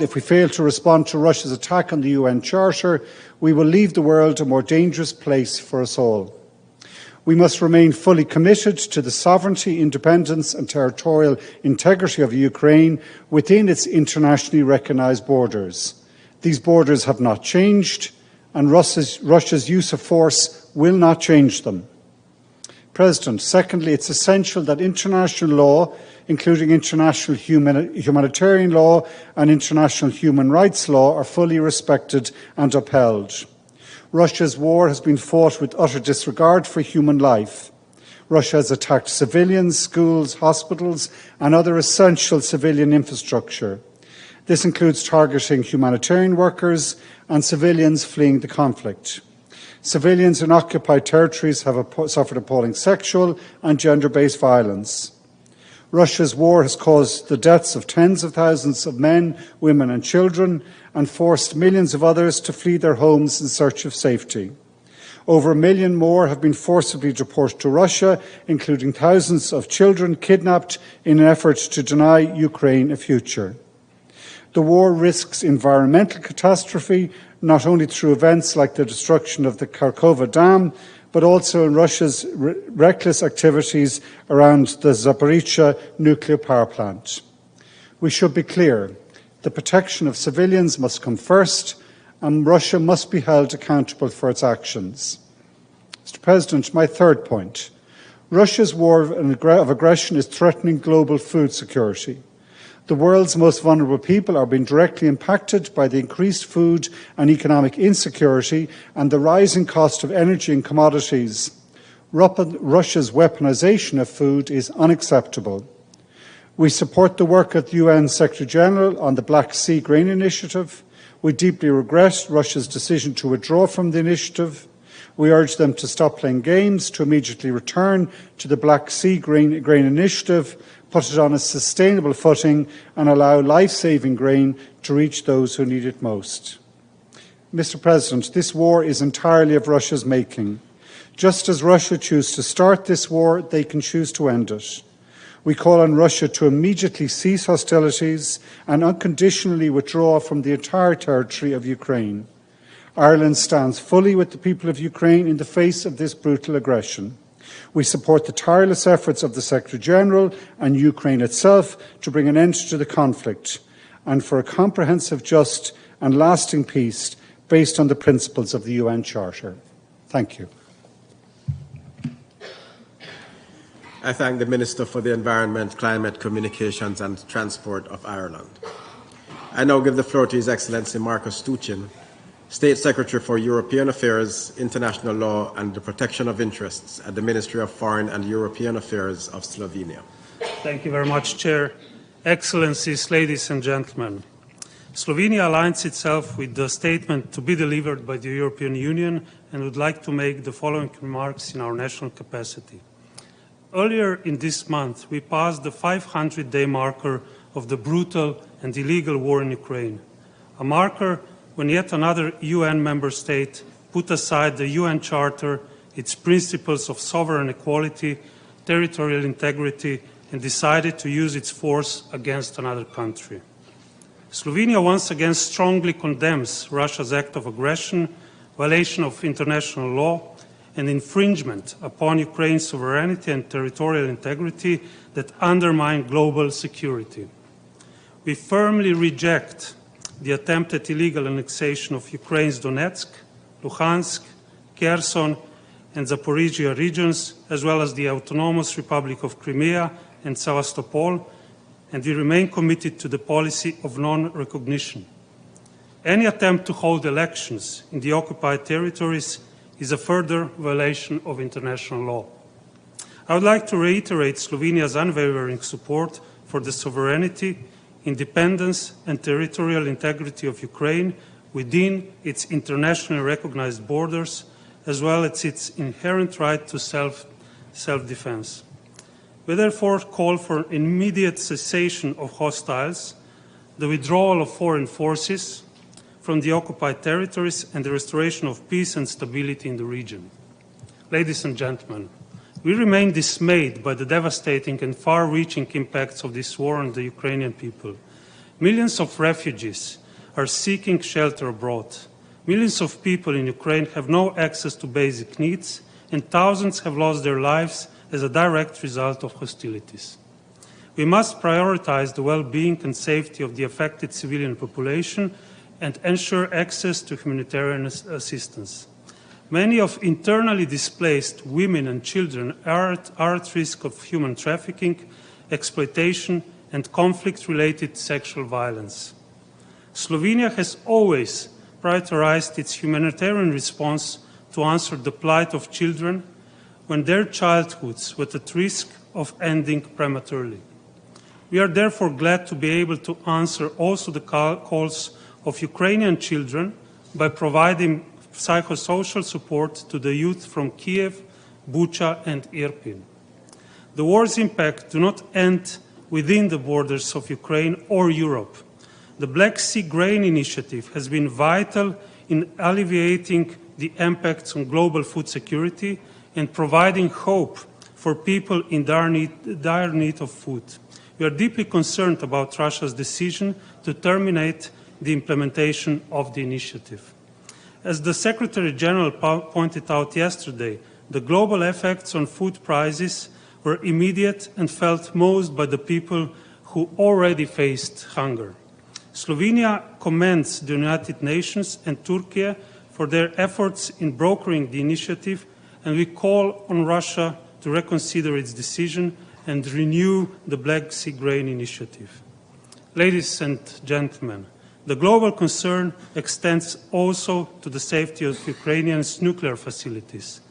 to Russia's attack on the UN Charter, we will leave the world a more dangerous place for us all. We must remain fully committed to the sovereignty, independence and territorial integrity of Ukraine within its internationally recognised borders. These borders have not changed, and Russia's use of force will not change them. President, secondly, it's essential that international law, including international humanitarian law and international human rights law, are fully respected and upheld. Russia's war has been fought with utter disregard for human life. Russia has attacked civilians, schools, hospitals and other essential civilian infrastructure. This includes targeting humanitarian workers and civilians fleeing the conflict. Civilians in occupied territories have suffered appalling sexual and gender-based violence. Russia's war has caused the deaths of tens of thousands of men, women and children and forced millions of others to flee their homes in search of safety. Over 1 million more have been forcibly deported to Russia, including thousands of children kidnapped in an effort to deny Ukraine a future. The war risks environmental catastrophe, not only through events like the destruction of the Kharkova Dam, but also in Russia's reckless activities around the Zaporizhzhia nuclear power plant. We should be clear, the protection of civilians must come first, and Russia must be held accountable for its actions. Mr. President, my third point. Russia's war of aggression is threatening global food security. The world's most vulnerable people are being directly impacted by the increased food and economic insecurity and the rising cost of energy and commodities. Russia's weaponization of food is unacceptable. We support the work of the UN Secretary-General on the Black Sea Grain Initiative. We deeply regret Russia's decision to withdraw from the initiative. We urge them to stop playing games, to immediately return to the Black Sea Grain Initiative, put it on a sustainable footing and allow life-saving grain to reach those who need it most. Mr. President, this war is entirely of Russia's making. Just as Russia chooses to start this war, they can choose to end it. We call on Russia to immediately cease hostilities and unconditionally withdraw from the entire territory of Ukraine. Ireland stands fully with the people of Ukraine in the face of this brutal aggression. We support the tireless efforts of the Secretary-General and Ukraine itself to bring an end to the conflict and for a comprehensive, just and lasting peace based on the principles of the UN Charter. Thank you. I thank the Minister for the Environment, Climate, Communications and Transport of Ireland. I now give the floor to His Excellency Marcus Stuchin, State Secretary for European Affairs, International Law and the Protection of Interests at the Ministry of Foreign and European Affairs of Slovenia. Thank you very much, Chair. Excellencies, ladies and gentlemen, Slovenia aligns itself with the statement to be delivered by the European Union and would like to make the following remarks in our national capacity. Earlier in this month, we passed the 500-day marker of the brutal and illegal war in Ukraine, a marker when yet another UN member state put aside the UN Charter, its principles of sovereign equality, territorial integrity, and decided to use its force against another country. Slovenia once again strongly condemns Russia's act of aggression, violation of international law, and infringement upon Ukraine's sovereignty and territorial integrity that undermine global security. We firmly reject the attempted illegal annexation of Ukraine's Donetsk, Luhansk, Kherson, and Zaporizhia regions, as well as the Autonomous Republic of Crimea and Sevastopol, and we remain committed to the policy of non-recognition. Any attempt to hold elections in the occupied territories is a further violation of international law. I would like to reiterate Slovenia's unwavering support for the sovereignty, independence and territorial integrity of Ukraine within its internationally recognized borders, as well as its inherent right to self-defense. We therefore call for immediate cessation of hostiles, the withdrawal of foreign forces from the occupied territories, and the restoration of peace and stability in the region. Ladies and gentlemen, we remain dismayed by the devastating and far-reaching impacts of this war on the Ukrainian people. Millions of refugees are seeking shelter abroad. Millions of people in Ukraine have no access to basic needs, and thousands have lost their lives as a direct result of hostilities. We must prioritize the well-being and safety of the affected civilian population and ensure access to humanitarian assistance. Many of internally displaced women and children are at risk of human trafficking, exploitation, and conflict-related sexual violence. Slovenia has always prioritized its humanitarian response to answer the plight of children when their childhoods were at risk of ending prematurely. We are therefore glad to be able to answer also the calls of Ukrainian children by providing psychosocial support to the youth from Kiev, Bucha, and Irpin. The war's impact do not end within the borders of Ukraine or Europe. The Black Sea Grain Initiative has been vital in alleviating the impacts on global food security and providing hope for people in dire need of food. We are deeply concerned about Russia's decision to terminate the implementation of the initiative. As the Secretary General pointed out yesterday, the global effects on food prices were immediate and felt most by the people who already faced hunger. Slovenia commends the United Nations and Turkey for their efforts in brokering the initiative, and we call on Russia to reconsider its decision and renew the Black Sea Grain Initiative. Ladies and gentlemen, the global concern extends also to the safety of Ukrainians' nuclear facilities.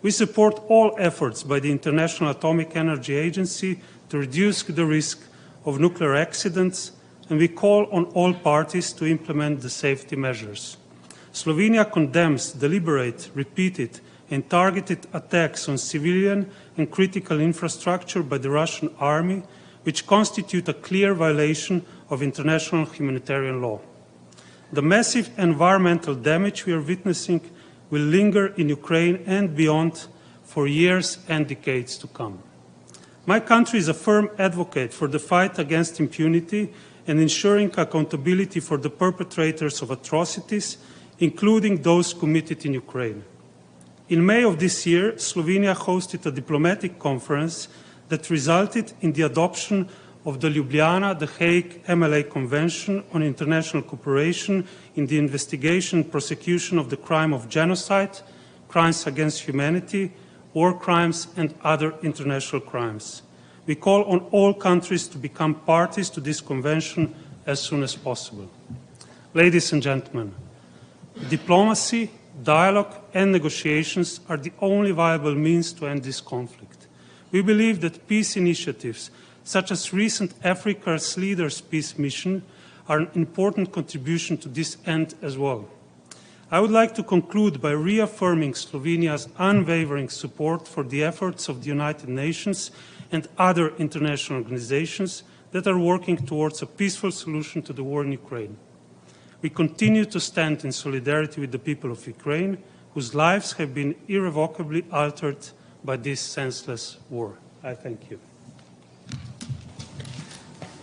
We support all efforts by the International Atomic Energy Agency to reduce the risk of nuclear accidents, and we call on all parties to implement the safety measures. Slovenia condemns deliberate, repeated, and targeted attacks on civilian and critical infrastructure by the Russian army, which constitute a clear violation of international humanitarian law. The massive environmental damage we are witnessing will linger in Ukraine and beyond for years and decades to come. My country is a firm advocate for the fight against impunity and ensuring accountability for the perpetrators of atrocities, including those committed in Ukraine. In May of this year, Slovenia hosted a diplomatic conference that resulted in the adoption of the Ljubljana, The Hague MLA Convention on International Cooperation in the investigation and prosecution of the crime of genocide, crimes against humanity, war crimes, and other international crimes. We call on all countries to become parties to this convention as soon as possible. Ladies and gentlemen, Diplomacy, dialogue and negotiations are the only viable means to end this conflict. We believe that peace initiatives, such as recent Africa's Leaders Peace Mission, are an important contribution to this end as well. I would like to conclude by reaffirming Slovenia's unwavering support for the efforts of the United Nations and other international organizations that are working towards a peaceful solution to the war in Ukraine. We continue to stand in solidarity with the people of Ukraine, whose lives have been irrevocably altered by this senseless war. I thank you.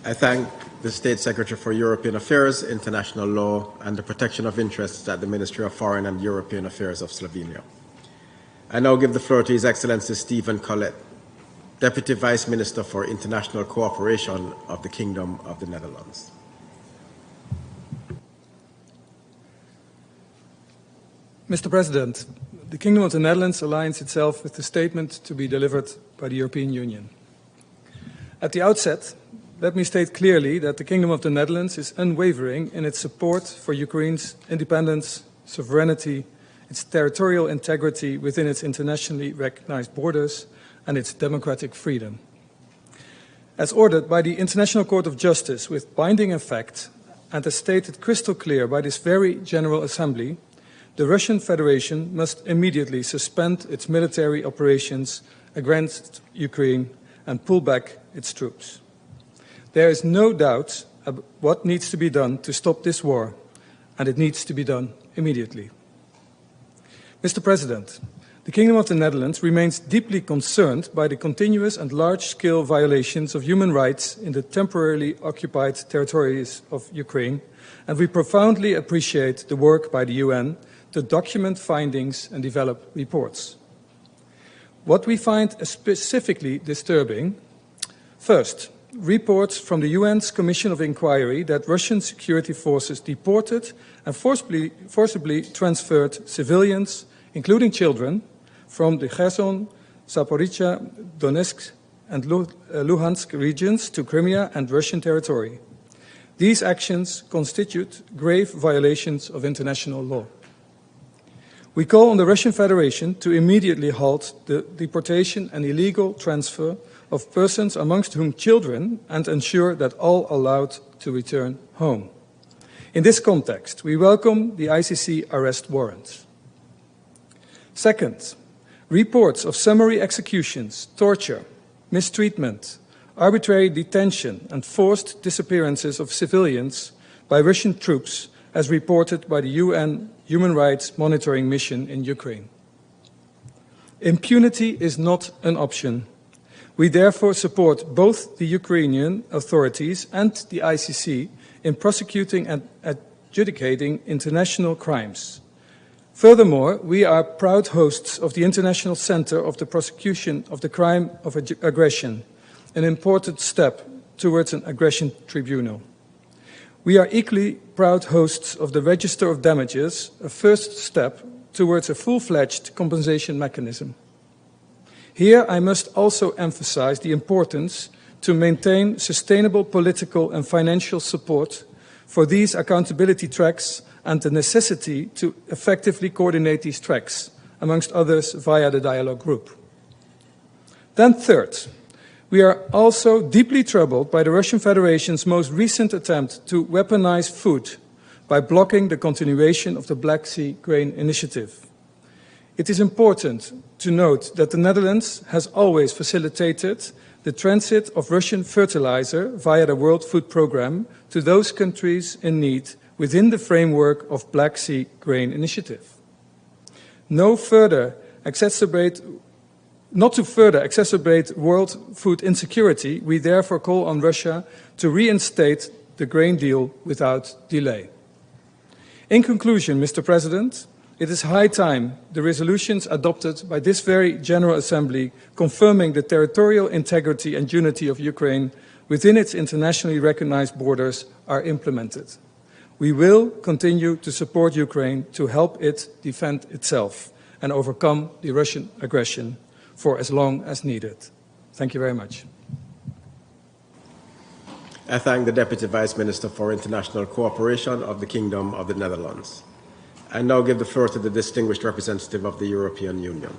I thank the State Secretary for European Affairs, International Law and the Protection of Interests at the Ministry of Foreign and European Affairs of Slovenia. I now give the floor to His Excellency Stephen Collet, Deputy Vice Minister for International Cooperation of the Kingdom of the Netherlands. Mr. President, the Kingdom of the Netherlands aligns itself with the statement to be delivered by the European Union. At the outset, let me state clearly that the Kingdom of the Netherlands is unwavering in its support for Ukraine's independence, sovereignty, its territorial integrity within its internationally recognized borders, and its democratic freedom. As ordered by the International Court of Justice with binding effect, and as stated crystal clear by this very General Assembly, the Russian Federation must immediately suspend its military operations against Ukraine and pull back its troops. There is no doubt about what needs to be done to stop this war, and it needs to be done immediately. Mr. President, the Kingdom of the Netherlands remains deeply concerned by the continuous and large-scale violations of human rights in the temporarily occupied territories of Ukraine, and we profoundly appreciate the work by the UN to document findings and develop reports. What we find specifically disturbing, first, reports from the UN's Commission of Inquiry that Russian security forces deported and forcibly transferred civilians, including children, from the Kherson, Zaporizhzhia, Donetsk and Luhansk regions to Crimea and Russian territory. These actions constitute grave violations of international law. We call on the Russian Federation to immediately halt the deportation and illegal transfer of persons, amongst whom children, and ensure that all are allowed to return home. In this context, we welcome the ICC arrest warrants. Second, reports of summary executions, torture, mistreatment, arbitrary detention and forced disappearances of civilians by Russian troops as reported by the UN Human Rights Monitoring Mission in Ukraine. Impunity is not an option. We therefore support both the Ukrainian authorities and the ICC in prosecuting and adjudicating international crimes. Furthermore, we are proud hosts of the International Center of the Prosecution of the Crime of Aggression, an important step towards an aggression tribunal. We are equally proud hosts of the Register of Damages, a first step towards a full-fledged compensation mechanism. Here I must also emphasize the importance to maintain sustainable political and financial support for these accountability tracks and the necessity to effectively coordinate these tracks, amongst others via the dialogue group. Then third, we are also deeply troubled by the Russian Federation's most recent attempt to weaponize food by blocking the continuation of the Black Sea Grain Initiative. It is important to note that the Netherlands has always facilitated the transit of Russian fertilizer via the World Food Programme to those countries in need within the framework of Black Sea Grain Initiative. Not to further exacerbate world food insecurity, we therefore call on Russia to reinstate the grain deal without delay. In conclusion, Mr. President, it is high time the resolutions adopted by this very General Assembly confirming the territorial integrity and unity of Ukraine within its internationally recognized borders are implemented. We will continue to support Ukraine to help it defend itself and overcome the Russian aggression for as long as needed. Thank you very much. I thank the Deputy Vice Minister for International Cooperation of the Kingdom of the Netherlands. I now give the floor to the distinguished representative of the European Union.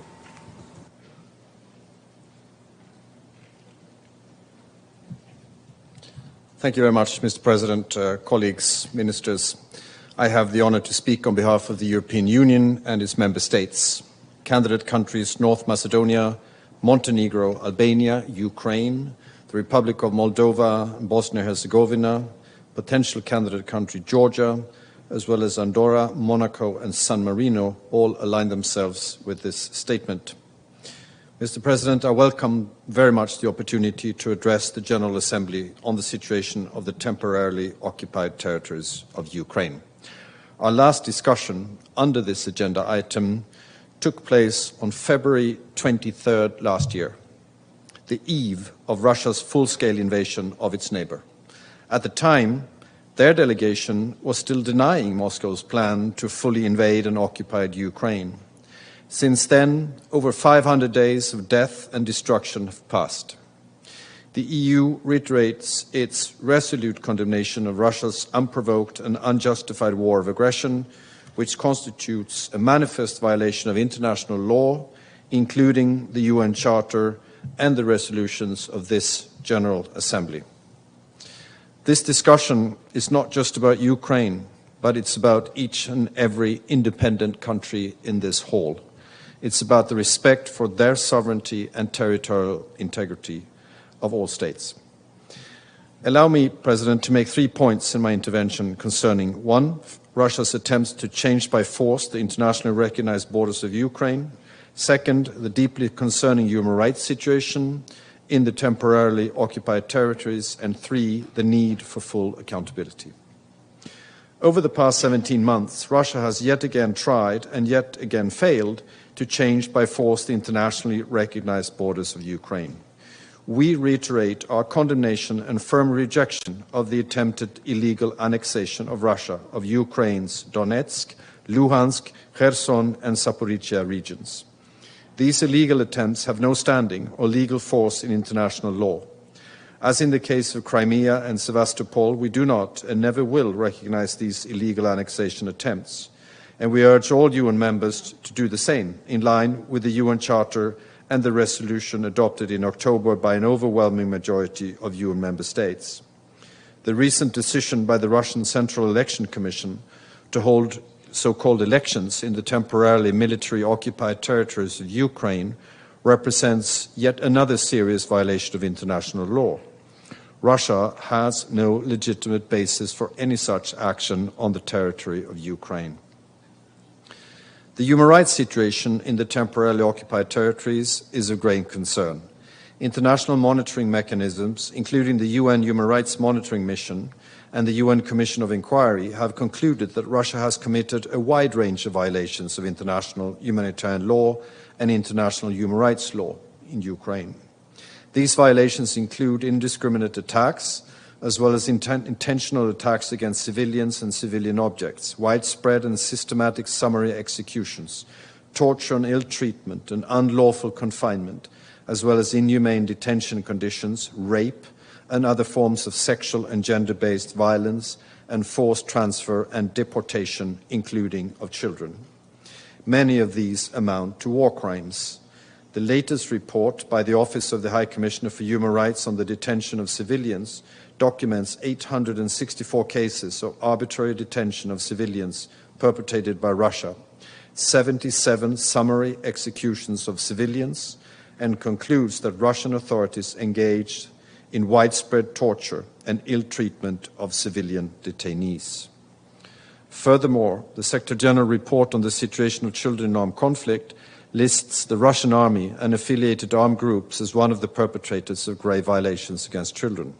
Thank you very much, Mr. President, colleagues, ministers. I have the honor to speak on behalf of the European Union and its member states, candidate countries North Macedonia, Montenegro, Albania, Ukraine, the Republic of Moldova, Bosnia-Herzegovina, potential candidate country Georgia, as well as Andorra, Monaco and San Marino, all align themselves with this statement. Mr. President, I welcome very much the opportunity to address the General Assembly on the situation of the temporarily occupied territories of Ukraine. Our last discussion under this agenda item took place on February 23rd last year, the eve of Russia's full-scale invasion of its neighbor. At the time, their delegation was still denying Moscow's plan to fully invade and occupied Ukraine. Since then, over 500 days of death and destruction have passed. The EU reiterates its resolute condemnation of Russia's unprovoked and unjustified war of aggression, which constitutes a manifest violation of international law, including the UN Charter and the resolutions of this General Assembly. This discussion is not just about Ukraine, but it's about each and every independent country in this hall. It's about the respect for their sovereignty and territorial integrity of all states. Allow me, President, to make 3 points in my intervention concerning: 1, Russia's attempts to change by force the internationally recognized borders of Ukraine; 2nd, the deeply concerning human rights situation in the temporarily occupied territories; and 3, the need for full accountability. Over the past 17 months, Russia has yet again tried and yet again failed to change by force the internationally recognized borders of Ukraine. We reiterate our condemnation and firm rejection of the attempted illegal annexation of Russia of Ukraine's Donetsk, Luhansk, Kherson and Zaporizhzhia regions. These illegal attempts have no standing or legal force in international law. As in the case of Crimea and Sevastopol, we do not and never will recognize these illegal annexation attempts, and we urge all UN members to do the same, in line with the UN Charter and the resolution adopted in October by an overwhelming majority of UN member states. The recent decision by the Russian Central Election Commission to hold so-called elections in the temporarily military-occupied territories of Ukraine represents yet another serious violation of international law. Russia has no legitimate basis for any such action on the territory of Ukraine. The human rights situation in the temporarily occupied territories is of grave concern. International monitoring mechanisms, including the UN Human Rights Monitoring Mission and the UN Commission of Inquiry, have concluded that Russia has committed a wide range of violations of international humanitarian law and international human rights law in Ukraine. These violations include indiscriminate attacks, as well as intentional attacks against civilians and civilian objects, widespread and systematic summary executions, torture and ill treatment and unlawful confinement, as well as inhumane detention conditions, rape, and other forms of sexual and gender-based violence, and forced transfer and deportation, including of children. Many of these amount to war crimes. The latest report by the Office of the High Commissioner for Human Rights on the detention of civilians documents 864 cases of arbitrary detention of civilians perpetrated by Russia, 77 summary executions of civilians, and concludes that Russian authorities engaged in widespread torture and ill treatment of civilian detainees. Furthermore, the Secretary General report on the situation of children in armed conflict lists the Russian army and affiliated armed groups as one of the perpetrators of grave violations against children.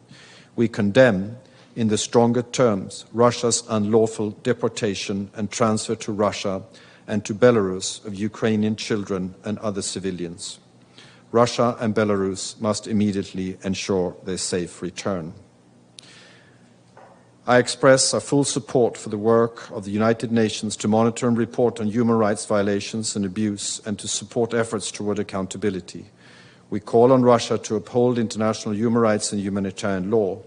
We condemn, in the strongest terms, Russia's unlawful deportation and transfer to Russia and to Belarus of Ukrainian children and other civilians. Russia and Belarus must immediately ensure their safe return. I express our full support for the work of the United Nations to monitor and report on human rights violations and abuse and to support efforts toward accountability. We call on Russia to uphold international human rights and humanitarian law.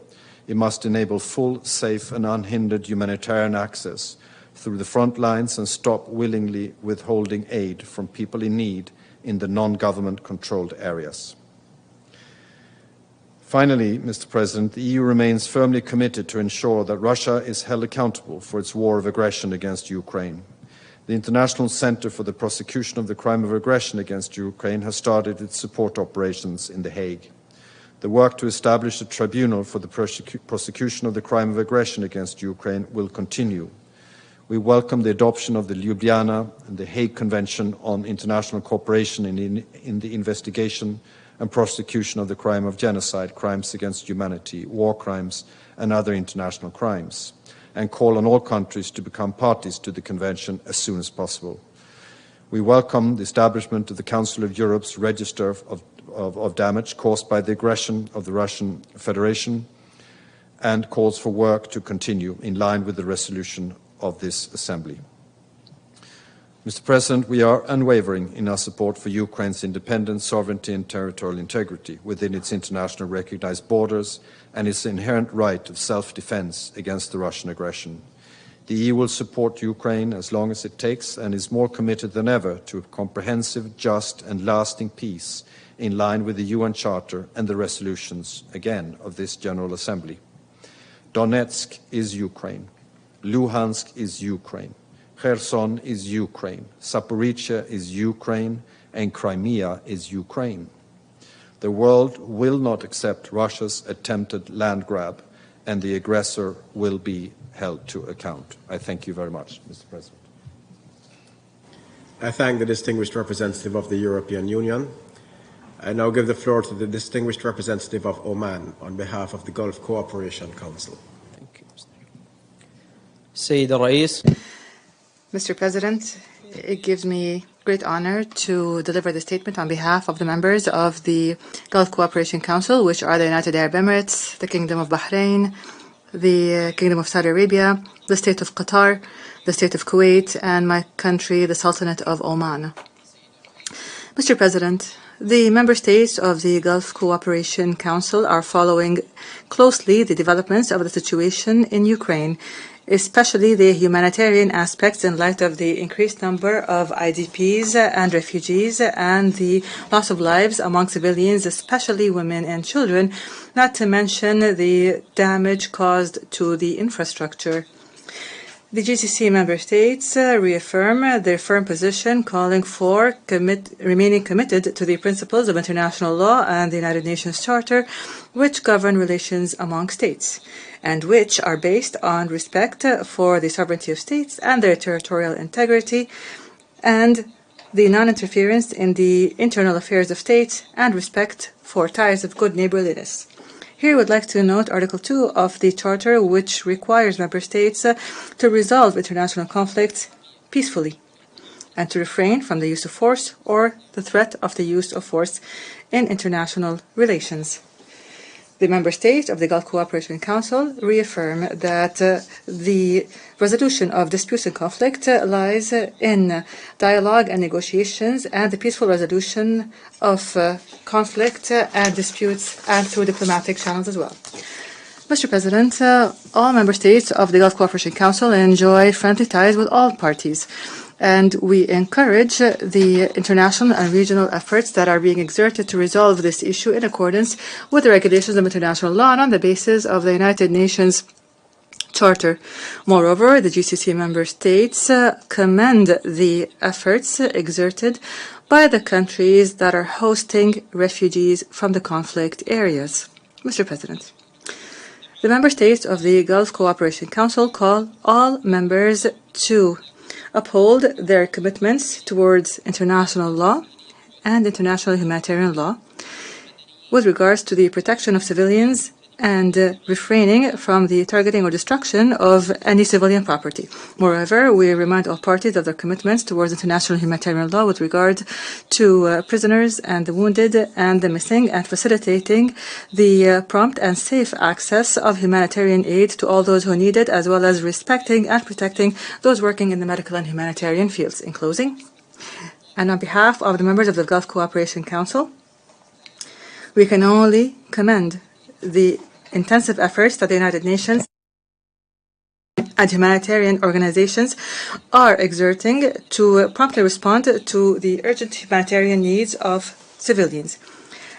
It must enable full, safe and unhindered humanitarian access through the front lines and stop willingly withholding aid from people in need in the non-government controlled areas. Finally, Mr. President, the EU remains firmly committed to ensure that Russia is held accountable for its war of aggression against Ukraine. The International Center for the Prosecution of the Crime of Aggression against Ukraine has started its support operations in The Hague. The work to establish a tribunal for the prosecution of the crime of aggression against Ukraine will continue. We welcome the adoption of the Ljubljana and the Hague Convention on International Cooperation in the investigation and prosecution of the crime of genocide, crimes against humanity, war crimes, and other international crimes, and call on all countries to become parties to the Convention as soon as possible. We welcome the establishment of the Council of Europe's Register of damage caused by the aggression of the Russian Federation and calls for work to continue in line with the resolution of this Assembly. Mr. President, we are unwavering in our support for Ukraine's independence, sovereignty and territorial integrity within its internationally recognized borders and its inherent right of self-defense against the Russian aggression. The EU will support Ukraine as long as it takes and is more committed than ever to a comprehensive, just and lasting peace in line with the UN Charter and the resolutions, again, of this General Assembly. Donetsk is Ukraine. Luhansk is Ukraine. Kherson is Ukraine, Zaporizhzhia is Ukraine, and Crimea is Ukraine. The world will not accept Russia's attempted land grab, and the aggressor will be held to account. I thank you very much, Mr. President. I thank the distinguished representative of the European Union. I now give the floor to the distinguished representative of Oman on behalf of the Gulf Cooperation Council. Thank you, Sayyid al-Rais. Mr. President, it gives me great honor to deliver the statement on behalf of the members of the Gulf Cooperation Council, which are the United Arab Emirates, the Kingdom of Bahrain, the Kingdom of Saudi Arabia, the State of Qatar, the State of Kuwait, and my country, the Sultanate of Oman. Mr. President, the member states of the Gulf Cooperation Council are following closely the developments of the situation in Ukraine, especially the humanitarian aspects in light of the increased number of IDPs and refugees and the loss of lives among civilians, especially women and children, not to mention the damage caused to the infrastructure. The GCC member states reaffirm their firm position, calling for remaining committed to the principles of international law and the United Nations Charter, which govern relations among states, and which are based on respect for the sovereignty of states and their territorial integrity, and the non-interference in the internal affairs of states, and respect for ties of good neighborliness. Here I would like to note Article 2 of the Charter, which requires member states to resolve international conflicts peacefully and to refrain from the use of force or the threat of the use of force in international relations. The member states of the Gulf Cooperation Council reaffirm that the resolution of disputes and conflict lies in dialogue and negotiations and the peaceful resolution of conflict and disputes and through diplomatic channels as well. Mr. President, all member states of the Gulf Cooperation Council enjoy friendly ties with all parties, and we encourage the international and regional efforts that are being exerted to resolve this issue in accordance with the regulations of international law and on the basis of the United Nations Charter. Moreover, the GCC member states commend the efforts exerted by the countries that are hosting refugees from the conflict areas. Mr. President, the member states of the Gulf Cooperation Council call all members to uphold their commitments towards international law and international humanitarian law with regards to the protection of civilians and refraining from the targeting or destruction of any civilian property. Moreover, we remind all parties of their commitments towards international humanitarian law with regard to prisoners and the wounded and the missing, and facilitating the prompt and safe access of humanitarian aid to all those who need it, as well as respecting and protecting those working in the medical and humanitarian fields. In closing, and on behalf of the members of the Gulf Cooperation Council, we can only commend the intensive efforts that the United Nations and humanitarian organizations are exerting to promptly respond to the urgent humanitarian needs of civilians.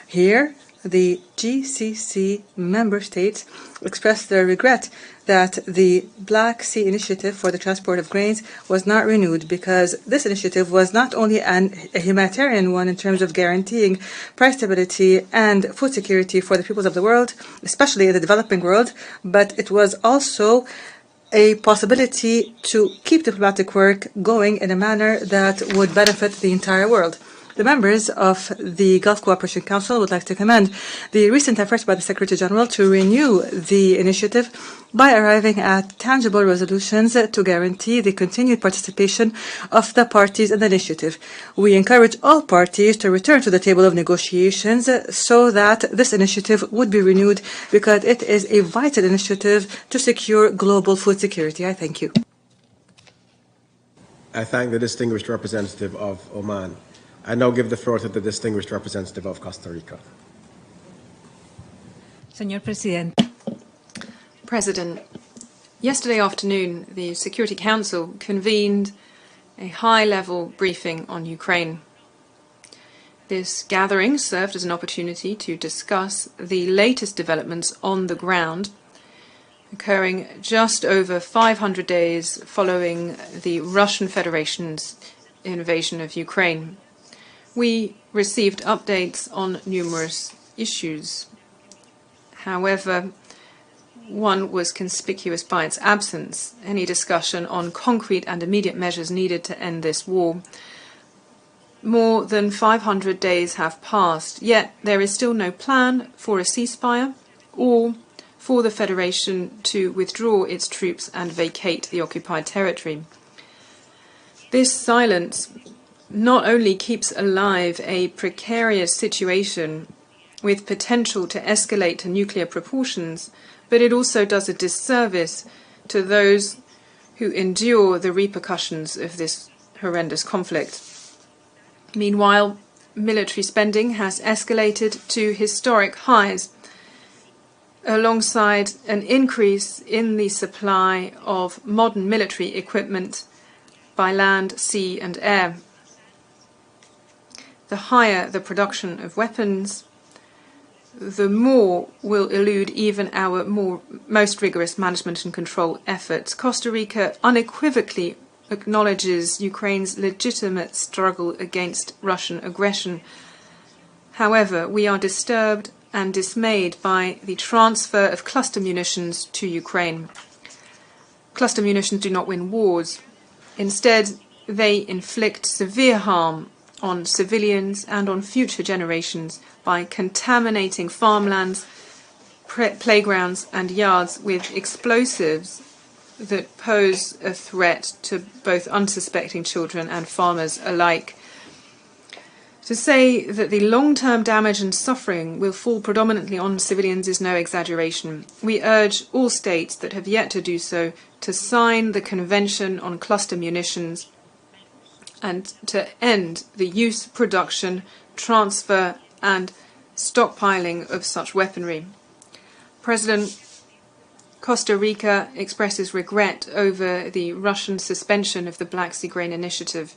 Here, the GCC member states expressed their regret that the Black Sea Initiative for the transport of grains was not renewed, because this initiative was not only a humanitarian one in terms of guaranteeing price stability and food security for the peoples of the world, especially in the developing world, but it was also a possibility to keep diplomatic work going in a manner that would benefit the entire world. The members of the Gulf Cooperation Council would like to commend the recent efforts by the Secretary General to renew the initiative by arriving at tangible resolutions to guarantee the continued participation of the parties in the initiative. We encourage all parties to return to the table of negotiations so that this initiative would be renewed, because it is a vital initiative to secure global food security. I thank you. I thank the distinguished representative of Oman. I now give the floor to the distinguished representative of Costa Rica. Señor Presidente. President, yesterday afternoon, the Security Council convened a high-level briefing on Ukraine. This gathering served as an opportunity to discuss the latest developments on the ground, occurring just over 500 days following the Russian Federation's invasion of Ukraine. We received updates on numerous issues. However, one was conspicuous by its absence: any discussion on concrete and immediate measures needed to end this war. More than 500 days have passed, yet there is still no plan for a ceasefire or for the Federation to withdraw its troops and vacate the occupied territory. This silence not only keeps alive a precarious situation with potential to escalate to nuclear proportions, but it also does a disservice to those who endure the repercussions of this horrendous conflict. Meanwhile, military spending has escalated to historic highs, alongside an increase in the supply of modern military equipment by land, sea and air. The higher the production of weapons, the more will elude even our most rigorous management and control efforts. Costa Rica unequivocally acknowledges Ukraine's legitimate struggle against Russian aggression. However, we are disturbed and dismayed by the transfer of cluster munitions to Ukraine. Cluster munitions do not win wars. Instead, they inflict severe harm on civilians and on future generations by contaminating farmlands, playgrounds and yards with explosives that pose a threat to both unsuspecting children and farmers alike. To say that the long-term damage and suffering will fall predominantly on civilians is no exaggeration. We urge all states that have yet to do so to sign the Convention on Cluster Munitions and to end the use, production, transfer and stockpiling of such weaponry. President, Costa Rica expresses regret over the Russian suspension of the Black Sea Grain Initiative.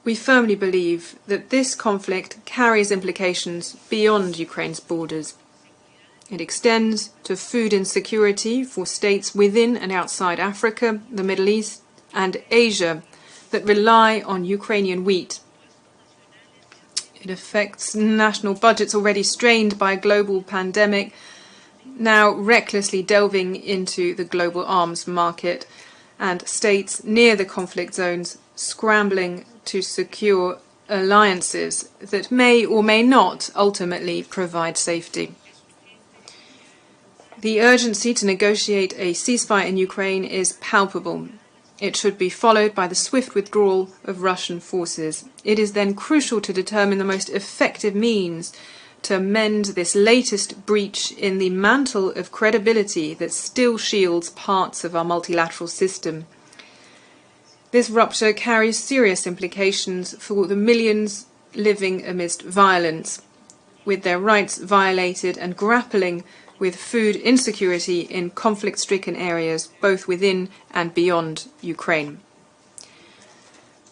We firmly believe that this conflict carries implications beyond Ukraine's borders. It extends to food insecurity for states within and outside Africa, the Middle East and Asia that rely on Ukrainian wheat. It affects national budgets already strained by a global pandemic, now recklessly delving into the global arms market, and states near the conflict zones scrambling to secure alliances that may or may not ultimately provide safety. The urgency to negotiate a ceasefire in Ukraine is palpable. It should be followed by the swift withdrawal of Russian forces. It is then crucial to determine the most effective means to mend this latest breach in the mantle of credibility that still shields parts of our multilateral system. This rupture carries serious implications for the millions living amidst violence, with their rights violated and grappling with food insecurity in conflict-stricken areas, both within and beyond Ukraine.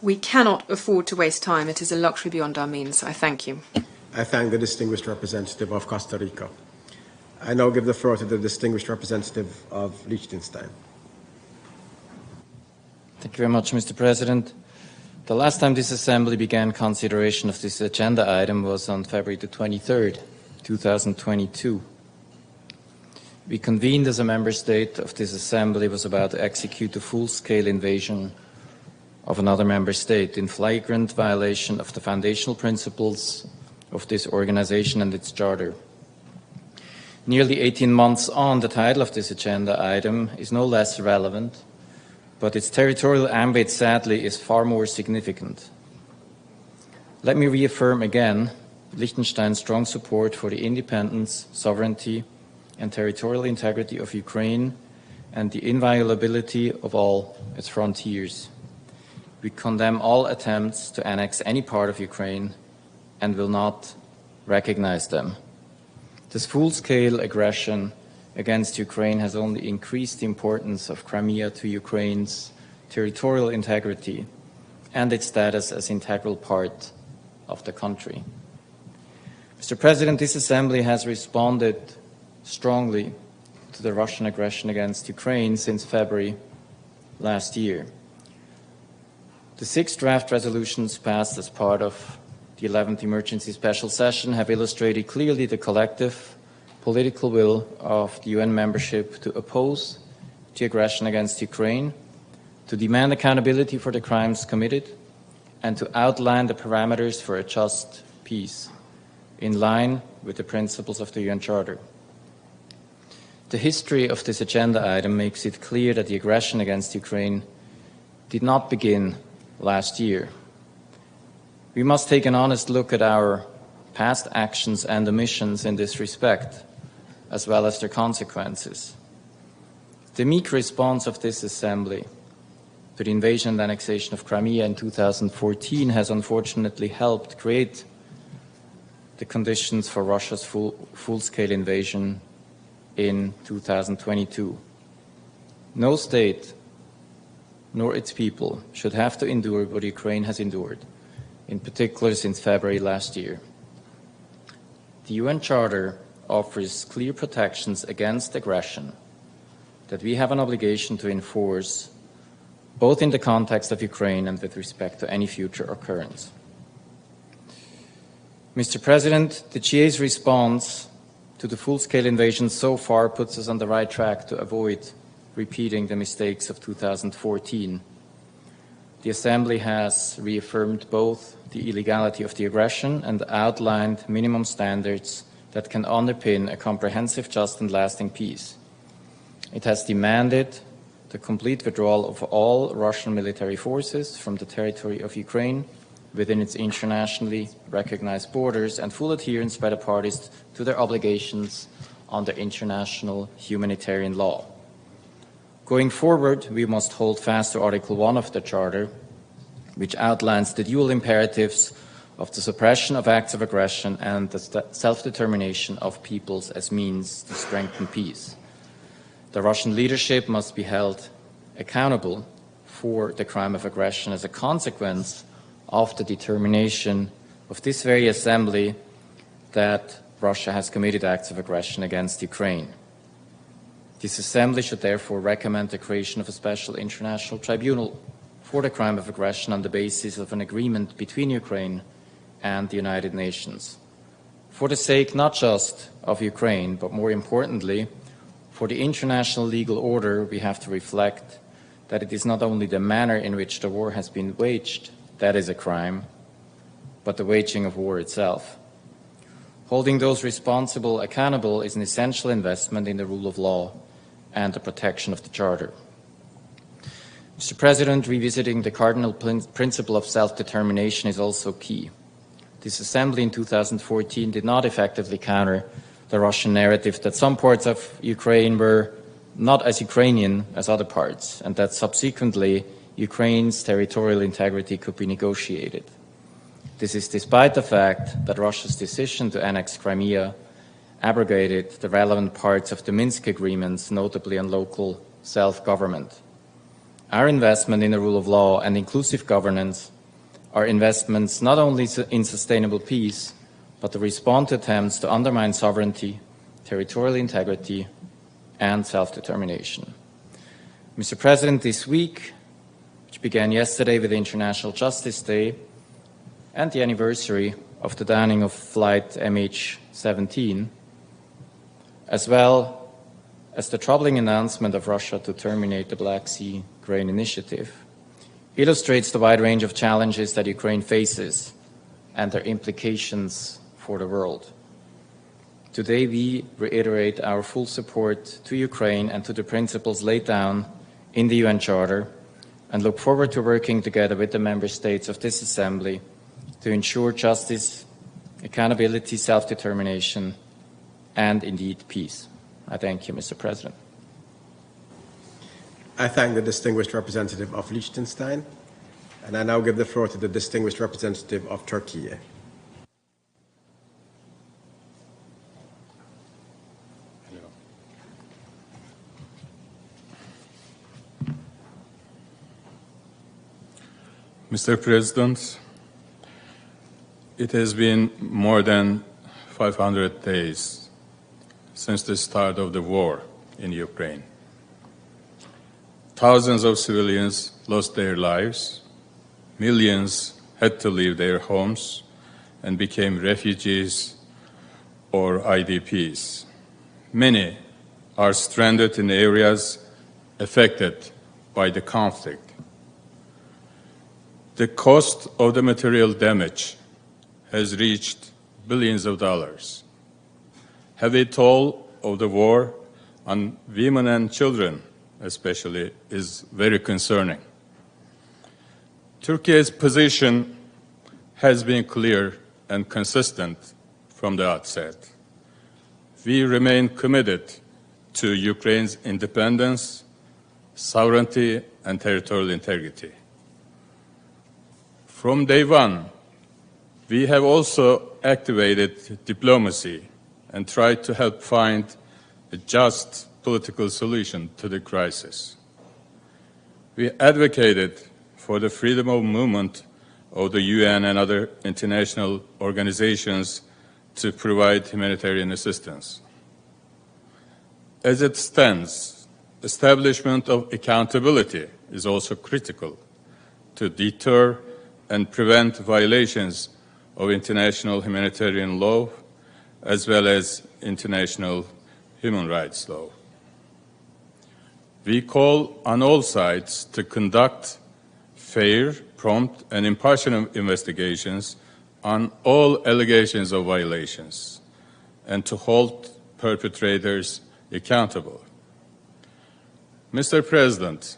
We cannot afford to waste time. It is a luxury beyond our means. I thank you. I thank the distinguished representative of Costa Rica. I now give the floor to the distinguished representative of Liechtenstein. Thank you very much, Mr. President. The last time this Assembly began consideration of this agenda item was on February the 23rd, 2022. We convened as a member state of this Assembly was about to execute a full-scale invasion of another member state in flagrant violation of the foundational principles of this organization and its charter. Nearly 18 months on, the title of this agenda item is no less relevant, but its territorial ambit, sadly, is far more significant. Let me reaffirm again Liechtenstein's strong support for the independence, sovereignty, and territorial integrity of Ukraine and the inviolability of all its frontiers. We condemn all attempts to annex any part of Ukraine and will not recognize them. This full-scale aggression against Ukraine has only increased the importance of Crimea to Ukraine's territorial integrity and its status as integral part of the country. Mr. President, this Assembly has responded strongly to the Russian aggression against Ukraine since February last year. The 6 draft resolutions passed as part of the 11th Emergency Special Session have illustrated clearly the collective political will of the UN membership to oppose the aggression against Ukraine, to demand accountability for the crimes committed, and to outline the parameters for a just peace, in line with the principles of the UN Charter. The history of this agenda item makes it clear that the aggression against Ukraine did not begin last year. We must take an honest look at our past actions and omissions in this respect, as well as their consequences. The meek response of this Assembly to the invasion and annexation of Crimea in 2014 has unfortunately helped create the conditions for Russia's full-scale invasion in 2022. No state nor its people should have to endure what Ukraine has endured, in particular since February last year. The UN Charter offers clear protections against aggression that we have an obligation to enforce, both in the context of Ukraine and with respect to any future occurrence. Mr. President, the GA's response to the full-scale invasion so far puts us on the right track to avoid repeating the mistakes of 2014. The Assembly has reaffirmed both the illegality of the aggression and outlined minimum standards that can underpin a comprehensive, just and lasting peace. It has demanded the complete withdrawal of all Russian military forces from the territory of Ukraine within its internationally recognized borders and full adherence by the parties to their obligations under international humanitarian law. Going forward, we must hold fast to Article 1 of the Charter, which outlines the dual imperatives of the suppression of acts of aggression and the self-determination of peoples as means to strengthen peace. The Russian leadership must be held accountable for the crime of aggression as a consequence of the determination of this very Assembly that Russia has committed acts of aggression against Ukraine. This Assembly should therefore recommend the creation of a special international tribunal for the crime of aggression on the basis of an agreement between Ukraine and the United Nations. For the sake not just of Ukraine, but more importantly, for the international legal order, we have to reflect that it is not only the manner in which the war has been waged that is a crime, but the waging of war itself. Holding those responsible accountable is an essential investment in the rule of law and the protection of the Charter. Mr. President, revisiting the cardinal principle of self-determination is also key. This Assembly in 2014 did not effectively counter the Russian narrative that some parts of Ukraine were not as Ukrainian as other parts, and that subsequently Ukraine's territorial integrity could be negotiated. This is despite the fact that Russia's decision to annex Crimea abrogated the relevant parts of the Minsk agreements, notably on local self-government. Our investment in the rule of law and inclusive governance are investments not only in sustainable peace, but to respond to attempts to undermine sovereignty, territorial integrity, and self-determination. Mr. President, this week, which began yesterday with International Justice Day and the anniversary of the downing of flight MH17, as well as the troubling announcement of Russia to terminate the Black Sea Grain Initiative, illustrates the wide range of challenges that Ukraine faces and their implications for the world. Today, we reiterate our full support to Ukraine and to the principles laid down in the UN Charter and look forward to working together with the member states of this Assembly to ensure justice, accountability, self-determination, and indeed peace. I thank you, Mr. President. I thank the distinguished representative of Liechtenstein, and I now give the floor to the distinguished representative of Turkey. Mr. President, it has been more than 500 days since the start of the war in Ukraine. Thousands of civilians lost their lives, millions had to leave their homes and became refugees or IDPs. Many are stranded in areas affected by the conflict. The cost of the material damage has reached billions of dollars. Heavy toll of the war on women and children especially is very concerning. Turkey's position has been clear and consistent from the outset. We remain committed to Ukraine's independence, sovereignty, and territorial integrity. From day one, we have also activated diplomacy and tried to help find a just political solution to the crisis. We advocated for the freedom of movement of the UN and other international organizations to provide humanitarian assistance. As it stands, establishment of accountability is also critical to deter and prevent violations of international humanitarian law as well as international human rights law. We call on all sides to conduct fair, prompt, and impartial investigations on all allegations of violations and to hold perpetrators accountable. Mr. President,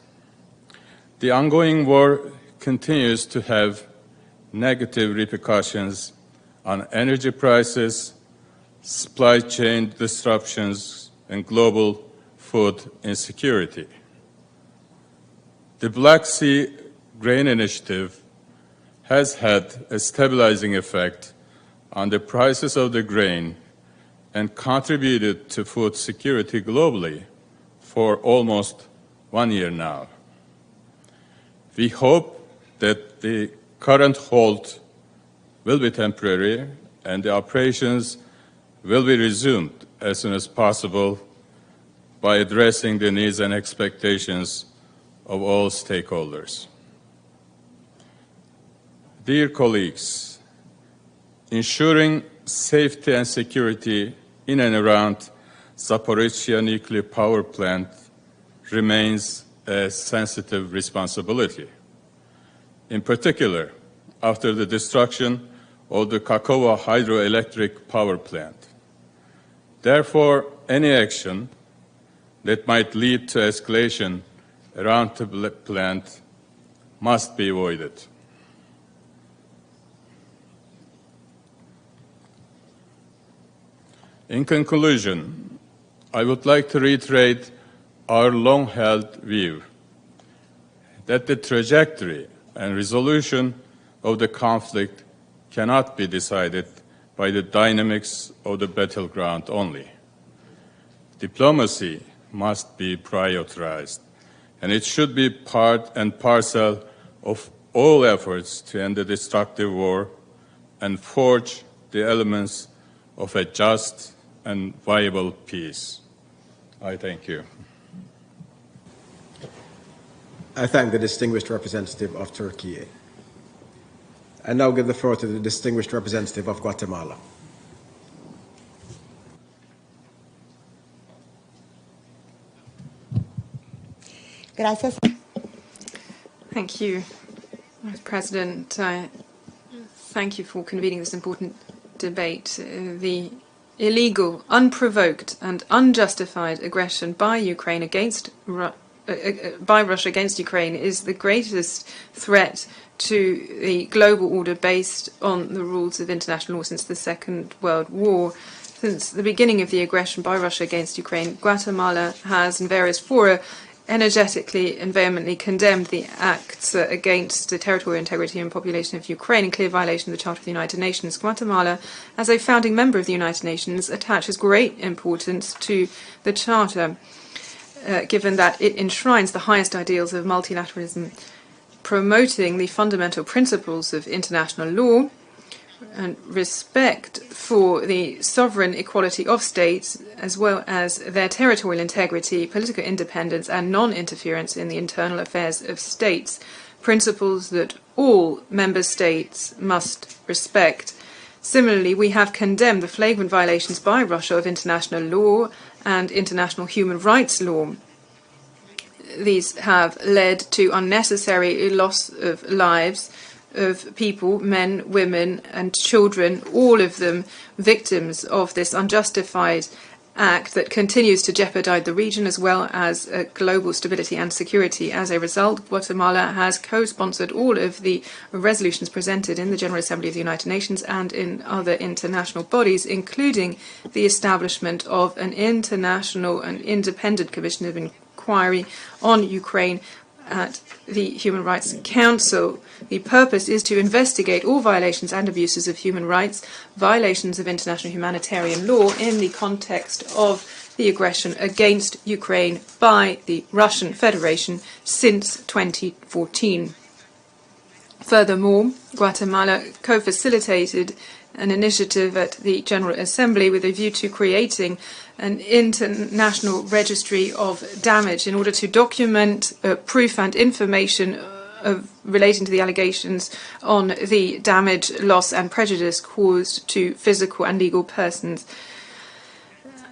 the ongoing war continues to have negative repercussions on energy prices, supply chain disruptions, and global food insecurity. The Black Sea Grain Initiative has had a stabilizing effect on the prices of the grain and contributed to food security globally for almost 1 year now. We hope that the current halt will be temporary and the operations will be resumed as soon as possible by addressing the needs and expectations of all stakeholders. Dear colleagues, ensuring safety and security in and around Zaporizhzhia nuclear power plant remains a sensitive responsibility. In particular, after the destruction of the Kakova hydroelectric power plant. Therefore, any action that might lead to escalation around the plant must be avoided. In conclusion, I would like to reiterate our long-held view that the trajectory and resolution of the conflict cannot be decided by the dynamics of the battleground only. Diplomacy must be prioritized, and it should be part and parcel of all efforts to end the destructive war and forge the elements of a just and viable peace. I thank you. I thank the distinguished representative of Turkey. I now give the floor to the distinguished representative of Guatemala. Gracias. Thank you, Mr. President. Thank you for convening this important debate. The illegal, unprovoked and unjustified aggression by Ukraine against by Russia against Ukraine is the greatest threat to the global order based on the rules of international law since the Second World War. Since the beginning of the aggression by Russia against Ukraine, Guatemala has, in various fora, energetically and vehemently condemned the acts against the territorial integrity and population of Ukraine in clear violation of the Charter of the United Nations. Guatemala, as a founding member of the United Nations, attaches great importance to the Charter, given that it enshrines the highest ideals of multilateralism, promoting the fundamental principles of international law and respect for the sovereign equality of states, as well as their territorial integrity, political independence, and non-interference in the internal affairs of states, principles that all member states must respect. Similarly, we have condemned the flagrant violations by Russia of international law and international human rights law. These have led to unnecessary loss of lives of people, men, women and children, all of them victims of this unjustified act that continues to jeopardize the region as well as global stability and security. As a result, Guatemala has co-sponsored all of the resolutions presented in the General Assembly of the United Nations and in other international bodies, including the establishment of an international and independent commission of inquiry on Ukraine at the Human Rights Council. The purpose is to investigate all violations and abuses of human rights, violations of international humanitarian law in the context of the aggression against Ukraine by the Russian Federation since 2014. Furthermore, Guatemala co-facilitated an initiative at the General Assembly with a view to creating an international registry of damage in order to document proof and information relating to the allegations on the damage, loss and prejudice caused to physical and legal persons.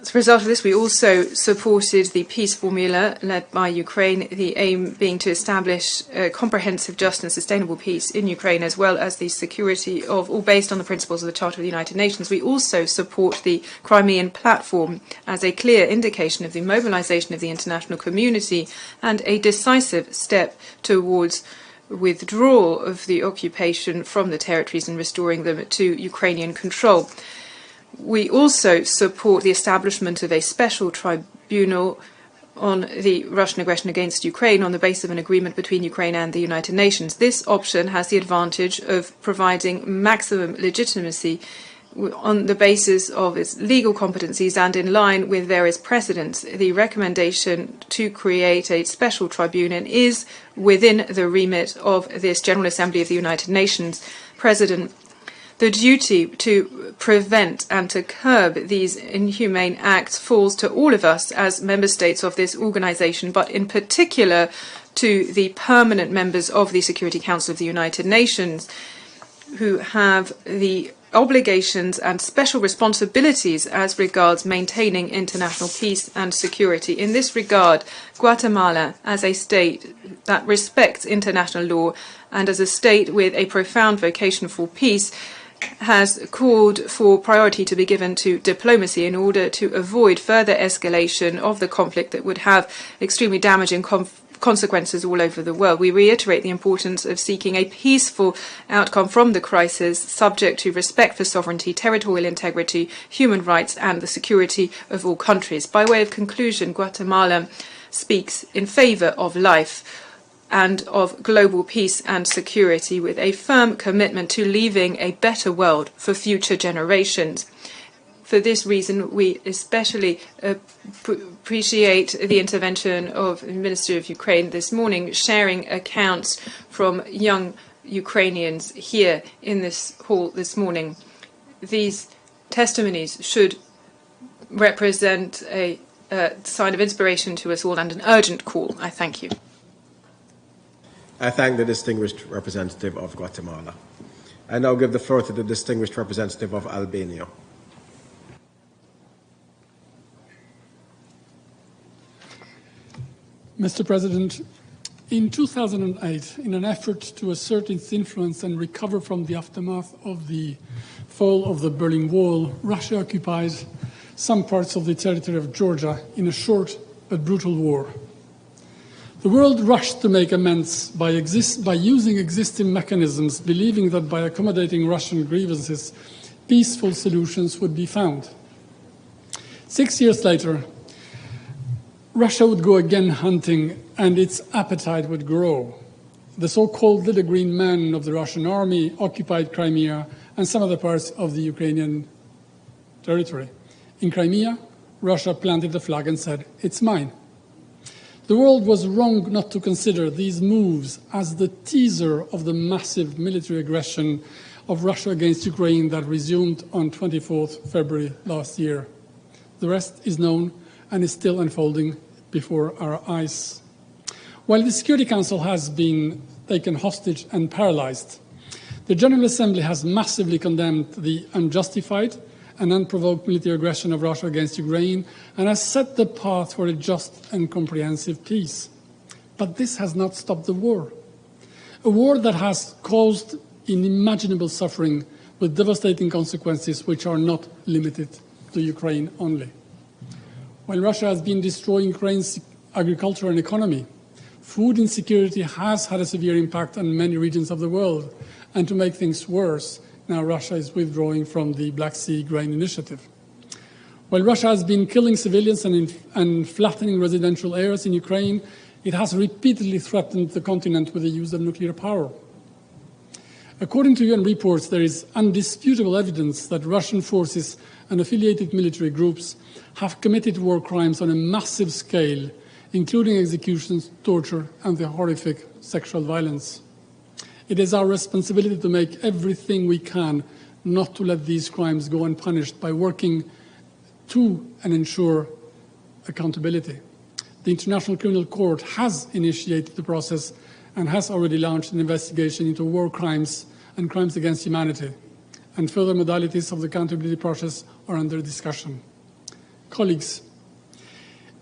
As a result of this, we also supported the peace formula led by Ukraine, the aim being to establish a comprehensive, just and sustainable peace in Ukraine, as well as the security of all based on the principles of the Charter of the United Nations. We also support the Crimean platform as a clear indication of the mobilization of the international community and a decisive step towards withdrawal of the occupation from the territories and restoring them to Ukrainian control. We also support the establishment of a special tribunal on the Russian aggression against Ukraine on the basis of an agreement between Ukraine and the United Nations. This option has the advantage of providing maximum legitimacy on the basis of its legal competencies and in line with various precedents. The recommendation to create a special tribunal is within the remit of this General Assembly of the United Nations. President, the duty to prevent and to curb these inhumane acts falls to all of us as member states of this organization, but in particular to the permanent members of the Security Council of the United Nations, who have the obligations and special responsibilities as regards maintaining international peace and security. In this regard, Guatemala, as a state that respects international law and as a state with a profound vocation for peace, has called for priority to be given to diplomacy in order to avoid further escalation of the conflict that would have extremely damaging consequences all over the world. We reiterate the importance of seeking a peaceful outcome from the crisis, subject to respect for sovereignty, territorial integrity, human rights, and the security of all countries. By way of conclusion, Guatemala speaks in favor of life, and of global peace and security, with a firm commitment to leaving a better world for future generations. For this reason, we especially appreciate the intervention of the Minister of Ukraine this morning, sharing accounts from young Ukrainians here in this hall this morning. These testimonies should represent a sign of inspiration to us all and an urgent call. I thank you. I thank the distinguished representative of Guatemala. I now give the floor to the distinguished representative of Albania. Mr. President, in 2008, in an effort to assert its influence and recover from the aftermath of the fall of the Berlin Wall, Russia occupied some parts of the territory of Georgia in a short but brutal war. The world rushed to make amends by using existing mechanisms, believing that by accommodating Russian grievances, peaceful solutions would be found. 6 years later, Russia would go again hunting, and its appetite would grow. The so-called little green men of the Russian army occupied Crimea and some other parts of the Ukrainian territory. In Crimea, Russia planted the flag and said, "It's mine." The world was wrong not to consider these moves as the teaser of the massive military aggression of Russia against Ukraine that resumed on 24th February last year. The rest is known and is still unfolding before our eyes. While the Security Council has been taken hostage and paralyzed, the General Assembly has massively condemned the unjustified and unprovoked military aggression of Russia against Ukraine and has set the path for a just and comprehensive peace. But this has not stopped the war, a war that has caused unimaginable suffering with devastating consequences which are not limited to Ukraine only. While Russia has been destroying Ukraine's agriculture and economy, food insecurity has had a severe impact on many regions of the world. And to make things worse, now Russia is withdrawing from the Black Sea Grain Initiative. While Russia has been killing civilians and flattening residential areas in Ukraine, it has repeatedly threatened the continent with the use of nuclear power. According to UN reports, there is undisputable evidence that Russian forces and affiliated military groups have committed war crimes on a massive scale, including executions, torture, and the horrific sexual violence. It is our responsibility to make everything we can not to let these crimes go unpunished by working to and ensure accountability. The International Criminal Court has initiated the process and has already launched an investigation into war crimes and crimes against humanity, and further modalities of the accountability process are under discussion. Colleagues,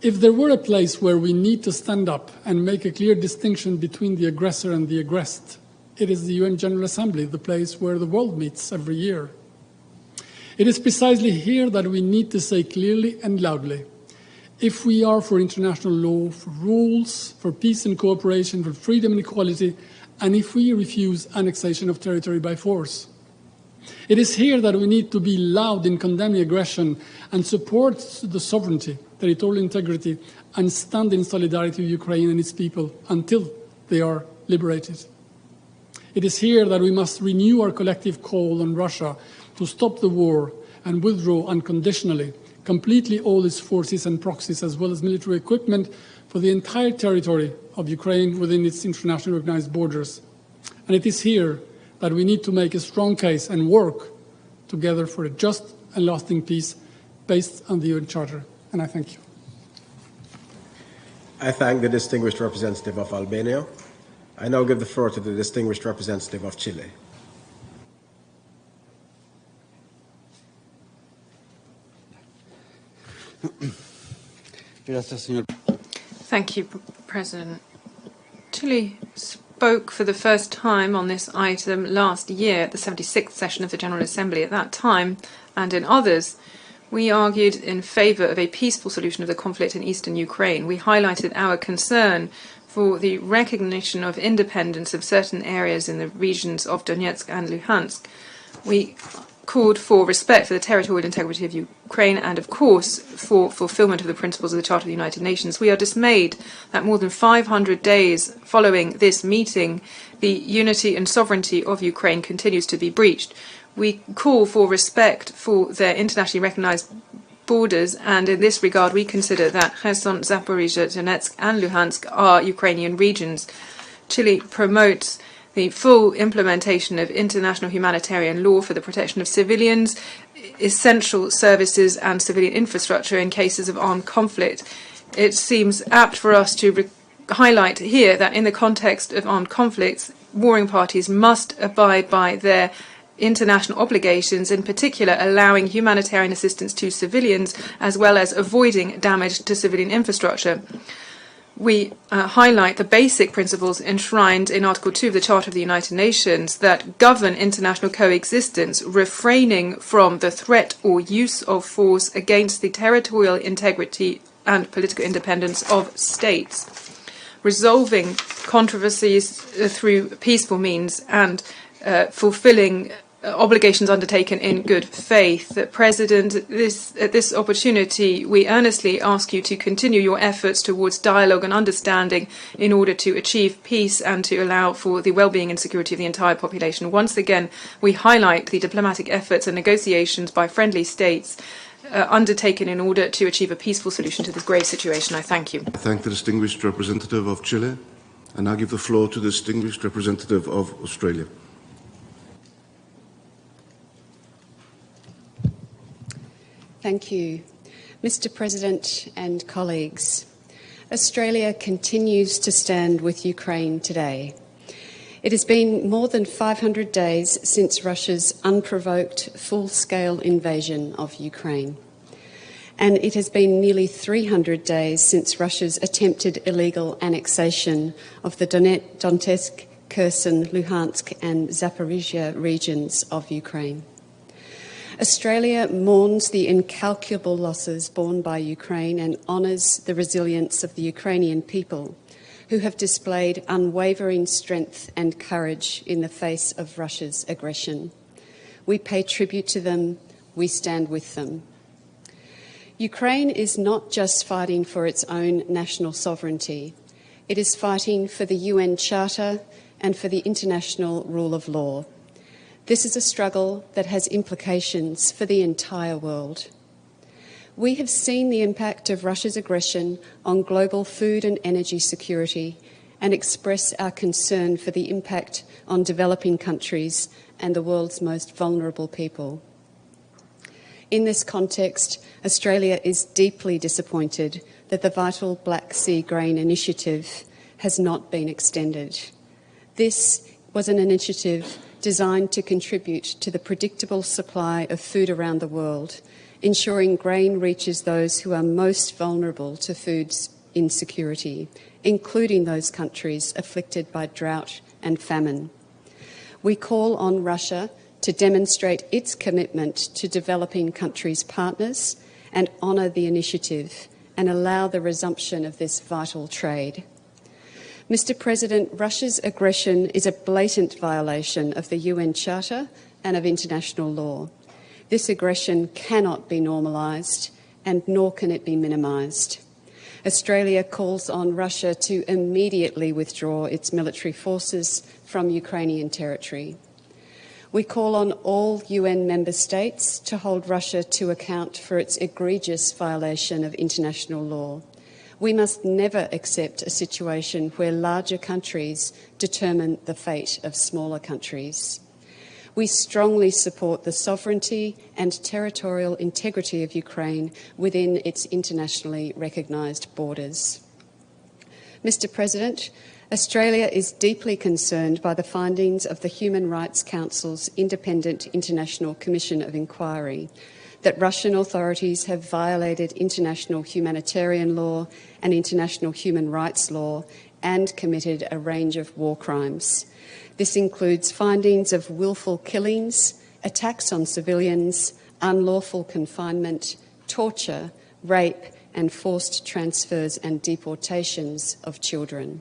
if there were a place where we need to stand up and make a clear distinction between the aggressor and the aggressed, it is the UN General Assembly, the place where the world meets every year. It is precisely here that we need to say clearly and loudly, if we are for international law, for rules, for peace and cooperation, for freedom and equality, and if we refuse annexation of territory by force. It is here that we need to be loud in condemning aggression and support the sovereignty, territorial integrity, and stand in solidarity with Ukraine and its people until they are liberated. It is here that we must renew our collective call on Russia to stop the war and withdraw unconditionally, completely all its forces and proxies, as well as military equipment for the entire territory of Ukraine within its internationally recognized borders. And it is here that we need to make a strong case and work together for a just and lasting peace based on the UN Charter. And I thank you. I thank the distinguished representative of Albania. I now give the floor to the distinguished representative of Chile. Thank you, President. Chile spoke for the first time on this item last year at the 76th session of the General Assembly. At that time, and in others, we argued in favour of a peaceful solution of the conflict in eastern Ukraine. We highlighted our concern for the recognition of independence of certain areas in the regions of Donetsk and Luhansk. We called for respect for the territorial integrity of Ukraine and, of course, for fulfillment of the principles of the Charter of the United Nations. We are dismayed that more than 500 days following this meeting, the unity and sovereignty of Ukraine continues to be breached. We call for respect for their internationally recognized borders, and in this regard we consider that Kherson, Zaporizhzhia, Donetsk and Luhansk are Ukrainian regions. Chile promotes the full implementation of international humanitarian law for the protection of civilians, essential services and civilian infrastructure in cases of armed conflict. It seems apt for us to highlight here that in the context of armed conflicts, warring parties must abide by their international obligations, in particular allowing humanitarian assistance to civilians as well as avoiding damage to civilian infrastructure. We highlight the basic principles enshrined in Article 2 of the Charter of the United Nations that govern international coexistence, refraining from the threat or use of force against the territorial integrity and political independence of states, resolving controversies through peaceful means, and fulfilling obligations undertaken in good faith. President, at this opportunity, we earnestly ask you to continue your efforts towards dialogue and understanding in order to achieve peace and to allow for the well-being and security of the entire population. Once again, we highlight the diplomatic efforts and negotiations by friendly states undertaken in order to achieve a peaceful solution to this grave situation. I thank you. I thank the distinguished representative of Chile, and now give the floor to the distinguished representative of Australia. Thank you. Mr. President and colleagues, Australia continues to stand with Ukraine today. It has been more than 500 days since Russia's unprovoked full-scale invasion of Ukraine. And it has been nearly 300 days since Russia's attempted illegal annexation of the Donetsk, Kherson, Luhansk and Zaporizhzhia regions of Ukraine. Australia mourns the incalculable losses borne by Ukraine and honours the resilience of the Ukrainian people, who have displayed unwavering strength and courage in the face of Russia's aggression. We pay tribute to them, we stand with them. Ukraine is not just fighting for its own national sovereignty, it is fighting for the UN Charter and for the international rule of law. This is a struggle that has implications for the entire world. We have seen the impact of Russia's aggression on global food and energy security and express our concern for the impact on developing countries and the world's most vulnerable people. In this context, Australia is deeply disappointed that the vital Black Sea Grain Initiative has not been extended. This was an initiative designed to contribute to the predictable supply of food around the world, ensuring grain reaches those who are most vulnerable to food insecurity, including those countries afflicted by drought and famine. We call on Russia to demonstrate its commitment to developing countries' partners and honour the initiative and allow the resumption of this vital trade. Mr. President, Russia's aggression is a blatant violation of the UN Charter and of international law. This aggression cannot be normalised and nor can it be minimised. Australia calls on Russia to immediately withdraw its military forces from Ukrainian territory. We call on all UN member states to hold Russia to account for its egregious violation of international law. We must never accept a situation where larger countries determine the fate of smaller countries. We strongly support the sovereignty and territorial integrity of Ukraine within its internationally recognised borders. Mr. President, Australia is deeply concerned by the findings of the Human Rights Council's Independent International Commission of Inquiry that Russian authorities have violated international humanitarian law and international human rights law and committed a range of war crimes. This includes findings of willful killings, attacks on civilians, unlawful confinement, torture, rape, and forced transfers and deportations of children.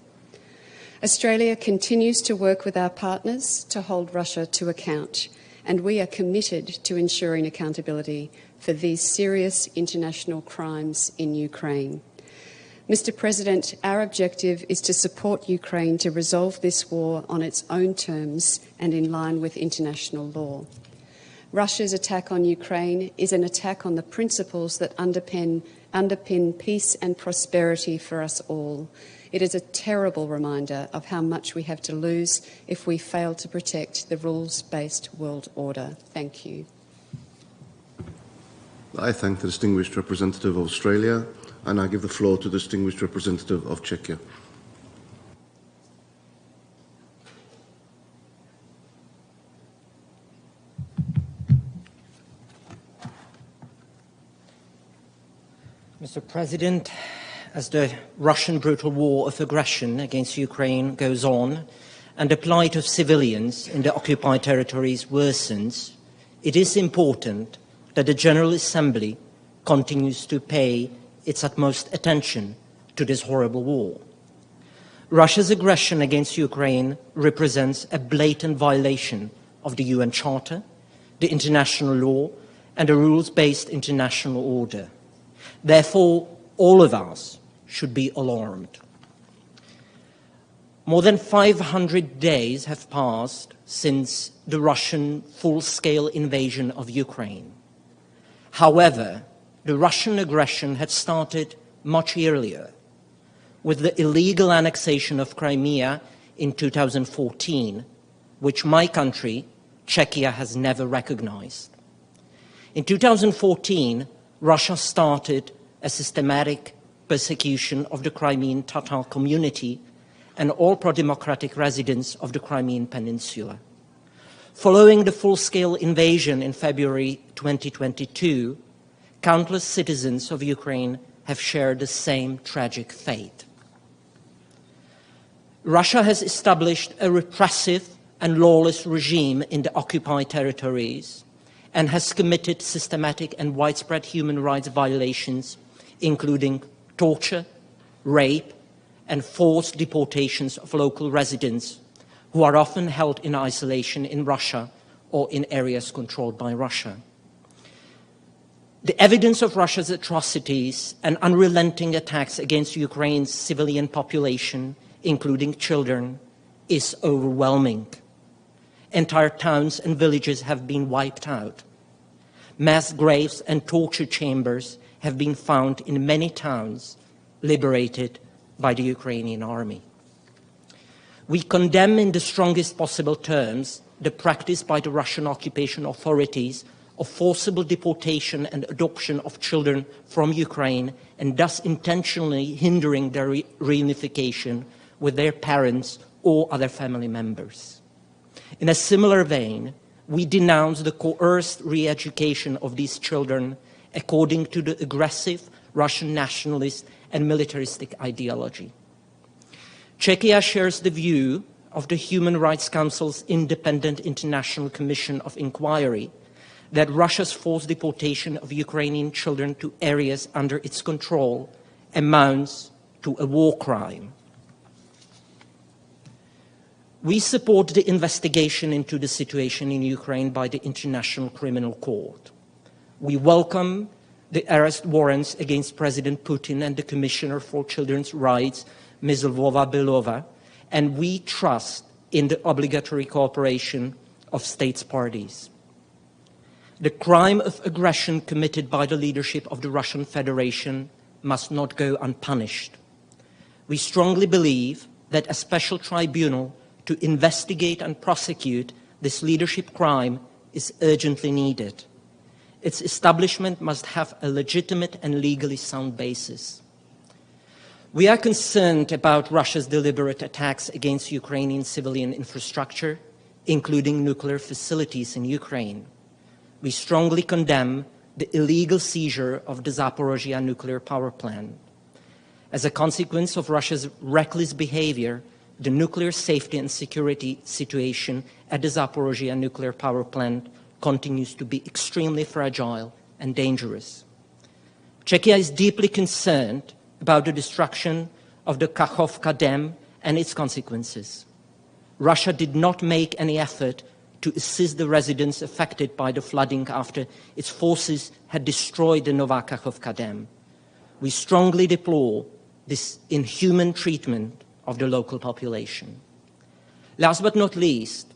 Australia continues to work with our partners to hold Russia to account, and we are committed to ensuring accountability for these serious international crimes in Ukraine. Mr. President, our objective is to support Ukraine to resolve this war on its own terms and in line with international law. Russia's attack on Ukraine is an attack on the principles that underpin peace and prosperity for us all. It is a terrible reminder of how much we have to lose if we fail to protect the rules-based world order. Thank you. I thank the distinguished representative of Australia, and I give the floor to the distinguished representative of Czechia. Mr. President, as the Russian brutal war of aggression against Ukraine goes on and the plight of civilians in the occupied territories worsens, it is important that the General Assembly continues to pay its utmost attention to this horrible war. Russia's aggression against Ukraine represents a blatant violation of the UN Charter, the international law, and the rules-based international order. Therefore, all of us should be alarmed. More than 500 days have passed since the Russian full-scale invasion of Ukraine. However, the Russian aggression had started much earlier, with the illegal annexation of Crimea in 2014, which my country, Czechia, has never recognized. In 2014, Russia started a systematic persecution of the Crimean Tatar community and all pro-democratic residents of the Crimean Peninsula. Following the full-scale invasion in February 2022, countless citizens of Ukraine have shared the same tragic fate. Russia has established a repressive and lawless regime in the occupied territories and has committed systematic and widespread human rights violations, including torture, rape, and forced deportations of local residents who are often held in isolation in Russia or in areas controlled by Russia. The evidence of Russia's atrocities and unrelenting attacks against Ukraine's civilian population, including children, is overwhelming. Entire towns and villages have been wiped out. Mass graves and torture chambers have been found in many towns liberated by the Ukrainian army. We condemn in the strongest possible terms the practice by the Russian occupation authorities of forcible deportation and adoption of children from Ukraine and thus intentionally hindering their reunification with their parents or other family members. In a similar vein, we denounce the coerced re-education of these children according to the aggressive Russian nationalist and militaristic ideology. Czechia shares the view of the Human Rights Council's Independent International Commission of Inquiry that Russia's forced deportation of Ukrainian children to areas under its control amounts to a war crime. We support the investigation into the situation in Ukraine by the International Criminal Court. We welcome the arrest warrants against President Putin and the Commissioner for Children's Rights, Ms. Lvova-Belova, and we trust in the obligatory cooperation of states parties. The crime of aggression committed by the leadership of the Russian Federation must not go unpunished. We strongly believe that a special tribunal to investigate and prosecute this leadership crime is urgently needed. Its establishment must have a legitimate and legally sound basis. We are concerned about Russia's deliberate attacks against Ukrainian civilian infrastructure, including nuclear facilities in Ukraine. We strongly condemn the illegal seizure of the Zaporizhzhia nuclear power plant. As a consequence of Russia's reckless behavior, the nuclear safety and security situation at the Zaporizhzhia nuclear power plant continues to be extremely fragile and dangerous. Czechia is deeply concerned about the destruction of the Kachovka Dam and its consequences. Russia did not make any effort to assist the residents affected by the flooding after its forces had destroyed the Nova Kakhovka Dam. We strongly deplore this inhuman treatment of the local population. Last but not least,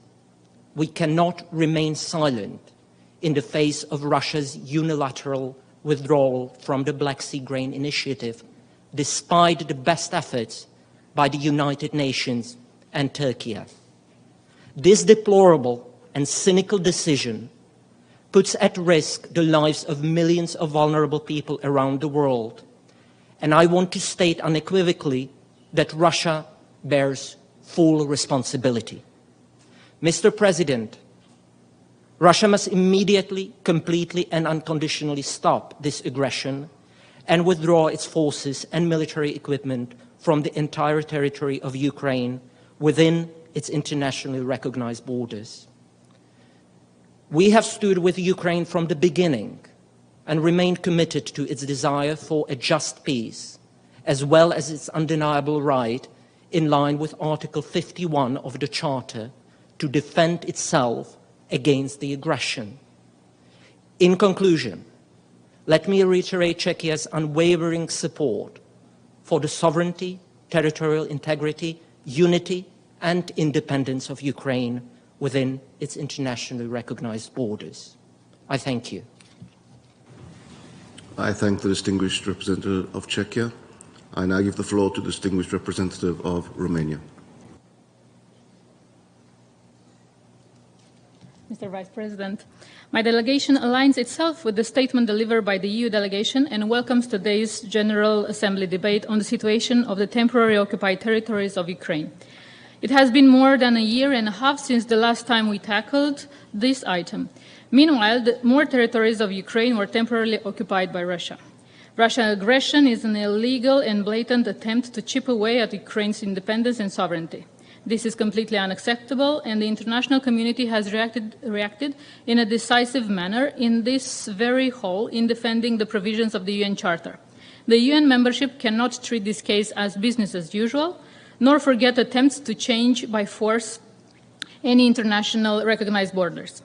we cannot remain silent in the face of Russia's unilateral withdrawal from the Black Sea Grain Initiative, despite the best efforts by the United Nations and Turkey. This deplorable and cynical decision puts at risk the lives of millions of vulnerable people around the world. And I want to state unequivocally that Russia bears full responsibility. Mr. President, Russia must immediately, completely and unconditionally stop this aggression and withdraw its forces and military equipment from the entire territory of Ukraine within its internationally recognized borders. We have stood with Ukraine from the beginning and remained committed to its desire for a just peace, as well as its undeniable right, in line with Article 51 of the Charter, to defend itself against the aggression. In conclusion, let me reiterate Czechia's unwavering support for the sovereignty, territorial integrity, unity, and independence of Ukraine within its internationally recognized borders. I thank you. I thank the distinguished representative of Czechia. I now give the floor to the distinguished representative of Romania. Mr. Vice President, my delegation aligns itself with the statement delivered by the EU delegation and welcomes today's General Assembly debate on the situation of the temporarily occupied territories of Ukraine. It has been more than a year and a half since the last time we tackled this item. Meanwhile, more territories of Ukraine were temporarily occupied by Russia. Russian aggression is an illegal and blatant attempt to chip away at Ukraine's independence and sovereignty. This is completely unacceptable, and the international community has reacted in a decisive manner in this very hall in defending the provisions of the UN Charter. The UN membership cannot treat this case as business as usual, nor forget attempts to change by force any international recognized borders.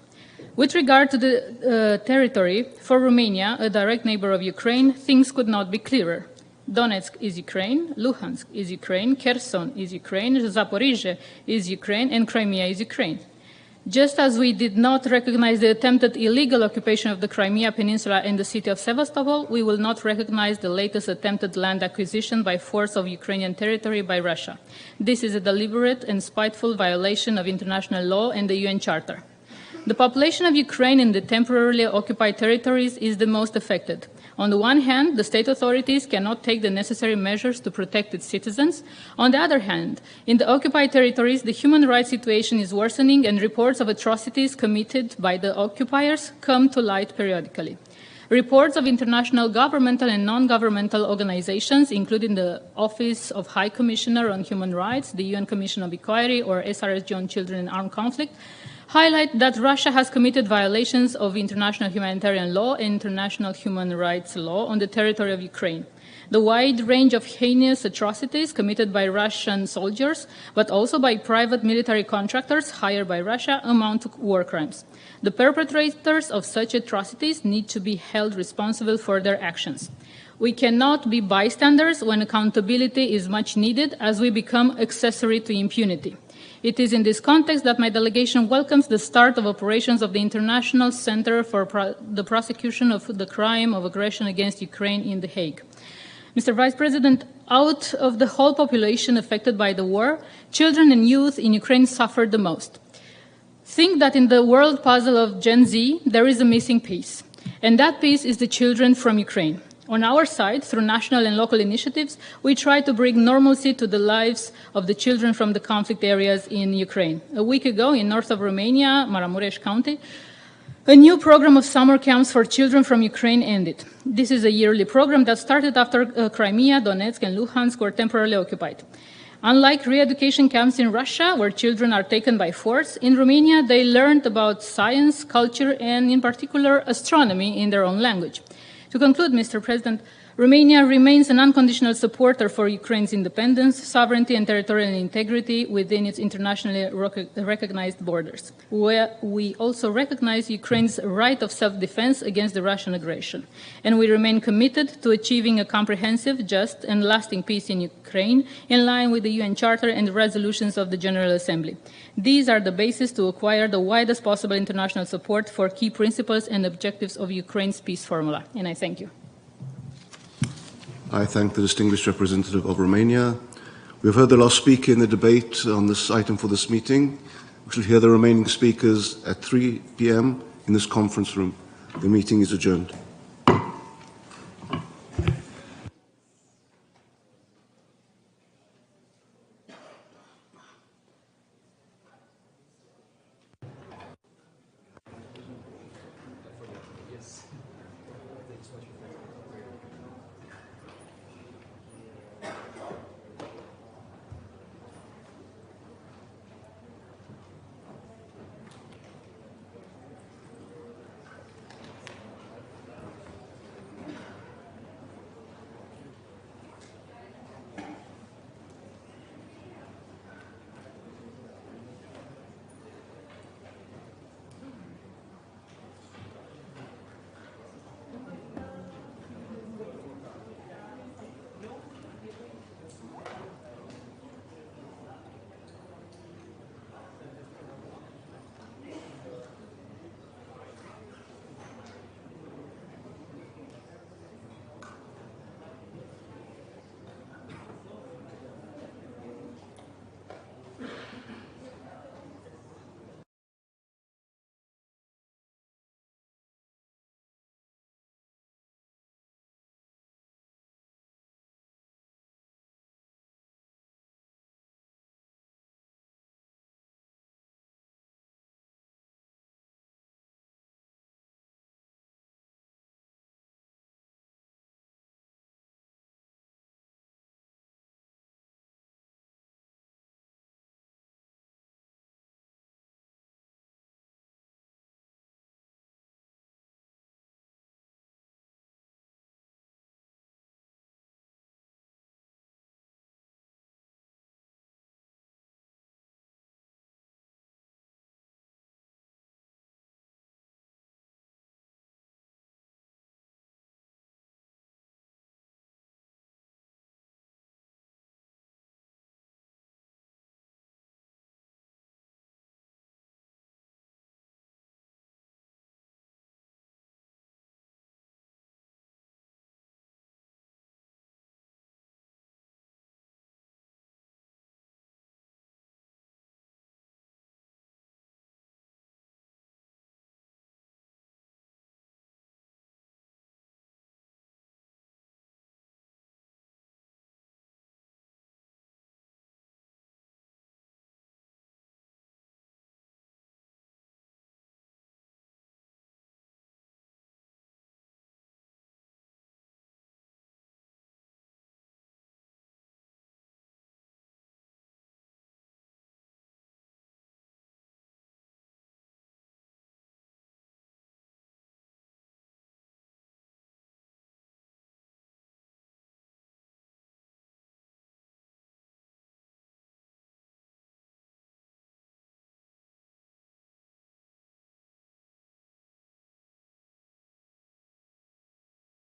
With regard to the territory, for Romania, a direct neighbor of Ukraine, things could not be clearer. Donetsk is Ukraine, Luhansk is Ukraine, Kherson is Ukraine, Zaporizhzhia is Ukraine, and Crimea is Ukraine. Just as we did not recognize the attempted illegal occupation of the Crimea Peninsula and the city of Sevastopol, we will not recognize the latest attempted land acquisition by force of Ukrainian territory by Russia. This is a deliberate and spiteful violation of international law and the UN Charter. The population of Ukraine in the temporarily occupied territories is the most affected. On the one hand, the state authorities cannot take the necessary measures to protect its citizens. On the other hand, in the occupied territories, the human rights situation is worsening and reports of atrocities committed by the occupiers come to light periodically. Reports of international governmental and non-governmental organizations, including the Office of High Commissioner on Human Rights, the UN Commission of Inquiry, or SRSG on Children in Armed Conflict, highlight that Russia has committed violations of international humanitarian law and international human rights law on the territory of Ukraine. The wide range of heinous atrocities committed by Russian soldiers, but also by private military contractors hired by Russia, amount to war crimes. The perpetrators of such atrocities need to be held responsible for their actions. We cannot be bystanders when accountability is much needed, as we become accessory to impunity. It is in this context that my delegation welcomes the start of operations of the International Center for the Prosecution of the Crime of Aggression against Ukraine in The Hague. Mr. Vice President, out of the whole population affected by the war, children and youth in Ukraine suffered the most. Think that in the world puzzle of Gen Z, there is a missing piece, and that piece is the children from Ukraine. On our side, through national and local initiatives, we try to bring normalcy to the lives of the children from the conflict areas in Ukraine. A week ago, in north of Romania, Maramureș County, a new program of summer camps for children from Ukraine ended. This is a yearly program that started after Crimea, Donetsk, and Luhansk were temporarily occupied. Unlike re-education camps in Russia, where children are taken by force, in Romania they learned about science, culture, and in particular astronomy in their own language. To conclude, Mr. President, Romania remains an unconditional supporter for Ukraine's independence, sovereignty and territorial integrity within its internationally recognized borders. We also recognize Ukraine's right of self-defense against the Russian aggression, and we remain committed to achieving a comprehensive, just and lasting peace in Ukraine in line with the UN Charter and the resolutions of the General Assembly. These are the basis to acquire the widest possible international support for key principles and objectives of Ukraine's peace formula. And I thank you. I thank the distinguished representative of Romania. We have heard the last speaker in the debate on this item for this meeting. We shall hear the remaining speakers at 3 p.m. in this conference room. The meeting is adjourned.